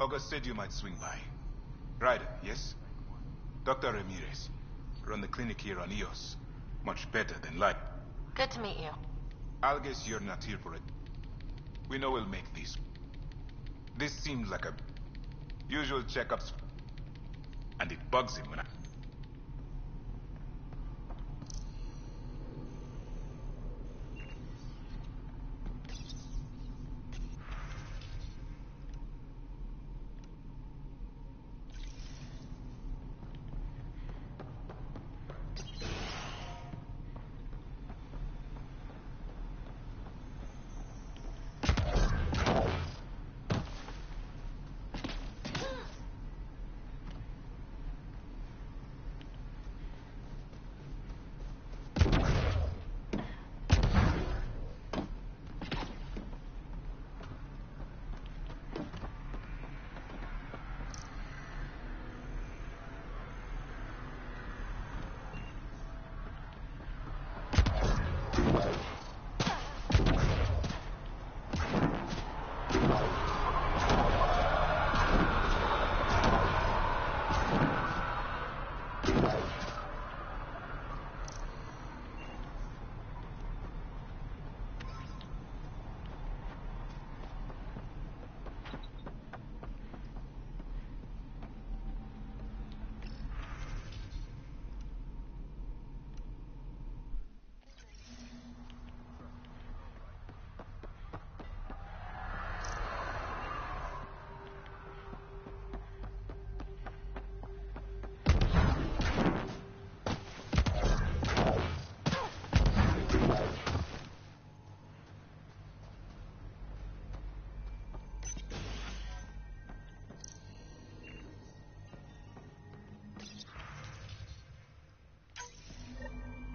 August said you might swing by. Ryder, yes? Dr. Ramirez. Run the clinic here on EOS. Much better than life. Good to meet you. I'll guess you're not here for it. We know we'll make these. This seems like a usual checkups, and it bugs him when I...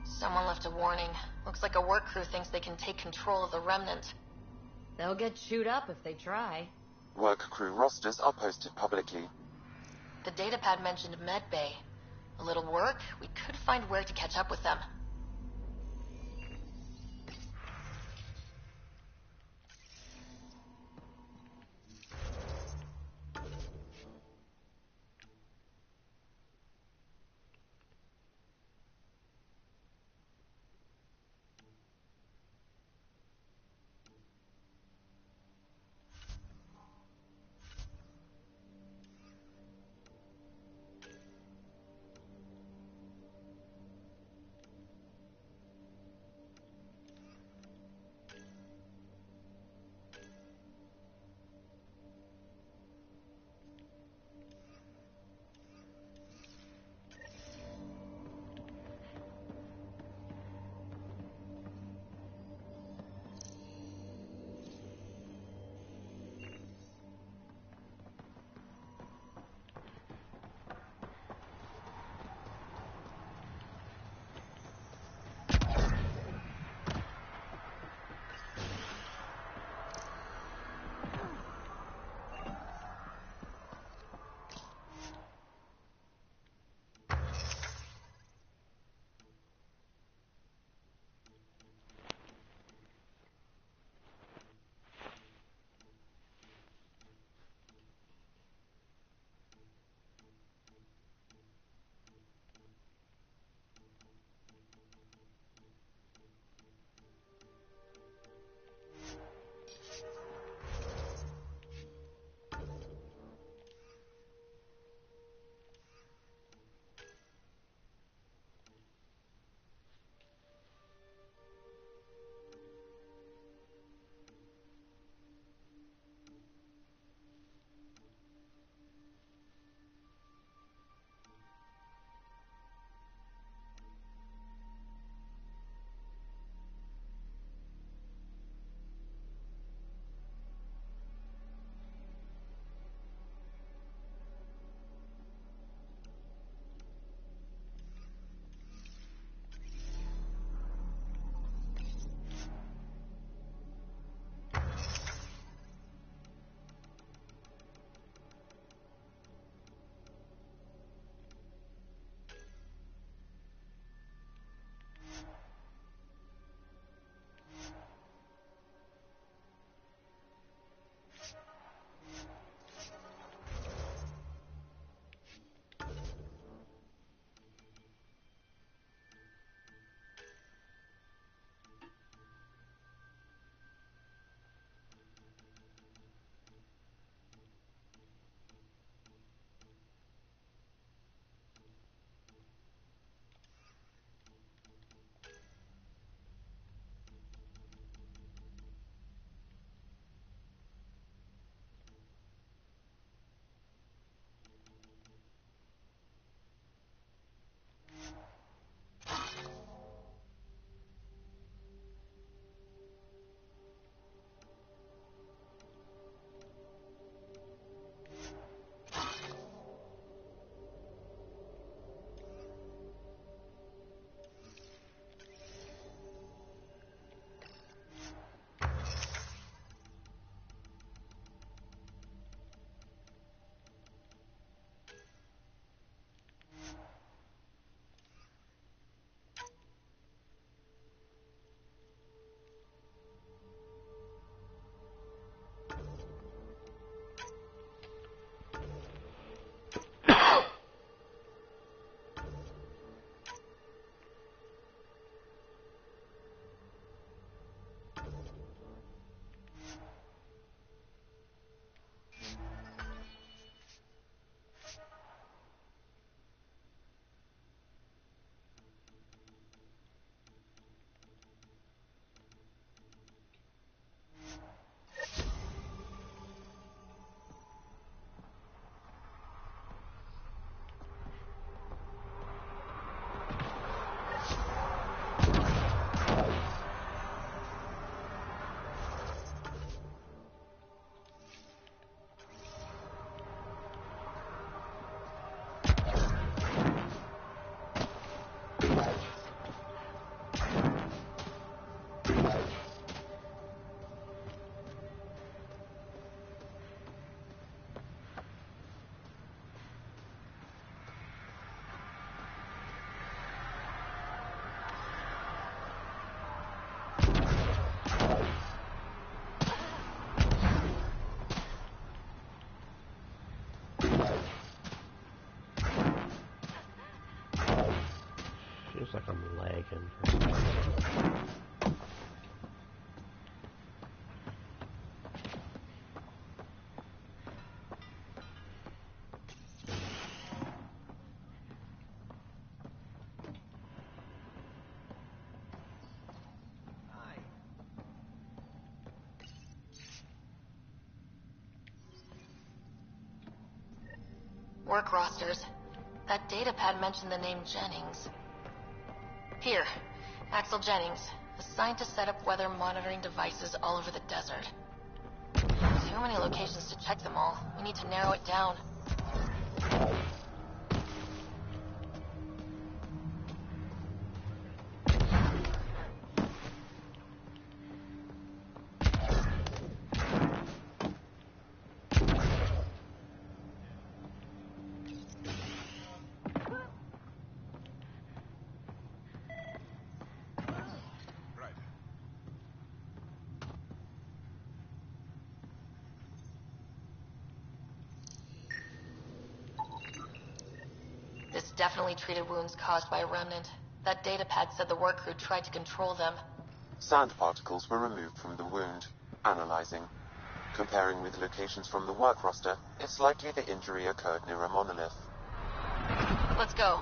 Someone left a warning. Looks like a work crew thinks they can take control of the remnant. They'll get chewed up if they try. Work crew rosters are posted publicly. The datapad mentioned medbay. A little work, we could find where to catch up with them. Feels like I'm lagging. Work rosters. That datapad mentioned the name Jennings. Here, Axel Jennings, assigned to set up weather monitoring devices all over the desert. Too many locations to check them all. We need to narrow it down. Definitely treated wounds caused by a remnant. That datapad said the work crew tried to control them. Sand particles were removed from the wound. Analyzing. Comparing with locations from the work roster, it's likely the injury occurred near a monolith. Let's go.